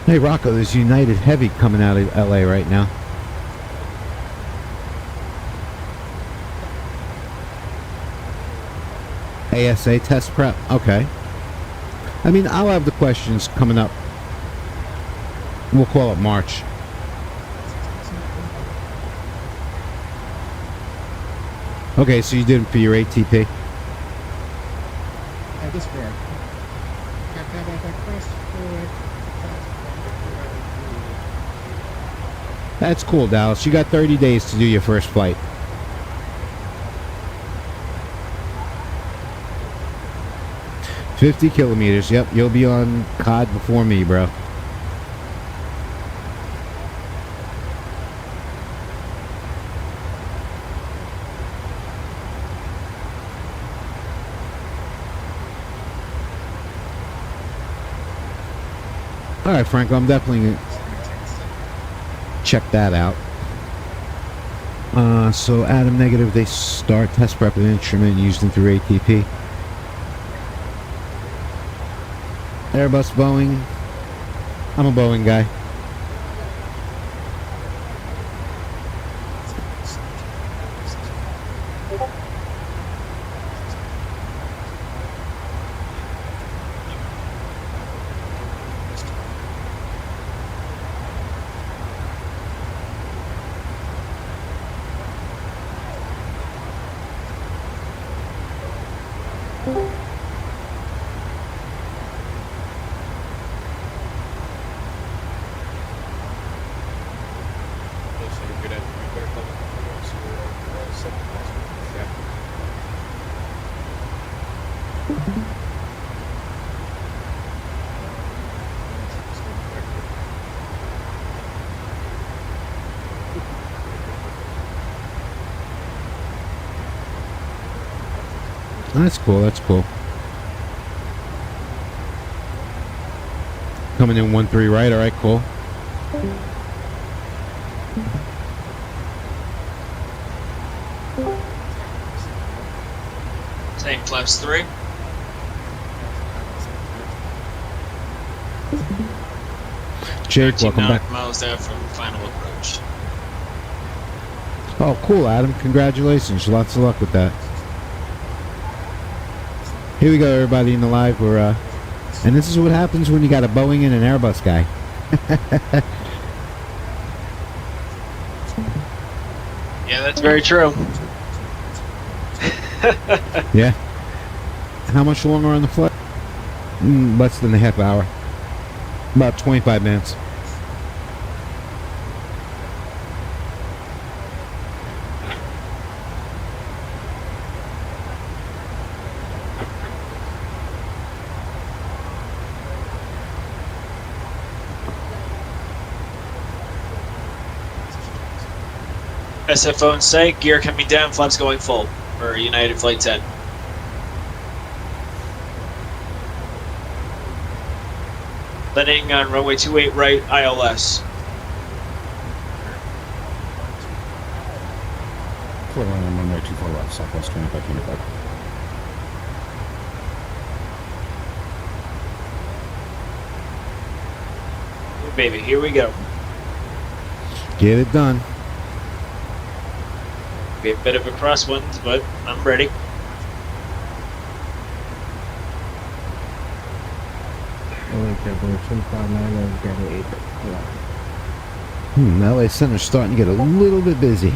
Hey, Rocco, there's United Heavy coming out of LA right now. ASA test prep? Okay. I mean, I'll have the questions coming up. We'll call it March. Okay, so you did it for your ATP? This way. That's cool, Dallas. You got 30 days to do your first flight. $50 kilometers. Yep, you'll be on COD before me, bro. Alright, Franco, I'm definitely going to check that out. So Adam negative, they start test prep an instrument used in through ATP. Airbus, Boeing. I'm a Boeing guy. That's cool, that's cool. Coming in 1-3 right, alright, cool. Same flaps 3. Jake, 13 welcome back. nautical miles out from final approach. Oh, cool, Adam. Congratulations. Lots of luck with that. Here we go, everybody in the live. We're, and this is what happens when you got a Boeing and an Airbus guy. Yeah, that's very true. Yeah. How much longer on the flight? Less than a half hour. About 25 minutes. SFO in sight, gear coming down, flaps going full for United Flight 10. Landing on runway 28 right, ILS. Quarter line on runway 24 left, southwest 25 25. Ooh, baby, here we go. Get it done. Be a bit of a crosswind, but I'm ready. LA Center's starting to get a little bit busy.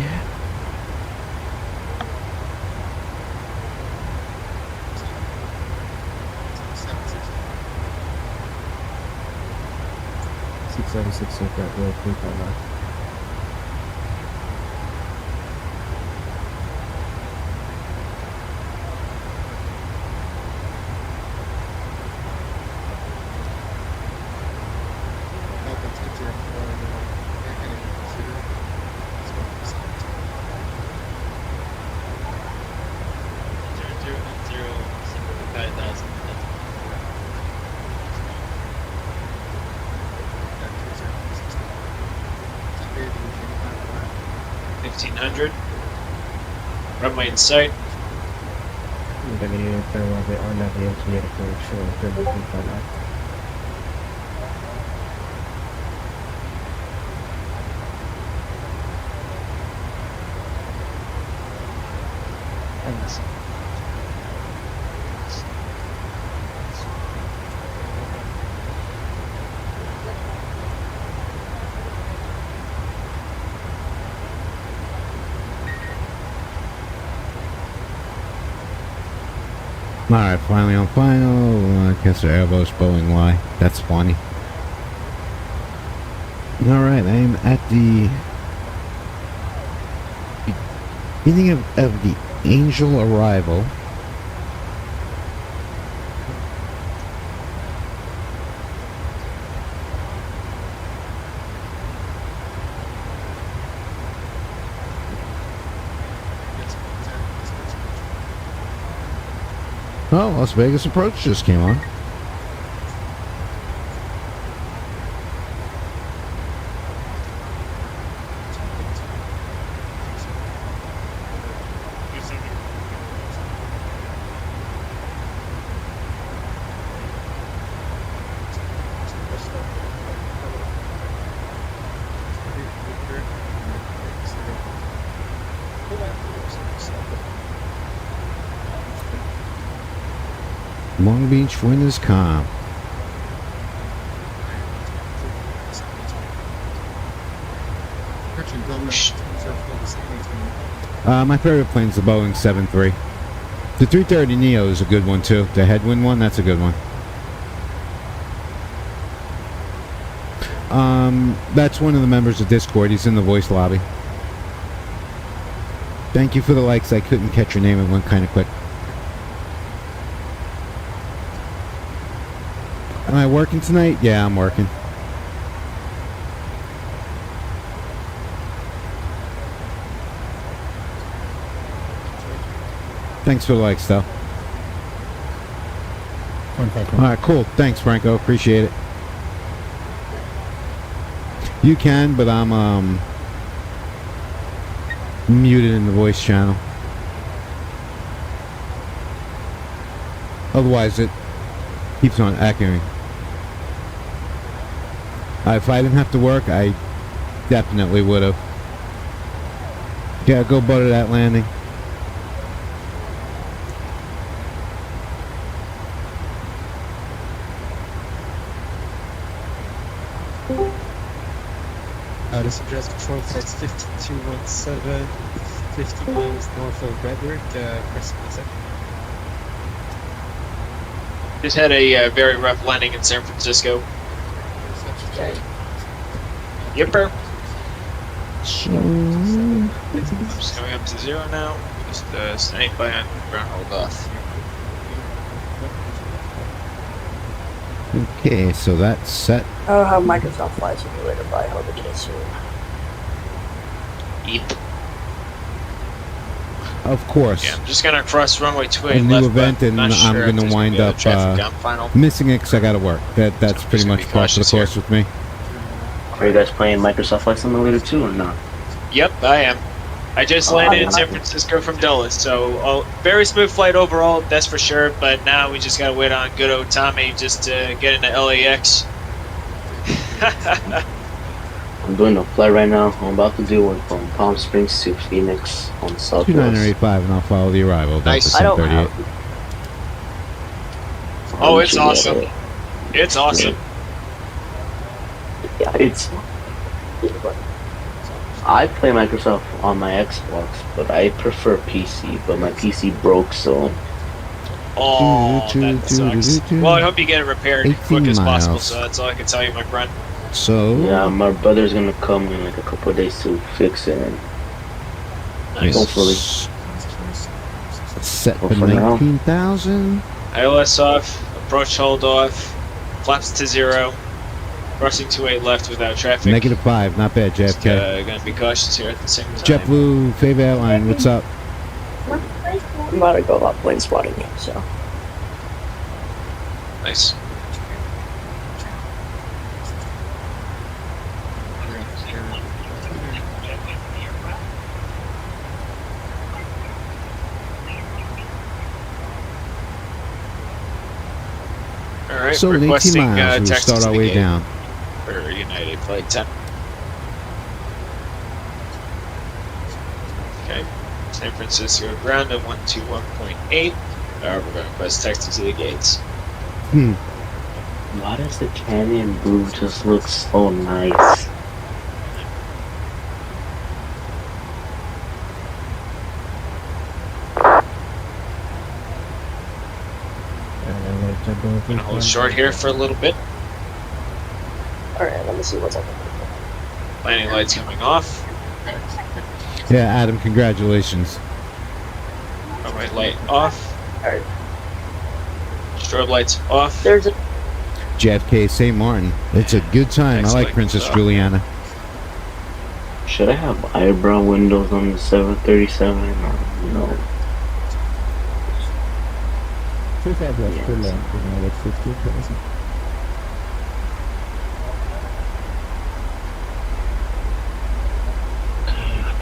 Runway in sight. Alright, finally on final. I guess the Airbus Boeing Y. That's funny. Alright, I am at the beginning of the Angel arrival. Oh, Las Vegas approach just came on. Long Beach Winners Comp. My favorite plane's the Boeing 7-3. The 330 Neo is a good one too. The headwind one, that's a good one. That's one of the members of Discord. He's in the voice lobby. Thank you for the likes. I couldn't catch your name. It went kind of quick. Am I working tonight? Yeah, I'm working. Thanks for the likes, though. Alright, cool. Thanks, Franco. Appreciate it. You can, but I'm muted in the voice channel. Otherwise, it keeps on echoing. If I didn't have to work, I definitely would have. Yeah, go butter that landing. This address control flights 5217, 50 miles north of Redwood, press the Just had a very rough landing in San Francisco. Yipper. Just coming up to 0 now. Just standing by on ground hold off. Okay, so that's set. I'll have Microsoft Flight Simulator by holiday soon. Yep. Of course. Yeah, I'm just gonna cross runway 28 A new left, event, but and not I'm sure if gonna there's wind be a up traffic count final. missing it because I gotta work. That's So pretty just much be par for the cautious here. course with me. Are you guys playing Microsoft Flight Simulator 2 or not? Yep, I am. I just landed in San Francisco from Dulles, so very smooth flight overall, that's for sure. But now we just gotta wait on good old Tommy just to get into LAX. I'm doing a flight right now. I'm about to do one from Palm Springs to Phoenix on Southwest. 2985, and I'll follow the arrival. Nice. Delta I don't 1038. Oh, it's awesome. It's awesome. Yeah, it's. I play Microsoft on my Xbox, but I prefer PC. But my PC broke, so. Oh, that sucks. Well, I hope you get it repaired 18 quick as possible, miles. so that's all I can tell you, my friend. So Yeah, my brother's gonna come in like a couple of days to fix it. And Nice. hopefully. set for For now. 19,000. ILS off, approach hold off, flaps to 0, crossing 28 left without traffic. -5, not bad, Just, JFK. gonna be cautious here at the same time. JetBlue, Fave Airline, what's up? I'm about to go up plane spotting, so. Nice. Alright, So in 18 requesting miles, we'll taxi start to our the way gate down. for United Flight 10. Okay, San Francisco ground at 121.8. We're going to request taxi to the gates. Why does the canyon blue just look so nice? I'm going to hold short here for a little bit. Alright, let me see what's up. Landing lights coming off. Yeah, Adam, congratulations. Runway light off. Alright. Strobe lights off. There's a. JFK, St. Martin. It's a good time. I like Excellent. Princess Juliana. Should I have eyebrow windows on the 737 or no?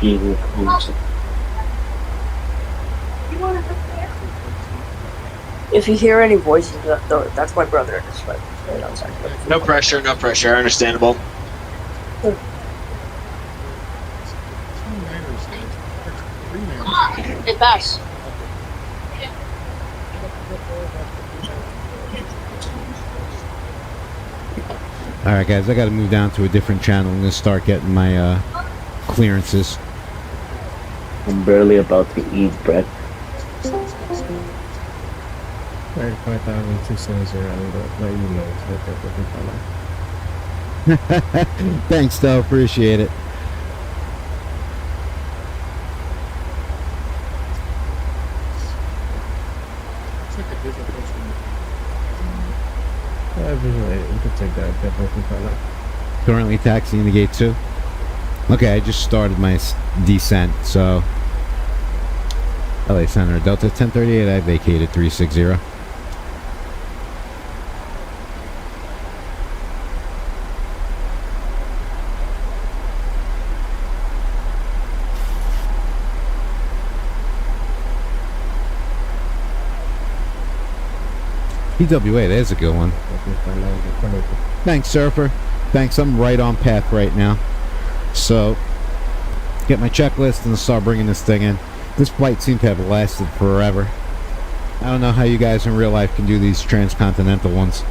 Here comes. If you hear any voices, that's my brother. Just like, you know, sorry. No pressure, no pressure. Understandable. It passed. Alright guys, I gotta move down to a different channel. I'm gonna start getting my clearances. I'm barely about to eat breakfast. 35,270, let you know that they're looking for now. Thanks though, appreciate it. It's like a different person. Visually, you could take that, definitely for now. Currently taxiing the gate 2. Okay, I just started my descent, so LA Center, Delta 1038, I vacated 360. PWA, there's a good one. Thanks, Surfer. Thanks, I'm right on path right now. So, get my checklist and start bringing this thing in. This flight seemed to have lasted forever. I don't know how you guys in real life can do these transcontinental ones.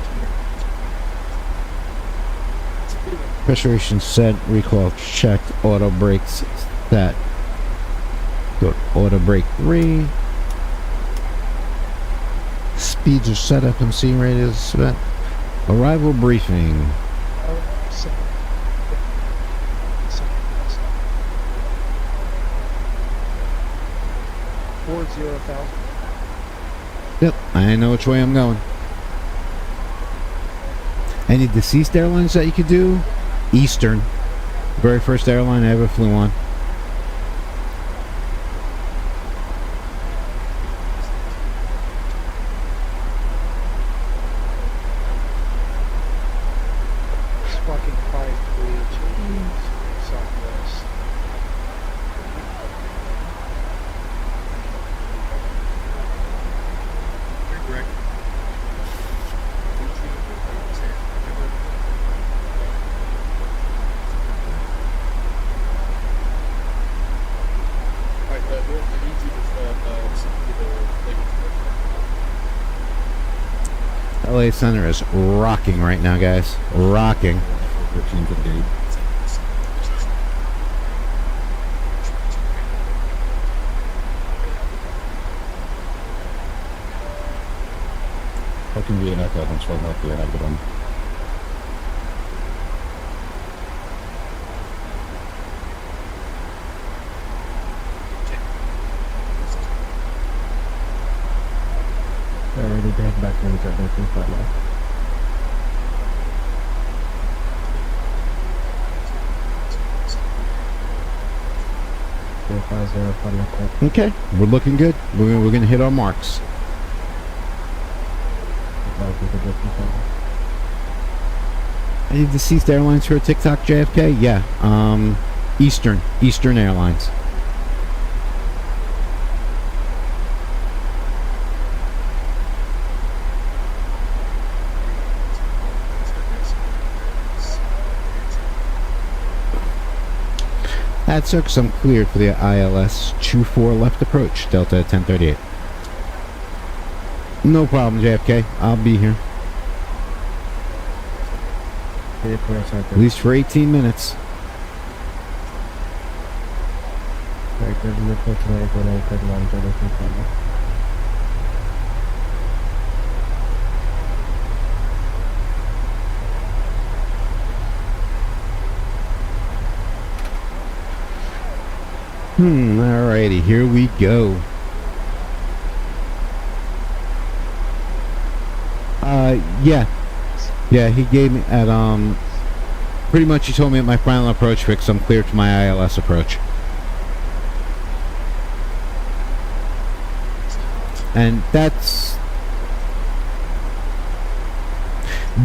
Pressurization set, recall checked, auto brakes set. Go to auto brake 3. Speeds are set, FMC radius set. Arrival briefing. 40,000. Yep, I know which way I'm going. Any deceased airlines that you could do? Eastern. Very first airline I ever flew on. Fucking 532 Southwest. Correct. Alright, I need you to send me the LA Center is rocking right now, guys. Rocking. 13 for the gate. That can be an echo. I'm so happy I have it on. Already head back into everything quite well. Okay, we're looking good. We're gonna hit our marks. Any deceased airlines for a TikTok JFK? Yeah, Eastern Airlines. At Circus, I'm cleared for the ILS 24 left approach, Delta 1038. No problem, JFK. I'll be here. At least for 18 minutes. Alrighty, here we go. Yeah, he gave me at, pretty much he told me at my final approach fix, I'm cleared for my ILS approach. And that's,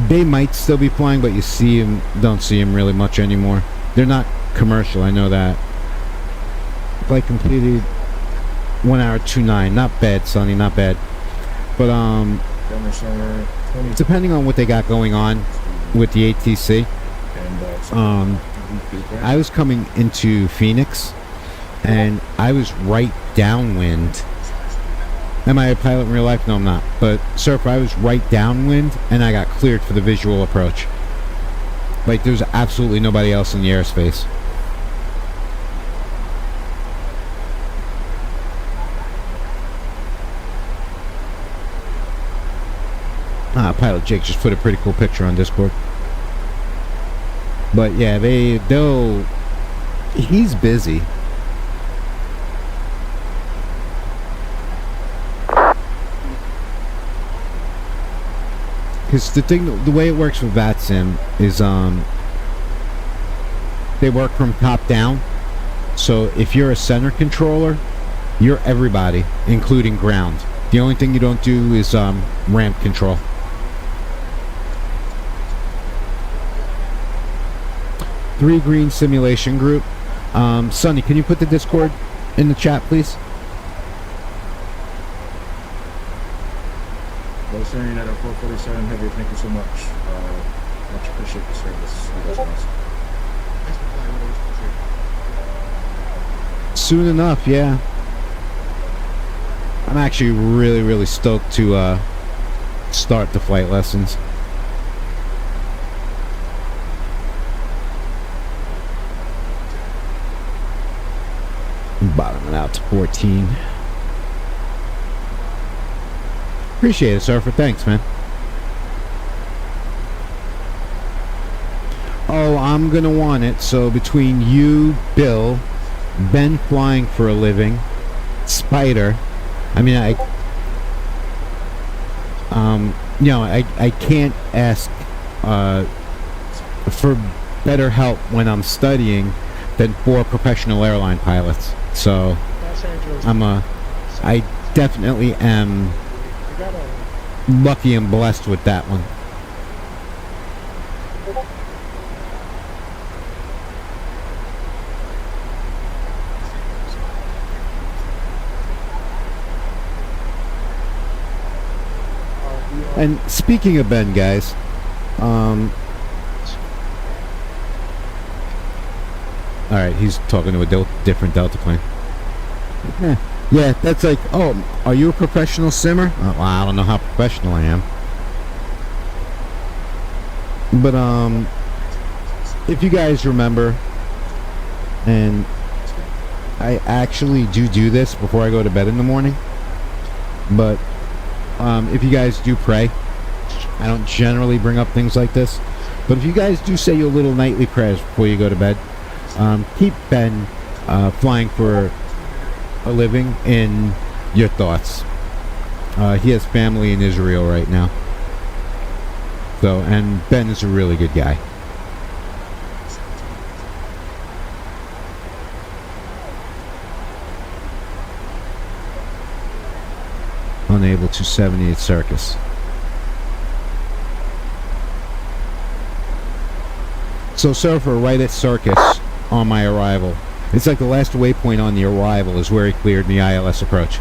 they might still be flying, but you see them, don't see them really much anymore. They're not commercial, I know that. Flight completed 1 hour 29. Not bad, Sonny, not bad. But depending on what they got going on with the ATC, I was coming into Phoenix and I was right downwind. Am I a pilot in real life? No, I'm not. But Surf, I was right downwind and I got cleared for the visual approach. Like, there's absolutely nobody else in the airspace. Pilot Jake just put a pretty cool picture on Discord. But yeah, he's busy. Because the way it works with VATSIM is, they work from top down. So if you're a center controller, you're everybody, including ground. The only thing you don't do is ramp control. Three Green Simulation Group. Sonny, can you put the Discord in the chat, please? Well, saying at a 447 Heavy, thank you so much. Much appreciate the service. You guys are awesome. Soon enough, yeah. I'm actually really, really stoked to start the flight lessons. Bottoming out to 14. Appreciate it, Surfer. Thanks, man. Oh, I'm gonna want it. So between you, Bill, Ben flying for a living, Spider. I mean, I can't ask for better help when I'm studying than 4 professional airline pilots. So I definitely am lucky and blessed with that one. And speaking of Ben, guys, alright, he's talking to a different Delta plane. Yeah, that's like, oh, are you a professional simmer? Oh, well, I don't know how professional I am. But, if you guys remember, and I actually do this before I go to bed in the morning, but, if you guys do pray, I don't generally bring up things like this, but if you guys do say your little nightly prayers before you go to bed, keep Ben flying for a living in your thoughts. He has family in Israel right now. So, and Ben is a really good guy. Unable to 78 Circus. So, Surfer, right at Circus on my arrival. It's like the last waypoint on the arrival is where he cleared the ILS approach.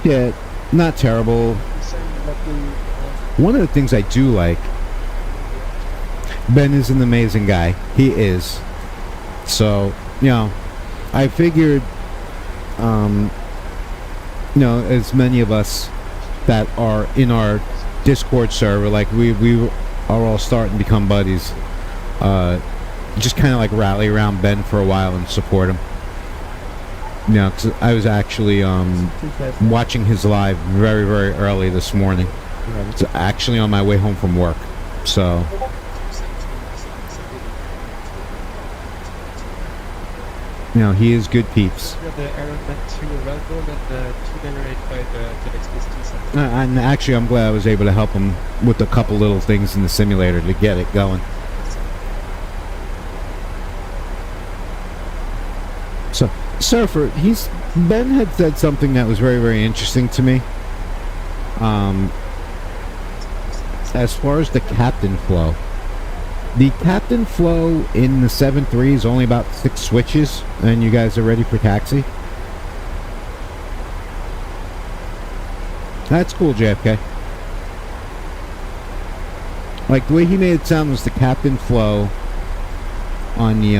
Yeah, not terrible. One of the things I do like, Ben is an amazing guy. He is. So, you know, I figured, you know, as many of us that are in our Discord server, like we are all starting to become buddies, just kind of like rally around Ben for a while and support him. You know, 'cause I was actually watching his live very, very early this morning. It's actually on my way home from work. So, you know, he is good peeps. And actually, I'm glad I was able to help him with a couple little things in the simulator to get it going. So, Surfer, Ben had said something that was very, very interesting to me. As far as the captain flow. The captain flow in the 7.3 is only about 6 switches, and you guys are ready for taxi. That's cool, JFK. Like, the way he made it sound was the captain flow on the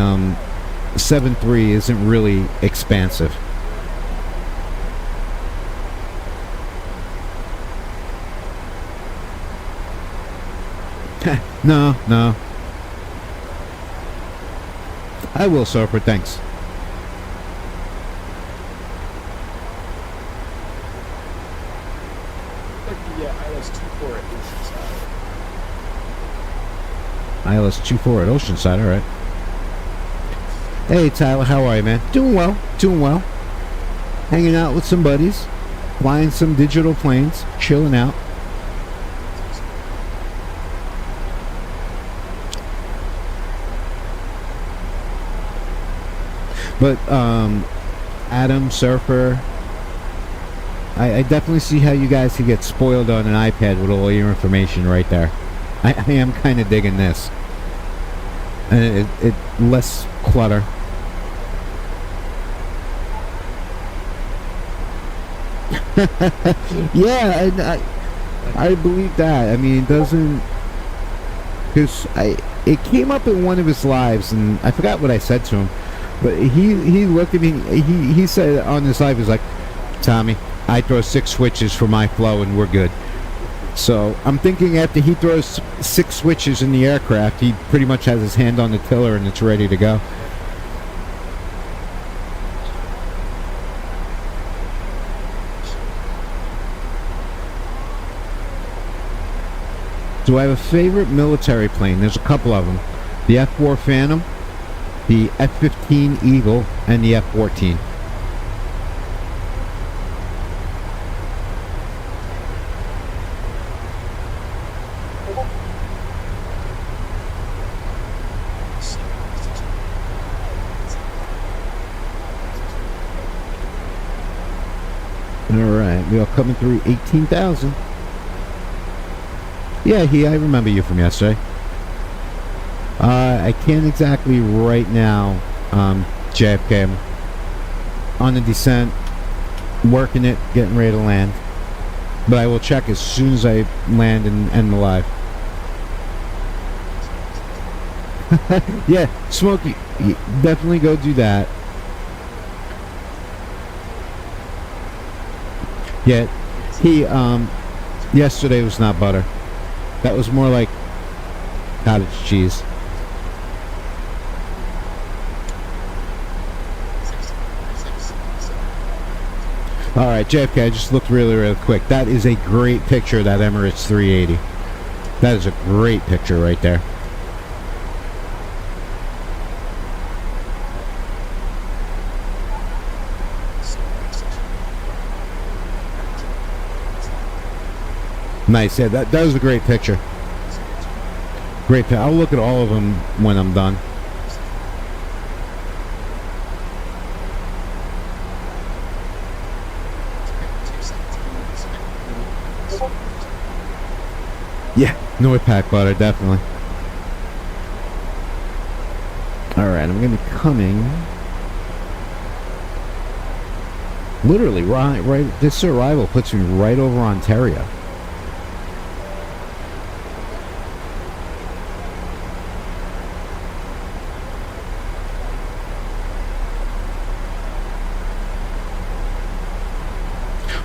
7.3 isn't really expansive. No. I will, Surfer, thanks. Yeah, ILS 24 at Oceanside. ILS 24 at Oceanside, alright. Hey Tyler, how are you, man? Doing well. Hanging out with some buddies, flying some digital planes, chilling out. But Adam, Surfer, I definitely see how you guys can get spoiled on an iPad with all your information right there. I am kind of digging this. And it less clutter. Yeah, I believe that. I mean, it doesn't... Because it came up in one of his lives, and I forgot what I said to him. But he looked at me, he said on his live, he's like, Tommy, I throw 6 switches for my flow and we're good. So I'm thinking after he throws 6 switches in the aircraft, he pretty much has his hand on the tiller and it's ready to go. Do I have a favorite military plane? There's a couple of them. The F-4 Phantom, the F-15 Eagle, and the F-14. Alright, we are coming through 18,000. Yeah, I remember you from yesterday. I can't exactly right now, JFK. I'm on the descent, working it, getting ready to land. But I will check as soon as I land and end the live. Yeah, Smokey, definitely go do that. Yeah, yesterday was not butter. That was more like cottage cheese. Alright, JFK, I just looked really quick. That is a great picture of that Emirates 380. That is a great picture right there. Nice, yeah, that was a great picture. Great picture. I'll look at all of them when I'm done. Yeah, Northpack butter, definitely. Alright, I'm going to be coming... Literally, right, this arrival puts me right over Ontario.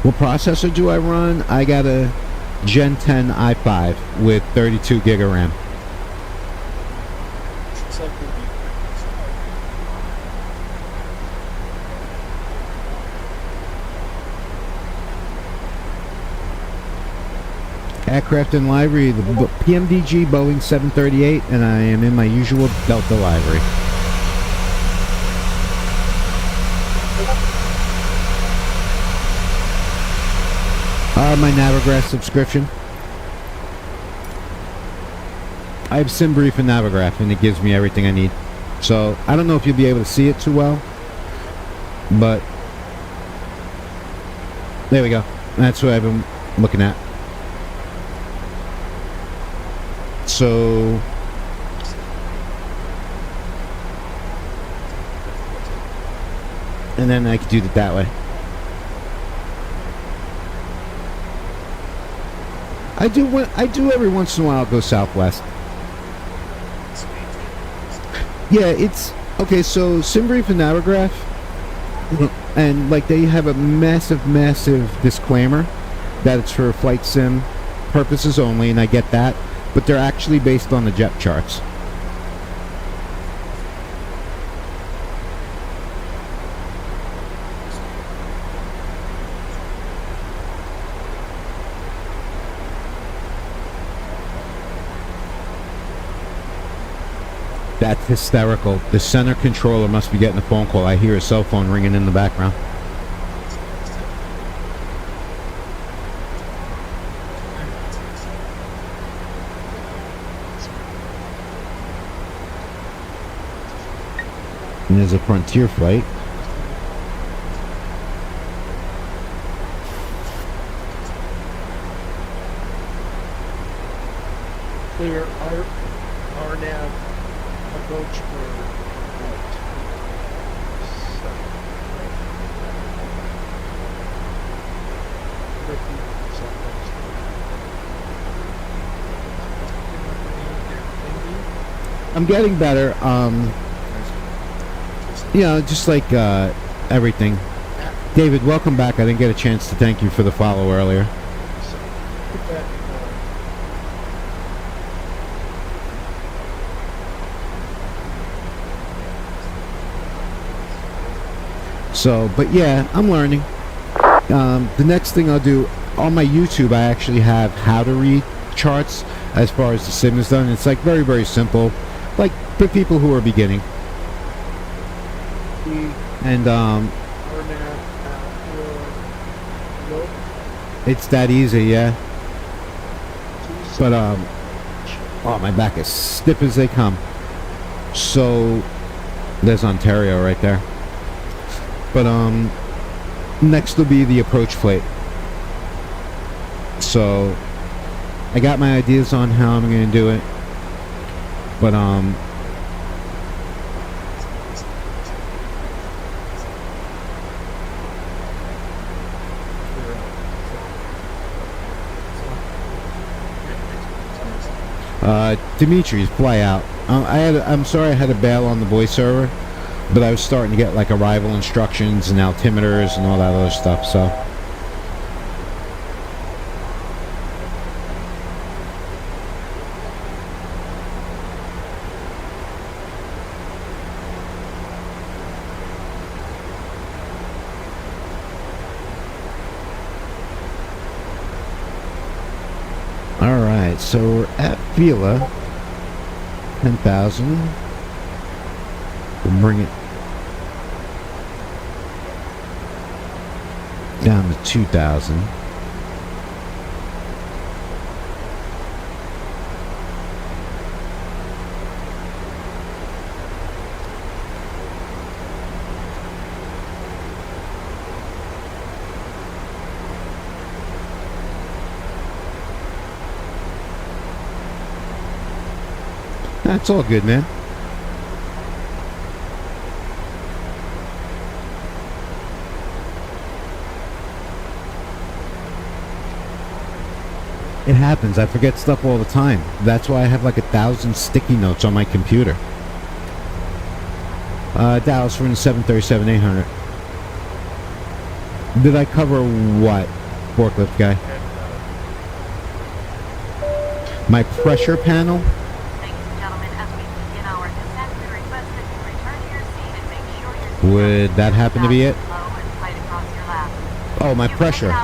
What processor do I run? I got a Gen 10 i5 with 32 gig of RAM. Aircraft and livery, the PMDG Boeing 738, and I am in my usual Delta livery. My Navigraph subscription. I have SimBrief and Navigraph, and it gives me everything I need. So, I don't know if you'll be able to see it too well, but there we go. That's what I've been looking at. So, and then I could do it that way. I do every once in a while go southwest. Yeah, it's okay. So Simbrief and Navigraph, and like they have a massive disclaimer that it's for flight sim purposes only, and I get that, but they're actually based on the jet charts. That's hysterical. The center controller must be getting a phone call. I hear a cell phone ringing in the background. And there's a Frontier flight. Clear RNAV approach for right. I'm getting better. You know, just like everything. David, welcome back. I didn't get a chance to thank you for the follow earlier. So, but yeah, I'm learning. The next thing I'll do, on my YouTube, I actually have how to read charts as far as the sim is done. It's like very simple, like for people who are beginning. And it's that easy, yeah. But oh, my back is stiff as they come. So there's Ontario right there. But next will be the approach plate. So I got my ideas on how I'm going to do it. But Dimitri's fly out. I'm sorry I had to bail on the voice server, but I was starting to get like arrival instructions and altimeters and all that other stuff, so. Alright, so we're at Vila 10,000. We'll bring it down to 2,000. That's all good, man. It happens. I forget stuff all the time. That's why I have like 1,000 sticky notes on my computer. Dallas, we're in 737-800. Did I cover what, forklift guy? My pressure panel? Would that happen to be it? Oh, my pressure.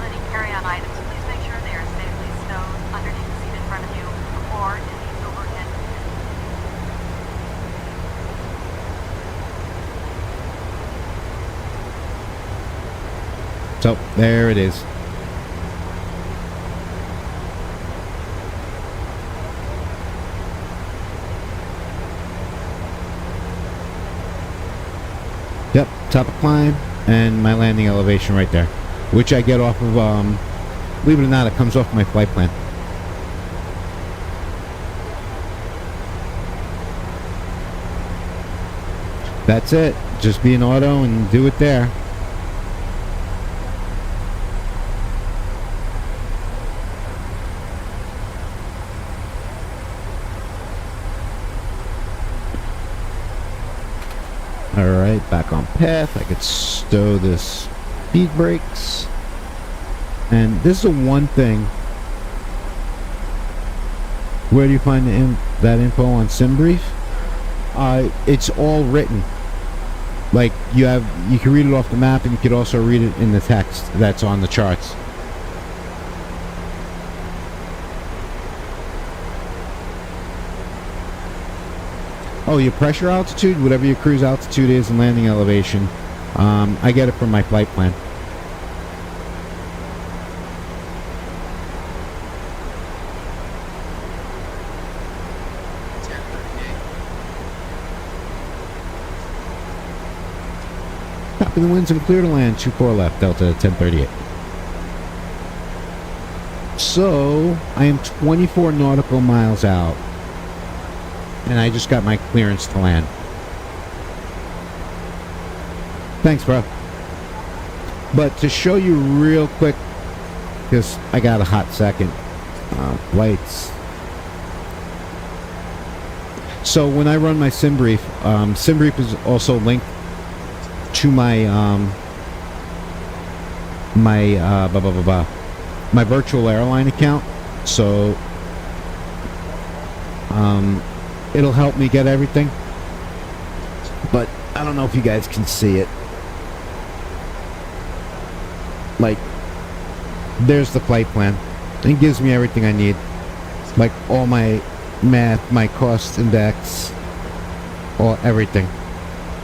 So, there it is. Yep, top of climb, and my landing elevation right there, which I get off of, believe it or not, it comes off my flight plan. That's it. Just be an auto and do it there. Alright, back on path. I could stow this speed brakes. And this is the one thing. Where do you find that info on SimBrief? It's all written. Like, you can read it off the map, and you could also read it in the text that's on the charts. Oh, your pressure altitude, whatever your cruise altitude is and landing elevation. I get it from my flight plan. Copy the winds and clear to land, 24 left, Delta 1038. So, I am 24 nautical miles out. And I just got my clearance to land. Thanks, bro. But to show you real quick, because I got a hot second, lights. So when I run my SimBrief, SimBrief is also linked to my my virtual airline account. So it'll help me get everything, but I don't know if you guys can see it. Like, there's the flight plan. It gives me everything I need, like all my math, my cost index, all everything.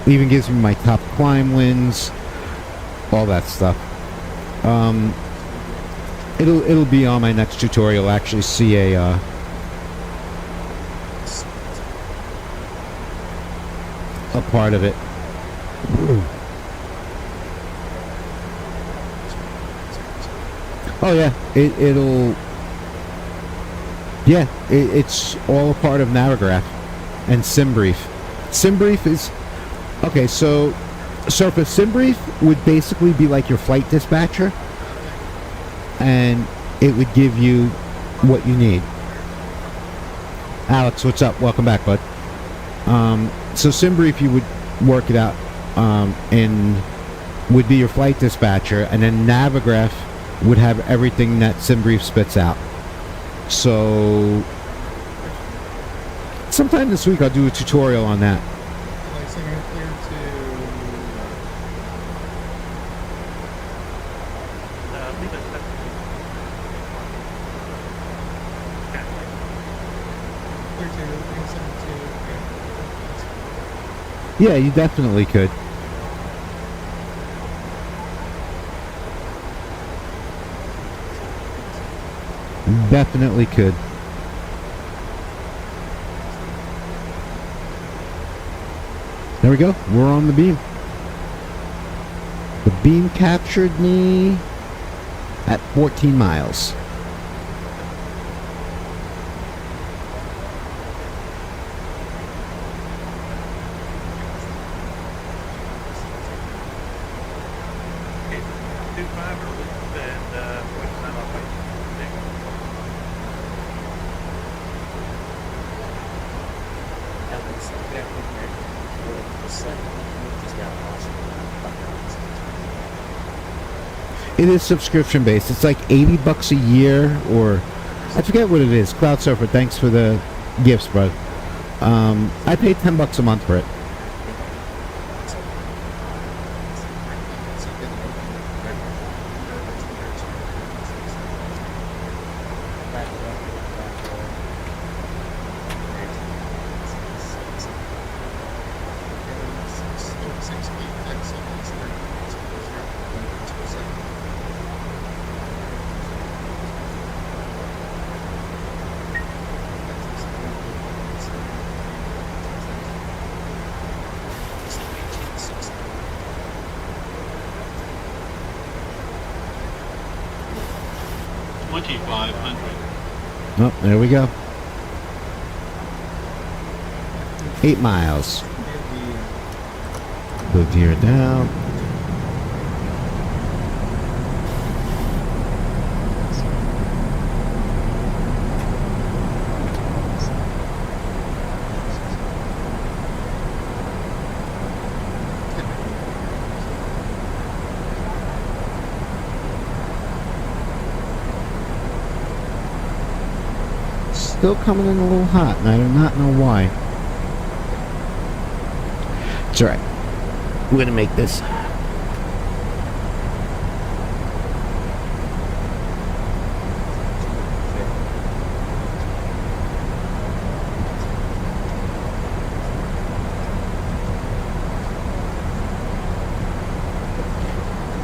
It even gives me my top climb winds, all that stuff. It'll be on my next tutorial. Actually, see a part of it. Oh yeah, it's all a part of Navigraph and SimBrief. SimBrief is okay. So for SimBrief would basically be like your flight dispatcher, and it would give you what you need. Alex, what's up? Welcome back, bud. So SimBrief, you would work it out, and would be your flight dispatcher, and then Navigraph would have everything that SimBrief spits out. So sometime this week I'll do a tutorial on that. Yeah, you definitely could. Definitely could. There we go. We're on the beam. The beam captured me at 14 miles. It is subscription based. It's like $80 a year, or I forget what it is. Cloud Surfer, thanks for the gifts, bro. I pay $10 a month for it. Oh, there we go. 8 miles. Move here down. still coming in a little hot, and I do not know why. It's alright. We're gonna make this.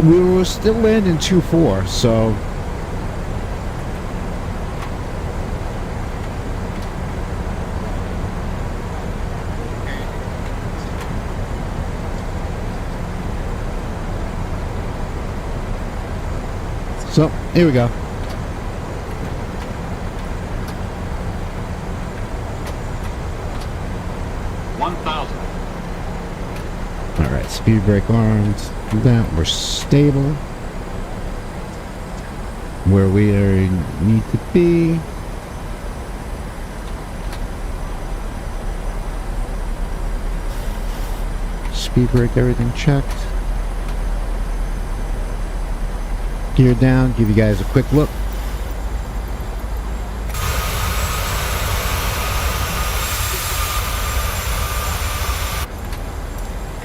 We were still landing 2-4, so here we go. Alright, speed brake arms. Do that. We're stable. Where we need to be. Speed brake, everything checked. Gear down, give you guys a quick look.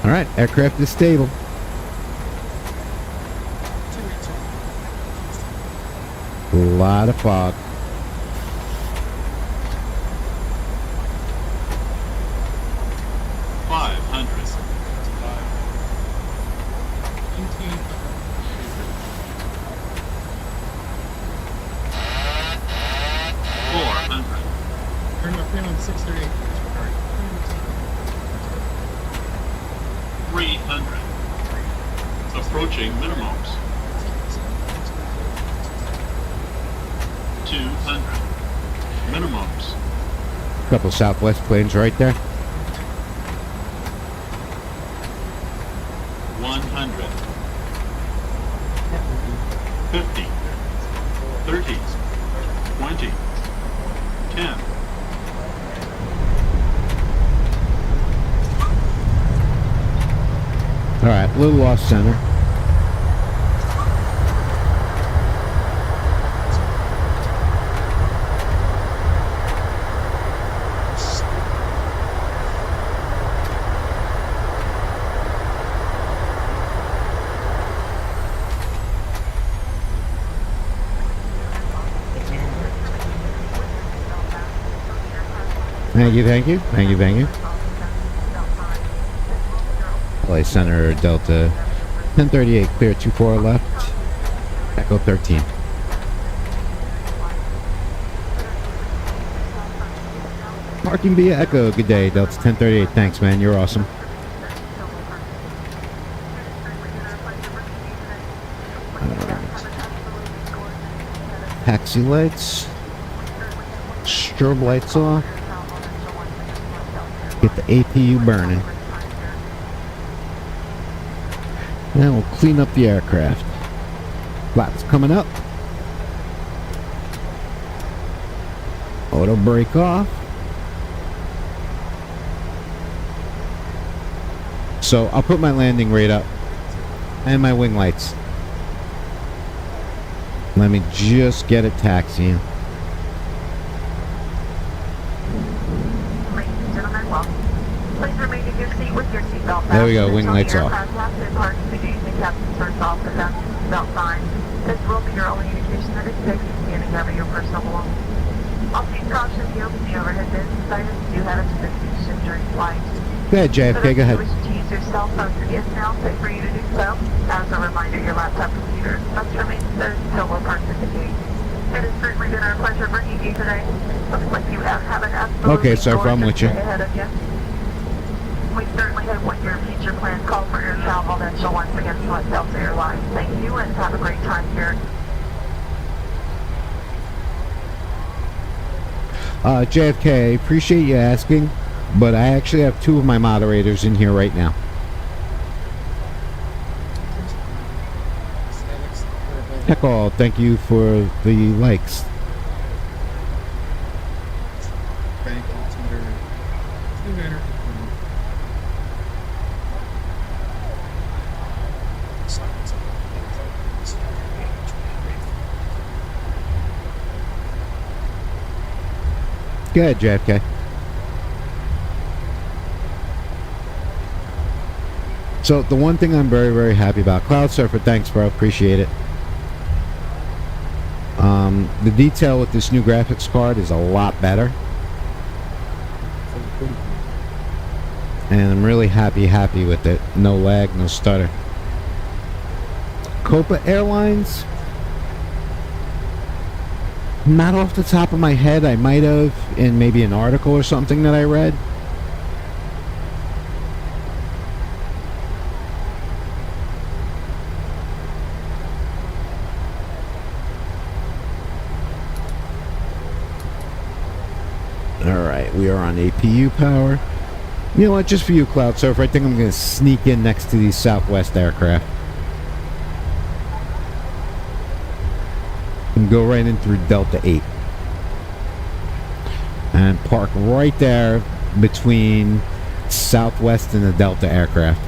Alright, aircraft is stable. A lot of fog. Approaching minimums. 200. Minimums. Couple Southwest planes right there. 100. 50. 30. 20. 10. Alright, a little off center. Thank you, thank you, thank you, thank you. LA Center, Delta 1038, clear 24 left, Echo 13. Parking via Echo, good day, Delta 1038, thanks man, you're awesome. Taxi lights, strobe lights off, get the APU burning. Then we'll clean up the aircraft. Flaps coming up. Auto brake off. So I'll put my landing rate up and my wing lights. Let me just get it taxiing. There we go, wing lights off. This will be your only indication that it's safe to standing over your personal belongings. Also, caution the open overhead bin signs do have a destination during flight. Go ahead, JFK, go ahead. If you wish to use your cell phone, it is now safe for you to do so. As a reminder, your laptop computer must remain closed until we're parked at the gate. It has certainly been our pleasure bringing you today. Looks like you have an absolutely okay, sir, I'm with you. Ahead of you. We certainly hope when your future plans call for your travel that you'll once again select Delta Airlines. Thank you and have a great time here. JFK, I appreciate you asking, but I actually have two of my moderators in here right now. Heck all, thank you for the likes. Go ahead, JFK. So the one thing I'm very, very happy about, Cloud Surfer, thanks bro, appreciate it. The detail with this new graphics card is a lot better. And I'm really happy with it. No lag, no stutter. Copa Airlines, not off the top of my head. I might have in maybe an article or something that I read. Alright, we are on APU power. You know what, just for you, Cloud Surfer, I think I'm going to sneak in next to these Southwest aircraft. And go right in through Delta 8. And park right there between Southwest and the Delta aircraft.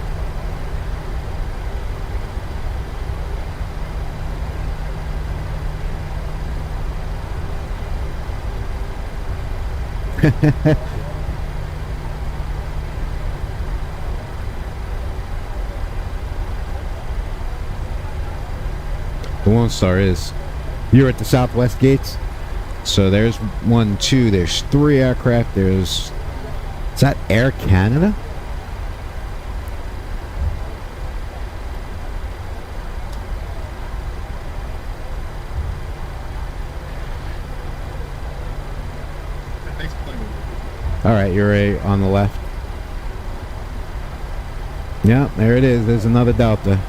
The Lone Star is. You're at the Southwest gates. So there's 1, 2, there's 3 aircraft. Is that Air Canada? Alright, you're right on the left. Yeah, there it is. There's another Delta.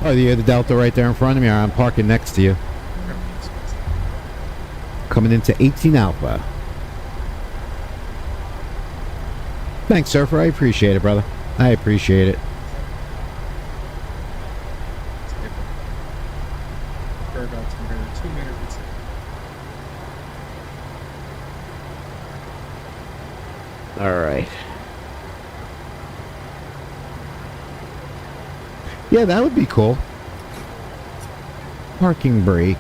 Oh, you're the Delta right there in front of me. I'm parking next to you. Coming into 18 Alpha. Thanks, Surfer. I appreciate it, brother. I appreciate it. Alright. Yeah, that would be cool. Parking brake.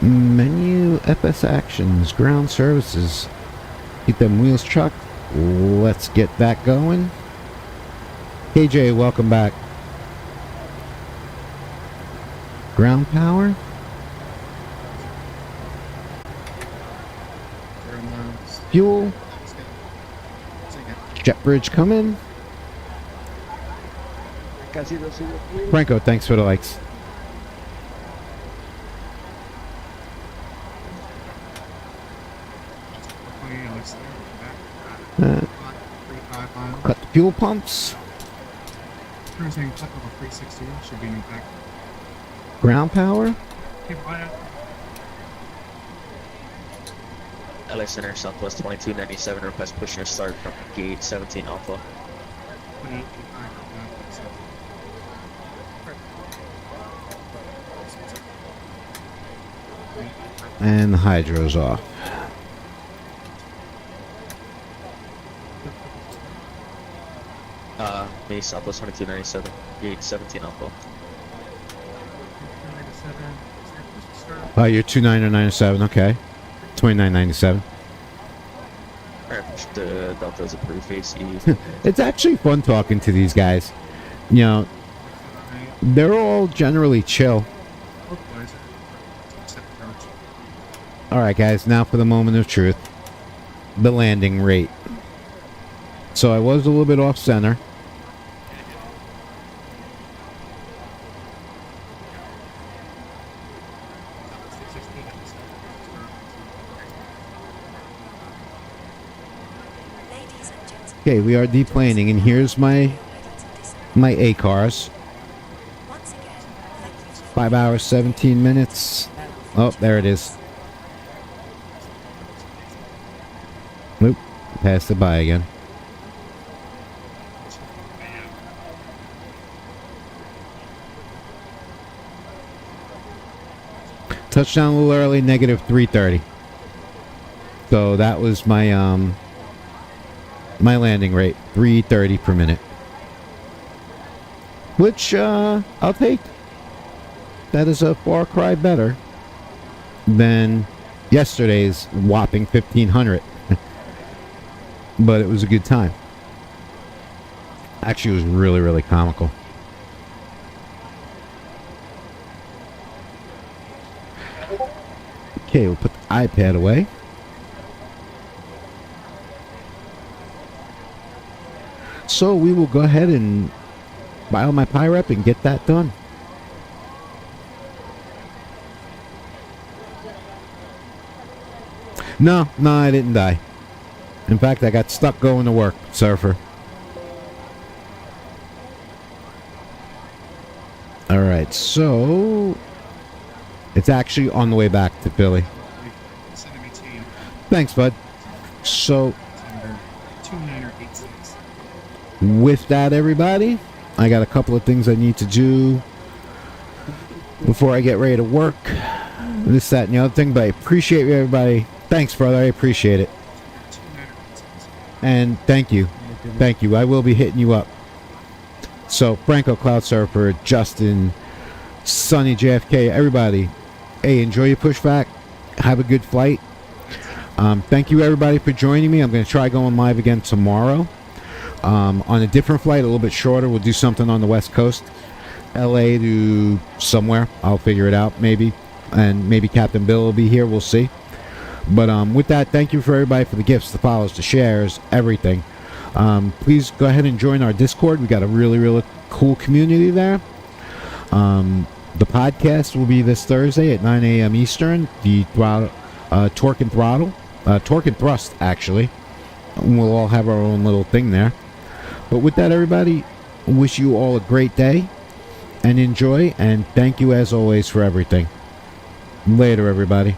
Menu, FS actions, ground services. Keep them wheels chucked. Let's get that going. KJ, welcome back. Ground power. Fuel. Jet bridge coming. Franco, thanks for the likes. Cut the fuel pumps. Ground power. LA Center, Southwest 2297, request pushing your start from gate 17 Alpha. And the hydro's off. Me, Southwest 2297, gate 17 Alpha. Oh, you're 2997, okay. 2997. Alright, the Delta's approved AC. It's actually fun talking to these guys. You know, they're all generally chill. Alright guys, now for the moment of truth. The landing rate. So I was a little bit off center. Okay, we are deplaning, and here's my A-cars. 5 hours, 17 minutes. Oh, there it is. Nope, passed it by again. Touchdown a little early, negative 330. So that was my my landing rate, 330 per minute. Which I'll take. That is a far cry better than yesterday's whopping 1,500. But it was a good time. Actually, it was really, really comical. Okay, we'll put the iPad away. So we will go ahead and buy all my PIREP and get that done. No, I didn't die. In fact, I got stuck going to work, surfer. Alright, so it's actually on the way back to Philly. Thanks, bud. So, with that, everybody, I got a couple of things I need to do before I get ready to work. This, that, and the other thing, but I appreciate you, everybody. Thanks, brother. I appreciate it. And thank you. Thank you. I will be hitting you up. So, Franco, Cloud Surfer, Justin, Sonny, JFK, everybody, hey, enjoy your pushback. Have a good flight. Thank you, everybody, for joining me. I'm going to try going live again tomorrow on a different flight, a little bit shorter. We'll do something on the West Coast, LA to somewhere. I'll figure it out, maybe. And maybe Captain Bill will be here. We'll see. But with that, thank you for everybody for the gifts, the follows, the shares, everything. Please go ahead and join our Discord. We got a really, really cool community there. The podcast will be this Thursday at 9 a.m. Eastern. The Torque and Throttle. Torque and Thrust, actually. And we'll all have our own little thing there. But with that, everybody, wish you all a great day. And enjoy. And thank you, as always, for everything. Later, everybody.